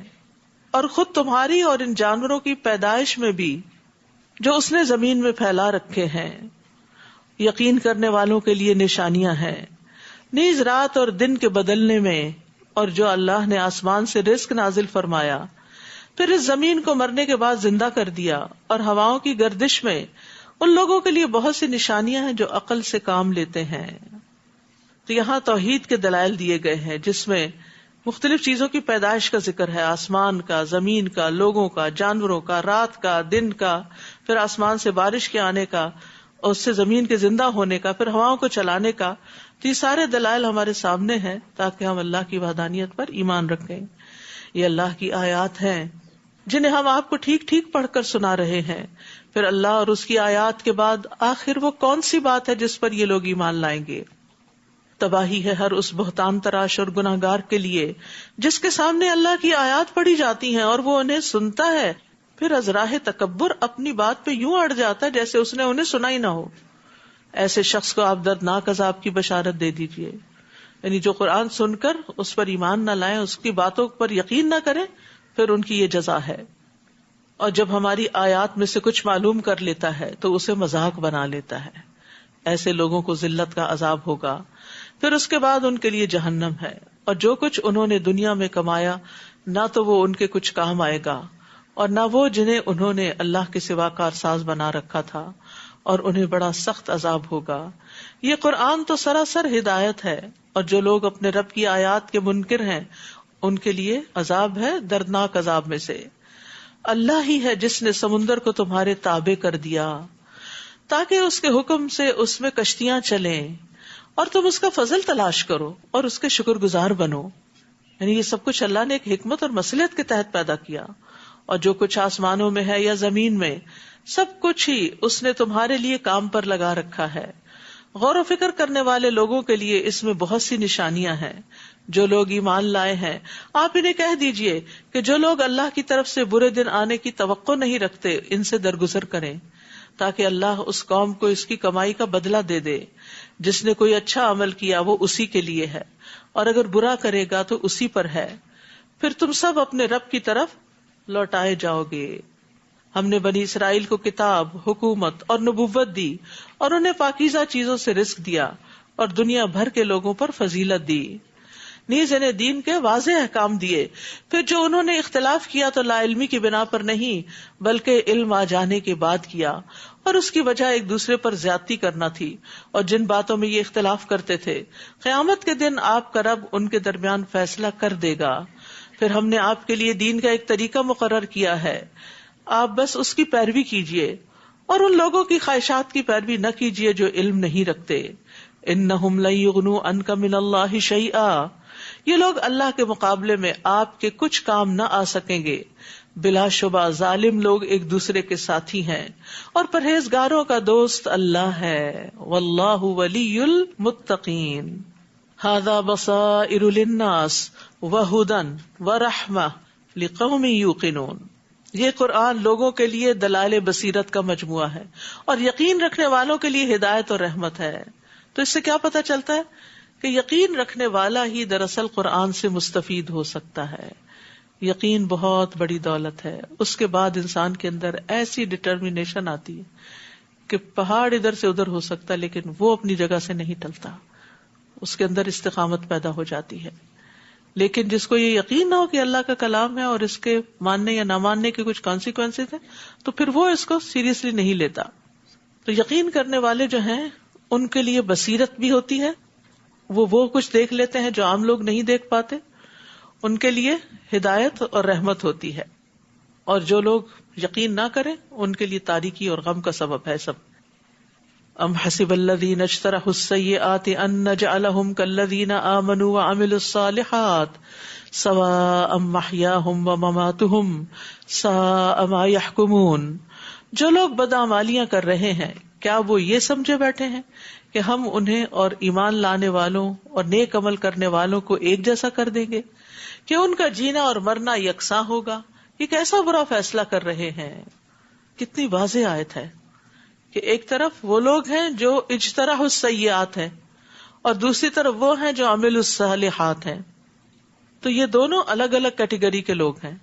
اور خود تمہاری اور ان جانوروں کی پیدائش میں بھی جو اس نے زمین میں پھیلا رکھے ہیں یقین کرنے والوں کے لیے نشانیاں ہیں. نیز رات اور دن کے بدلنے میں، اور جو اللہ نے آسمان سے رزق نازل فرمایا، پھر اس زمین کو مرنے کے بعد زندہ کر دیا، اور ہواؤں کی گردش میں ان لوگوں کے لیے بہت سی نشانیاں ہیں جو عقل سے کام لیتے ہیں. تو یہاں توحید کے دلائل دیے گئے ہیں جس میں مختلف چیزوں کی پیدائش کا ذکر ہے، آسمان کا، زمین کا، لوگوں کا، جانوروں کا، رات کا، دن کا، پھر آسمان سے بارش کے آنے کا، اور اس سے زمین کے زندہ ہونے کا، پھر ہواؤں کو چلانے کا. تو یہ سارے دلائل ہمارے سامنے ہیں تاکہ ہم اللہ کی وحدانیت پر ایمان رکھیں. یہ اللہ کی آیات ہیں جنہیں ہم آپ کو ٹھیک ٹھیک پڑھ کر سنا رہے ہیں. پھر اللہ اور اس کی آیات کے بعد آخر وہ کون سی بات ہے جس پر یہ لوگ ایمان لائیں گے؟ تباہی ہے ہر اس بہتان تراش اور گناہگار کے لیے جس کے سامنے اللہ کی آیات پڑھی جاتی ہیں اور وہ انہیں سنتا ہے، پھر از راہ تکبر اپنی بات پہ یوں اڑ جاتا ہے جیسے اس نے انہیں سنا ہی نہ ہو. ایسے شخص کو آپ دردناک عذاب کی بشارت دے دیجئے. یعنی جو قرآن سن کر اس پر ایمان نہ لائیں، اس کی باتوں پر یقین نہ کریں، پھر ان کی یہ جزا ہے. اور جب ہماری آیات میں سے کچھ معلوم کر لیتا ہے تو اسے مذاق بنا لیتا ہے. ایسے لوگوں کو ذلت کا عذاب ہوگا، پھر اس کے بعد ان کے لیے جہنم ہے. اور جو کچھ انہوں نے دنیا میں کمایا نہ تو وہ ان کے کچھ کام آئے گا اور نہ وہ جنہیں انہوں نے اللہ کے سوا کارساز بنا رکھا تھا، اور انہیں بڑا سخت عذاب ہوگا. یہ قرآن تو سراسر ہدایت ہے، اور جو لوگ اپنے رب کی آیات کے منکر ہیں ان کے لیے عذاب ہے دردناک عذاب میں سے. اللہ ہی ہے جس نے سمندر کو تمہارے تابع کر دیا تاکہ اس کے حکم سے اس میں کشتیاں چلیں، اور تم اس کا فضل تلاش کرو اور اس کے شکر گزار بنو. یعنی یہ سب کچھ اللہ نے ایک حکمت اور مصلحت کے تحت پیدا کیا. اور جو کچھ آسمانوں میں ہے یا زمین میں، سب کچھ ہی اس نے تمہارے لیے کام پر لگا رکھا ہے. غور و فکر کرنے والے لوگوں کے لیے اس میں بہت سی نشانیاں ہیں. جو لوگ ایمان لائے ہیں آپ انہیں کہہ دیجئے کہ جو لوگ اللہ کی طرف سے برے دن آنے کی توقع نہیں رکھتے ان سے درگزر کریں، تاکہ اللہ اس قوم کو اس کی کمائی کا بدلہ دے دے. جس نے کوئی اچھا عمل کیا وہ اسی کے لیے ہے، اور اگر برا کرے گا تو اسی پر ہے. پھر تم سب اپنے رب کی طرف لوٹائے جاؤ گے. ہم نے بنی اسرائیل کو کتاب، حکومت اور نبوت دی، اور انہیں پاکیزہ چیزوں سے رزق دیا، اور دنیا بھر کے لوگوں پر فضیلت دی. نیز انہیں دین کے واضح احکام دیے. پھر جو انہوں نے اختلاف کیا تو لا علمی کی بنا پر نہیں بلکہ علم آ جانے کے بعد کیا، اور اس کی وجہ ایک دوسرے پر زیادتی کرنا تھی. اور جن باتوں میں یہ اختلاف کرتے تھے قیامت کے دن آپ کا رب ان کے درمیان فیصلہ کر دے گا. پھر ہم نے آپ کے لیے دین کا ایک طریقہ مقرر کیا ہے، آپ بس اس کی پیروی کیجیے اور ان لوگوں کی خواہشات کی پیروی نہ کیجیے جو علم نہیں رکھتے. انہم لن یغنوا عنک من اللہ شیئا، یہ لوگ اللہ کے مقابلے میں آپ کے کچھ کام نہ آ سکیں گے. بلا شبہ ظالم لوگ ایک دوسرے کے ساتھی ہیں، اور پرہیزگاروں کا دوست اللہ ہے. واللہ ولی المتقین. ھذا بصائر للناس وہدی ورحمۃ لقوم یوقنون. یہ قرآن لوگوں کے لیے دلائل بصیرت کا مجموعہ ہے اور یقین رکھنے والوں کے لیے ہدایت اور رحمت ہے. تو اس سے کیا پتہ چلتا ہے کہ یقین رکھنے والا ہی دراصل قرآن سے مستفید ہو سکتا ہے. یقین بہت بڑی دولت ہے. اس کے بعد انسان کے اندر ایسی ڈٹرمینیشن آتی ہے کہ پہاڑ ادھر سے ادھر ہو سکتا ہے لیکن وہ اپنی جگہ سے نہیں ٹلتا. اس کے اندر استقامت پیدا ہو جاتی ہے. لیکن جس کو یہ یقین نہ ہو کہ اللہ کا کلام ہے اور اس کے ماننے یا نہ ماننے کے کچھ کانسیکوینسز ہیں تو پھر وہ اس کو سیریسلی نہیں لیتا. تو یقین کرنے والے جو ہیں ان کے لیے بصیرت بھی ہوتی ہے، وہ کچھ دیکھ لیتے ہیں جو عام لوگ نہیں دیکھ پاتے. ان کے لیے ہدایت اور رحمت ہوتی ہے، اور جو لوگ یقین نہ کریں ان کے لیے تاریکی اور غم کا سبب ہے سب. ام حسب الذین اجترحوا السیئات ان نجعلہم کالذین آمنوا وعملوا الصالحات سواء محیاہم ومماتہم ساء ما یحکمون. جو لوگ بدعمالیاں کر رہے ہیں کیا وہ یہ سمجھے بیٹھے ہیں کہ ہم انہیں اور ایمان لانے والوں اور نیک عمل کرنے والوں کو ایک جیسا کر دیں گے کہ ان کا جینا اور مرنا یکساں ہوگا. یہ کیسا برا فیصلہ کر رہے ہیں. کتنی واضح آیت ہے کہ ایک طرف وہ لوگ ہیں جو اجتراح السیئات ہیں اور دوسری طرف وہ ہیں جو عمل الصالحات ہیں. تو یہ دونوں الگ الگ کیٹیگری کے لوگ ہیں.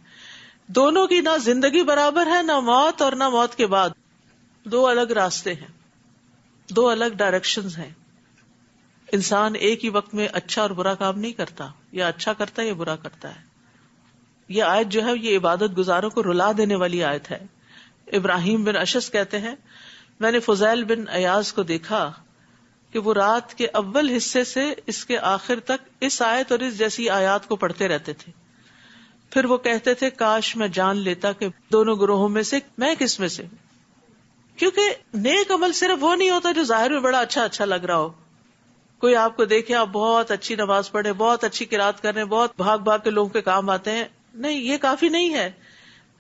دونوں کی نہ زندگی برابر ہے، نہ موت اور نہ موت کے بعد. دو الگ راستے ہیں، دو الگ ڈائریکشنز ہیں. انسان ایک ہی وقت میں اچھا اور برا کام نہیں کرتا، یا اچھا کرتا ہے یا برا کرتا ہے. یہ آیت جو ہے یہ عبادت گزاروں کو رلا دینے والی آیت ہے. ابراہیم بن اشعث کہتے ہیں میں نے فضیل بن ایاز کو دیکھا کہ وہ رات کے اول حصے سے اس کے آخر تک اس آیت اور اس جیسی آیات کو پڑھتے رہتے تھے. پھر وہ کہتے تھے کاش میں جان لیتا کہ دونوں گروہوں میں سے میں کس میں سے. کیونکہ نیک عمل صرف وہ نہیں ہوتا جو ظاہر میں بڑا اچھا لگ رہا ہو. کوئی آپ کو دیکھے آپ بہت اچھی نماز پڑھیں، بہت اچھی قرات کر رہے ہیں، بہت بھاگ بھاگ کے لوگوں کے کام آتے ہیں، نہیں، یہ کافی نہیں ہے.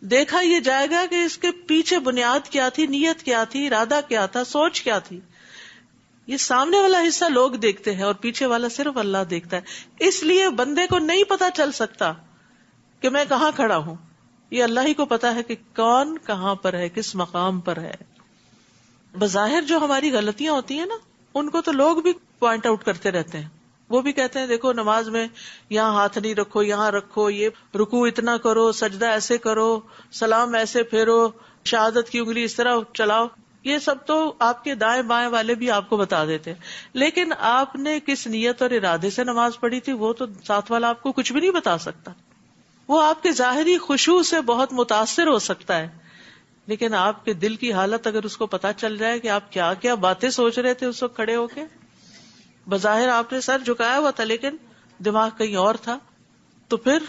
دیکھا یہ جائے گا کہ اس کے پیچھے بنیاد کیا تھی، نیت کیا تھی، ارادہ کیا تھا، سوچ کیا تھی. یہ سامنے والا حصہ لوگ دیکھتے ہیں اور پیچھے والا صرف اللہ دیکھتا ہے. اس لیے بندے کو نہیں پتا چل سکتا کہ میں کہاں کھڑا ہوں. یہ اللہ ہی کو پتا ہے کہ کون کہاں پر ہے، کس مقام پر ہے. بظاہر جو ہماری غلطیاں ہوتی ہیں نا، ان کو تو لوگ بھی پوائنٹ آؤٹ کرتے رہتے ہیں. وہ بھی کہتے ہیں دیکھو نماز میں یہاں ہاتھ نہیں رکھو، یہاں رکھو، یہ رکوع اتنا کرو، سجدہ ایسے کرو، سلام ایسے پھیرو، شہادت کی انگلی اس طرح چلاؤ. یہ سب تو آپ کے دائیں بائیں والے بھی آپ کو بتا دیتے ہیں. لیکن آپ نے کس نیت اور ارادے سے نماز پڑھی تھی وہ تو ساتھ والا آپ کو کچھ بھی نہیں بتا سکتا. وہ آپ کے ظاہری خشوع سے بہت متاثر ہو سکتا ہے، لیکن آپ کے دل کی حالت اگر اس کو پتا چل جائے کہ آپ کیا کیا باتیں سوچ رہے تھے اس وقت کھڑے ہو کے، بظاہر آپ نے سر جھکایا ہوا تھا لیکن دماغ کہیں اور تھا، تو پھر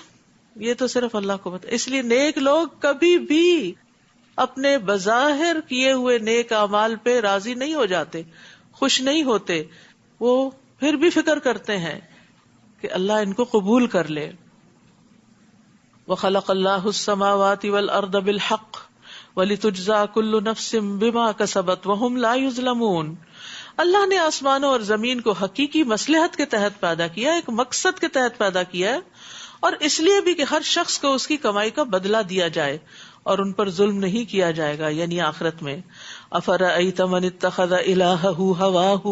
یہ تو صرف اللہ کو پتا. اس لیے نیک لوگ کبھی بھی اپنے بظاہر کیے ہوئے نیک اعمال پہ راضی نہیں ہو جاتے، خوش نہیں ہوتے. وہ پھر بھی فکر کرتے ہیں کہ اللہ ان کو قبول کر لے. وَخَلَقَ اللَّهُ السَّمَاوَاتِ وَالْأَرْضَ بِالْحَقِّ وَلِتُجْزَىٰ كُلُّ نَفْسٍ بِمَا كَسَبَتْ وَهُمْ لَا يُظْلَمُونَ. اللہ نے آسمانوں اور زمین کو حقیقی مصلحت کے تحت پیدا کیا، ایک مقصد کے تحت پیدا کیا ہے، اور اس لیے بھی کہ ہر شخص کو اس کی کمائی کا بدلہ دیا جائے اور ان پر ظلم نہیں کیا جائے گا، یعنی آخرت میں. أَفَرَأَيْتَ مَنِ اتَّخَذَ إِلَٰهَهُ هَوَاهُ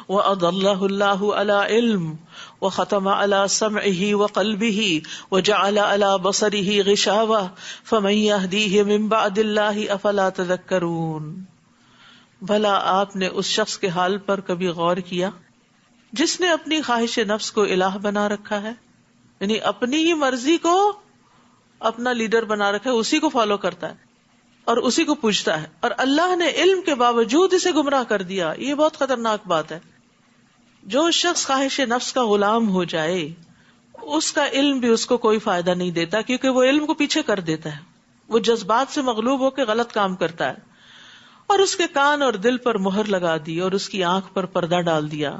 وَأَضَلَّهُ اللَّهُ عَلَىٰ عِلْمٍ وَخَتَمَ عَلَىٰ سَمْعِهِ وَقَلْبِهِ وَجَعَلَ عَلَىٰ بَصَرِهِ غِشَاوَةً فَمَن يَهْدِيهِ مِن بَعْدِ اللَّهِ أَفَلَا تَذَكَّرُونَ. بھلا آپ نے اس شخص کے حال پر کبھی غور کیا جس نے اپنی خواہش نفس کو الہ بنا رکھا ہے، یعنی اپنی ہی مرضی کو اپنا لیڈر بنا رکھا ہے، اسی کو فالو کرتا ہے اور اسی کو پوجتا ہے، اور اللہ نے علم کے باوجود اسے گمراہ کر دیا. یہ بہت خطرناک بات ہے. جو شخص خواہش نفس کا غلام ہو جائے اس کا علم بھی اس کو کوئی فائدہ نہیں دیتا، کیونکہ وہ علم کو پیچھے کر دیتا ہے. وہ جذبات سے مغلوب ہو کے غلط کام کرتا ہے، اور اس کے کان اور دل پر مہر لگا دی اور اس کی آنکھ پر پردہ ڈال دیا.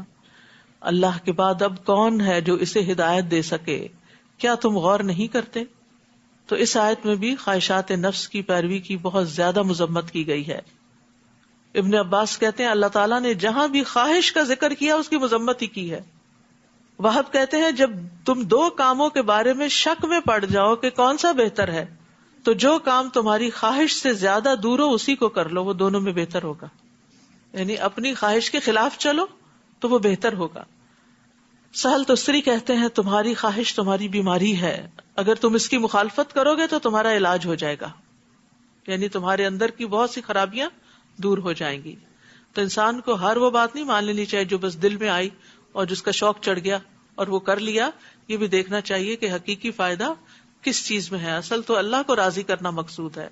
اللہ کے بعد اب کون ہے جو اسے ہدایت دے سکے؟ کیا تم غور نہیں کرتے؟ تو اس آیت میں بھی خواہشات نفس کی پیروی کی بہت زیادہ مذمت کی گئی ہے. ابن عباس کہتے ہیں اللہ تعالیٰ نے جہاں بھی خواہش کا ذکر کیا اس کی مذمت ہی کی ہے. وہب کہتے ہیں جب تم دو کاموں کے بارے میں شک میں پڑ جاؤ کہ کون سا بہتر ہے تو جو کام تمہاری خواہش سے زیادہ دور ہو اسی کو کر لو، وہ دونوں میں بہتر ہوگا. یعنی اپنی خواہش کے خلاف چلو تو وہ بہتر ہوگا. سہل تستری کہتے ہیں تمہاری خواہش تمہاری بیماری ہے، اگر تم اس کی مخالفت کرو گے تو تمہارا علاج ہو جائے گا، یعنی تمہارے اندر کی بہت سی خرابیاں دور ہو جائیں گی. تو انسان کو ہر وہ بات نہیں مان لینی چاہیے جو بس دل میں آئی اور جس کا شوق چڑھ گیا اور وہ کر لیا. یہ بھی دیکھنا چاہیے کہ حقیقی فائدہ کس چیز میں ہے. اصل تو اللہ کو راضی کرنا مقصود ہے.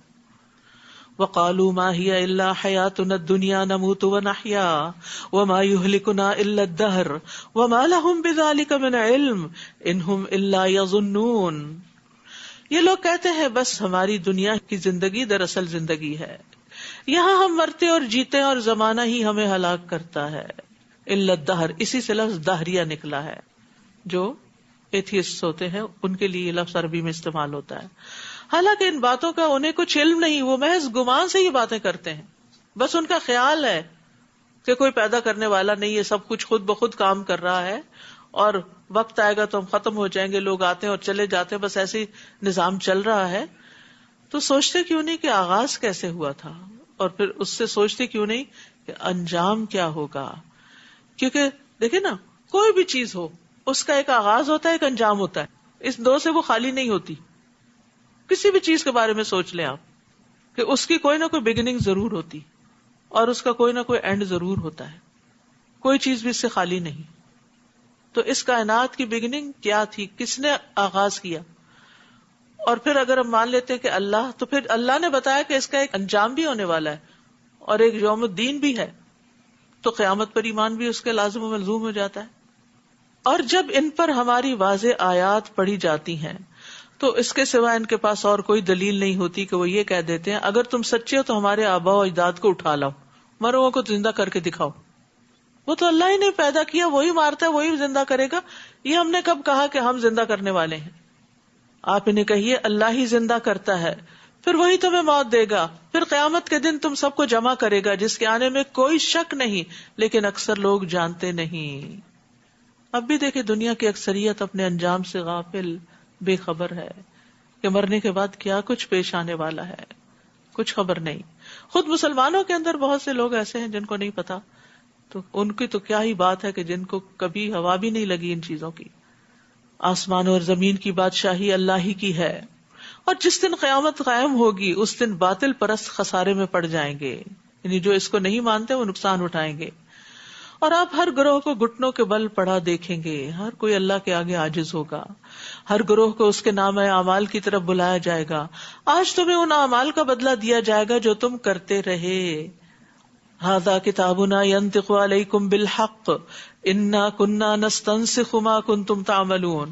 وَقَالُوا مَا هِيَ إِلَّا حَيَاتُنَا الدُّنْيَا نَمُوتُ وَنَحْيَا وَمَا يُهْلِكُنَا إِلَّا الدَّهْرُ وَمَا لَهُم بِذَلِكَ مِنْ عِلْمٍ إِنْ هُمْ إِلَّا يَظُنُّونَ. یہ لوگ کہتے ہیں بس ہماری دنیا کی زندگی دراصل زندگی ہے، یہاں ہم مرتے اور جیتے اور زمانہ ہی ہمیں ہلاک کرتا ہے. إِلَّا الدَّهْرُ، اسی سے لفظ دہریہ نکلا ہے. جو ایتھیسٹ ہوتے ہیں ان کے لیے یہ لفظ عربی میں استعمال ہوتا ہے. حالانکہ ان باتوں کا انہیں کچھ علم نہیں، وہ محض گمان سے یہ باتیں کرتے ہیں. بس ان کا خیال ہے کہ کوئی پیدا کرنے والا نہیں، یہ سب کچھ خود بخود کام کر رہا ہے اور وقت آئے گا تو ہم ختم ہو جائیں گے، لوگ آتے ہیں اور چلے جاتے ہیں، بس ایسے ہی نظام چل رہا ہے. تو سوچتے کیوں نہیں کہ آغاز کیسے ہوا تھا، اور پھر اس سے سوچتے کیوں نہیں کہ انجام کیا ہوگا. کیونکہ دیکھیں نا، کوئی بھی چیز ہو اس کا ایک آغاز ہوتا ہے، ایک انجام ہوتا ہے. اس دو سے وہ خالی نہیں ہوتی. کسی بھی چیز کے بارے میں سوچ لیں آپ کہ اس کی کوئی نہ کوئی بگننگ ضرور ہوتی اور اس کا کوئی نہ کوئی اینڈ ضرور ہوتا ہے. کوئی چیز بھی اس سے خالی نہیں. تو اس کائنات کی بگننگ کیا تھی، کس نے آغاز کیا؟ اور پھر اگر ہم مان لیتے کہ اللہ، تو پھر اللہ نے بتایا کہ اس کا ایک انجام بھی ہونے والا ہے اور ایک یوم الدین بھی ہے. تو قیامت پر ایمان بھی اس کے لازم و ملزوم ہو جاتا ہے. اور جب ان پر ہماری واضح آیات پڑھی جاتی ہیں تو اس کے سوا ان کے پاس اور کوئی دلیل نہیں ہوتی کہ وہ یہ کہہ دیتے ہیں اگر تم سچے ہو تو ہمارے آباء و اجداد کو اٹھا لاؤ، مروں کو زندہ کر کے دکھاؤ. وہ تو اللہ ہی نے پیدا کیا، وہی مارتا ہے، وہی زندہ کرے گا. یہ ہم نے کب کہا کہ ہم زندہ کرنے والے ہیں؟ آپ انہیں کہیے اللہ ہی زندہ کرتا ہے، پھر وہی تمہیں موت دے گا، پھر قیامت کے دن تم سب کو جمع کرے گا جس کے آنے میں کوئی شک نہیں، لیکن اکثر لوگ جانتے نہیں. اب بھی دیکھیں دنیا کی اکثریت اپنے انجام سے غافل، بے خبر ہے کہ مرنے کے بعد کیا کچھ پیش آنے والا ہے، کچھ خبر نہیں. خود مسلمانوں کے اندر بہت سے لوگ ایسے ہیں جن کو نہیں پتا، تو ان کی تو کیا ہی بات ہے کہ جن کو کبھی ہوا بھی نہیں لگی ان چیزوں کی. آسمان اور زمین کی بادشاہی اللہ ہی کی ہے، اور جس دن قیامت قائم ہوگی اس دن باطل پرست خسارے میں پڑ جائیں گے، یعنی جو اس کو نہیں مانتے وہ نقصان اٹھائیں گے. اور آپ ہر گروہ کو گھٹنوں کے بل پڑا دیکھیں گے، ہر کوئی اللہ کے آگے عاجز ہوگا، ہر گروہ کو اس کے نام اعمال کی طرف بلایا جائے گا. آج تمہیں ان اعمال کا بدلہ دیا جائے گا جو تم کرتے رہے. ھذا کتابنا ینطق علیکم بالحق انا کنا نستنسخ ما کنتم تعملون.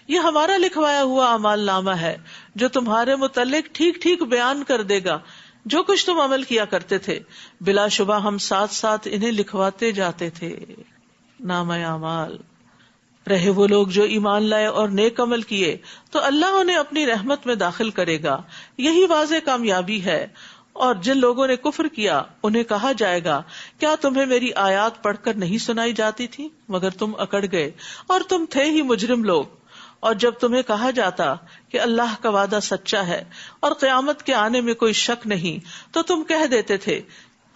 یہ ہمارا لکھوایا ہوا اعمال نامہ ہے جو تمہارے متعلق ٹھیک ٹھیک بیان کر دے گا جو کچھ تم عمل کیا کرتے تھے. بلا شبہ ہم ساتھ ساتھ انہیں لکھواتے جاتے تھے. نامہ اعمال. رہے وہ لوگ جو ایمان لائے اور نیک عمل کیے تو اللہ انہیں اپنی رحمت میں داخل کرے گا. یہی واضح کامیابی ہے. اور جن لوگوں نے کفر کیا انہیں کہا جائے گا کیا تمہیں میری آیات پڑھ کر نہیں سنائی جاتی تھی مگر تم اکڑ گئے اور تم تھے ہی مجرم لوگ. اور جب تمہیں کہا جاتا کہ اللہ کا وعدہ سچا ہے اور قیامت کے آنے میں کوئی شک نہیں تو تم کہہ دیتے تھے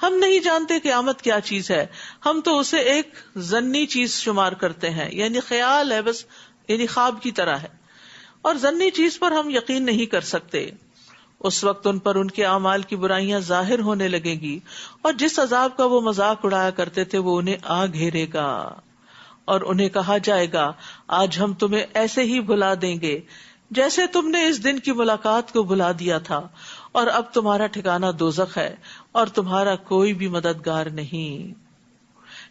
ہم نہیں جانتے قیامت کیا چیز ہے، ہم تو اسے ایک ظنی چیز شمار کرتے ہیں، یعنی خیال ہے بس، یعنی خواب کی طرح ہے، اور ظنی چیز پر ہم یقین نہیں کر سکتے. اس وقت ان پر ان کے اعمال کی برائیاں ظاہر ہونے لگے گی اور جس عذاب کا وہ مذاق اڑایا کرتے تھے وہ انہیں آ گھیرے گا. اور انہیں کہا جائے گا آج ہم تمہیں ایسے ہی بھلا دیں گے جیسے تم نے اس دن کی ملاقات کو بھلا دیا تھا، اور اب تمہارا ٹھکانہ دوزخ ہے اور تمہارا کوئی بھی مددگار نہیں.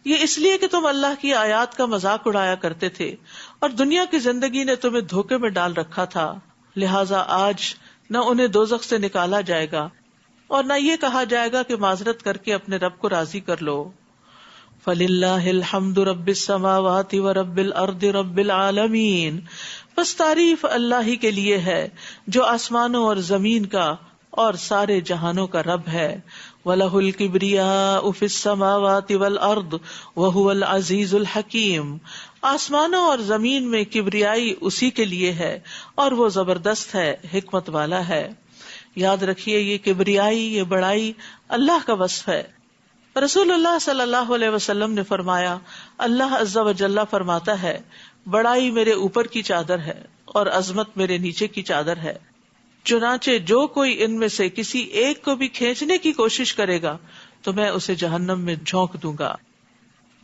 یہ اس لیے کہ تم اللہ کی آیات کا مذاق اڑایا کرتے تھے اور دنیا کی زندگی نے تمہیں دھوکے میں ڈال رکھا تھا، لہٰذا آج نہ انہیں دوزخ سے نکالا جائے گا اور نہ یہ کہا جائے گا کہ معذرت کر کے اپنے رب کو راضی کر لو. فَلِلَّهِ الْحَمْدُ رَبِّ السَّمَاوَاتِ وَرَبِّ الْأَرْضِ رَبِّ الْعَالَمِينَ. بس تعریف اللہ ہی کے لیے ہے جو آسمانوں اور زمین کا اور سارے جہانوں کا رب ہے. وَلَهُ الْكِبْرِيَاءُ فِي السَّمَاوَاتِ وَالْأَرْضِ وَهُوَ الْعَزِيزُ الْحَكِيمُ. آسمانوں اور زمین میں کبریائی اسی کے لیے ہے اور وہ زبردست ہے، حکمت والا ہے. یاد رکھیے یہ کبریائی، یہ بڑائی اللہ کا وصف ہے. رسول اللہ صلی اللہ علیہ وسلم نے فرمایا اللہ عز و جل فرماتا ہے بڑائی میرے اوپر کی چادر ہے اور عظمت میرے نیچے کی چادر ہے، چنانچہ جو کوئی ان میں سے کسی ایک کو بھی کھینچنے کی کوشش کرے گا تو میں اسے جہنم میں جھونک دوں گا.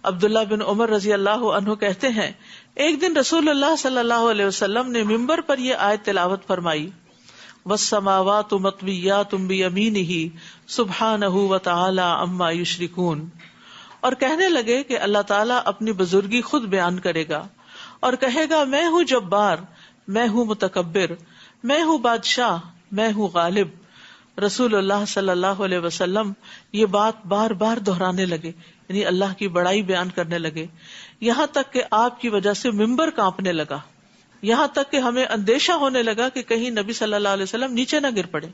عبداللہ بن عمر رضی اللہ عنہ کہتے ہیں ایک دن رسول اللہ صلی اللہ علیہ وسلم نے ممبر پر یہ آیت تلاوت فرمائی وَالسَّمَاوَاتُ مَطْوِيَّاتٌ بِيَمِينِهِ سُبْحَانَهُ وَتَعَالَى عَمَّا يُشْرِكُونَ، اور کہنے لگے کہ اللہ تعالیٰ اپنی بزرگی خود بیان کرے گا اور کہے گا میں ہوں جبار، میں ہوں متکبر، میں ہوں بادشاہ، میں ہوں غالب. رسول اللہ صلی اللہ علیہ وسلم یہ بات بار بار دہرانے لگے، یعنی اللہ کی بڑائی بیان کرنے لگے، یہاں تک کہ آپ کی وجہ سے ممبر کانپنے لگا، یہاں تک کہ ہمیں اندیشہ ہونے لگا کہ کہیں نبی صلی اللہ علیہ وسلم نیچے نہ گر پڑے.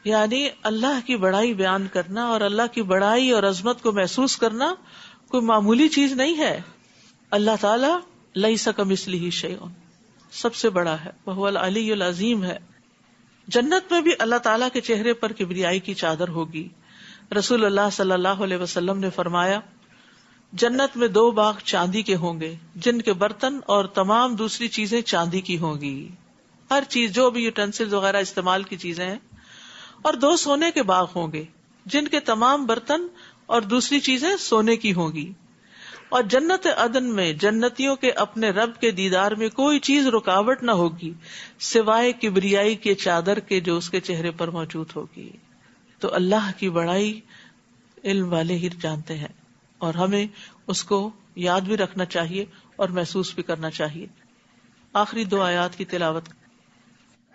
یعنی اللہ کی بڑائی بیان کرنا اور اللہ کی بڑائی اور عظمت کو محسوس کرنا کوئی معمولی چیز نہیں ہے. اللہ تعالیٰ لیس کمثلہ شیء، سب سے بڑا ہے، وہو العلی العظیم ہے. جنت میں بھی اللہ تعالیٰ کے چہرے پر کبریائی کی چادر ہوگی. رسول اللہ صلی اللہ علیہ وسلم نے فرمایا جنت میں 2 باغ چاندی کے ہوں گے جن کے برتن اور تمام دوسری چیزیں چاندی کی ہوں گی، ہر چیز جو بھی یوٹینسل وغیرہ استعمال کی چیزیں ہیں، اور 2 سونے کے باغ ہوں گے جن کے تمام برتن اور دوسری چیزیں سونے کی ہوں گی. اور جنت عدن میں جنتیوں کے اپنے رب کے دیدار میں کوئی چیز رکاوٹ نہ ہوگی سوائے کبریائی کے چادر کے جو اس کے چہرے پر موجود ہوگی. تو اللہ کی بڑائی علم والے ہی جانتے ہیں. اور ہمیں اس کو یاد بھی رکھنا چاہیے اور محسوس بھی کرنا چاہیے. آخری 2 آیات کی تلاوت.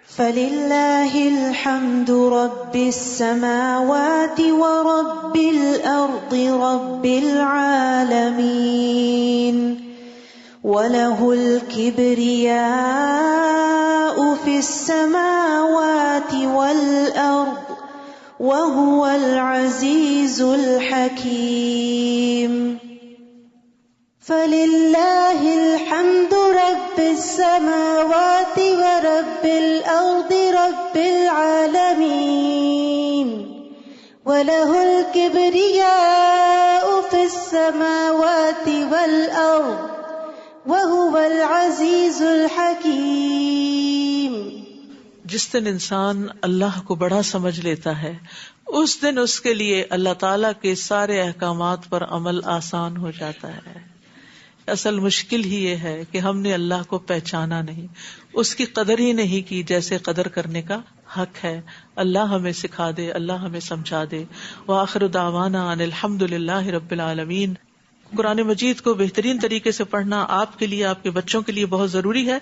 فَلِلَّهِ الْحَمْدُ رَبِّ السَّمَاوَاتِ وَرَبِّ الْأَرْضِ رَبِّ الْعَالَمِينَ وَلَهُ الْكِبْرِيَاءُ فِي السَّمَاوَاتِ وَالْأَرْضِ وَهُوَ الْعَزِيزُ الْحَكِيمُ. فَلِلَّهِ الْحَمْدُ رَبِّ السَّمَاوَاتِ وَرَبِّ الْأَرْضِ رَبِّ الْعَالَمِينَ وَلَهُ الْكِبْرِيَاءُ فِي السَّمَاوَاتِ وَالْأَرْضِ وَهُوَ الْعَزِيزُ الْحَكِيمُ. جس دن انسان اللہ کو بڑا سمجھ لیتا ہے اس دن اس کے لیے اللہ تعالیٰ کے سارے احکامات پر عمل آسان ہو جاتا ہے. اصل مشکل ہی یہ ہے کہ ہم نے اللہ کو پہچانا نہیں، اس کی قدر ہی نہیں کی جیسے قدر کرنے کا حق ہے. اللہ ہمیں سکھا دے، اللہ ہمیں سمجھا دے. وآخر دعوانا ان الحمد للہ رب العالمین. قرآن مجید کو بہترین طریقے سے پڑھنا آپ کے لیے، آپ کے بچوں کے لیے بہت ضروری ہے.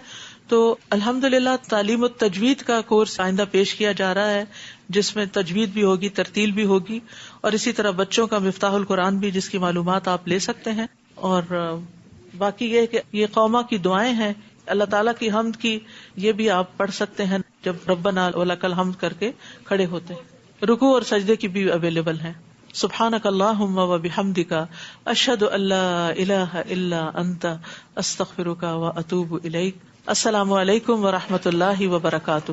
تو الحمدللہ تعلیم التجوید کا کورس آئندہ پیش کیا جا رہا ہے جس میں تجوید بھی ہوگی، ترتیل بھی ہوگی، اور اسی طرح بچوں کا مفتاح القرآن بھی جس کی معلومات آپ لے سکتے ہیں. اور باقی یہ کہ یہ قوما کی دعائیں ہیں، اللہ تعالیٰ کی حمد کی، یہ بھی آپ پڑھ سکتے ہیں جب ربنا ولک الحمد کر کے کھڑے ہوتے ہیں. رکوع اور سجدے کی بھی اویلیبل ہیں. سبحانک اللہم و بحمدک اشہد ان لا الہ الا انت استغفرک و اتوب الیک. السلام علیکم و رحمۃ اللہ وبرکاتہ.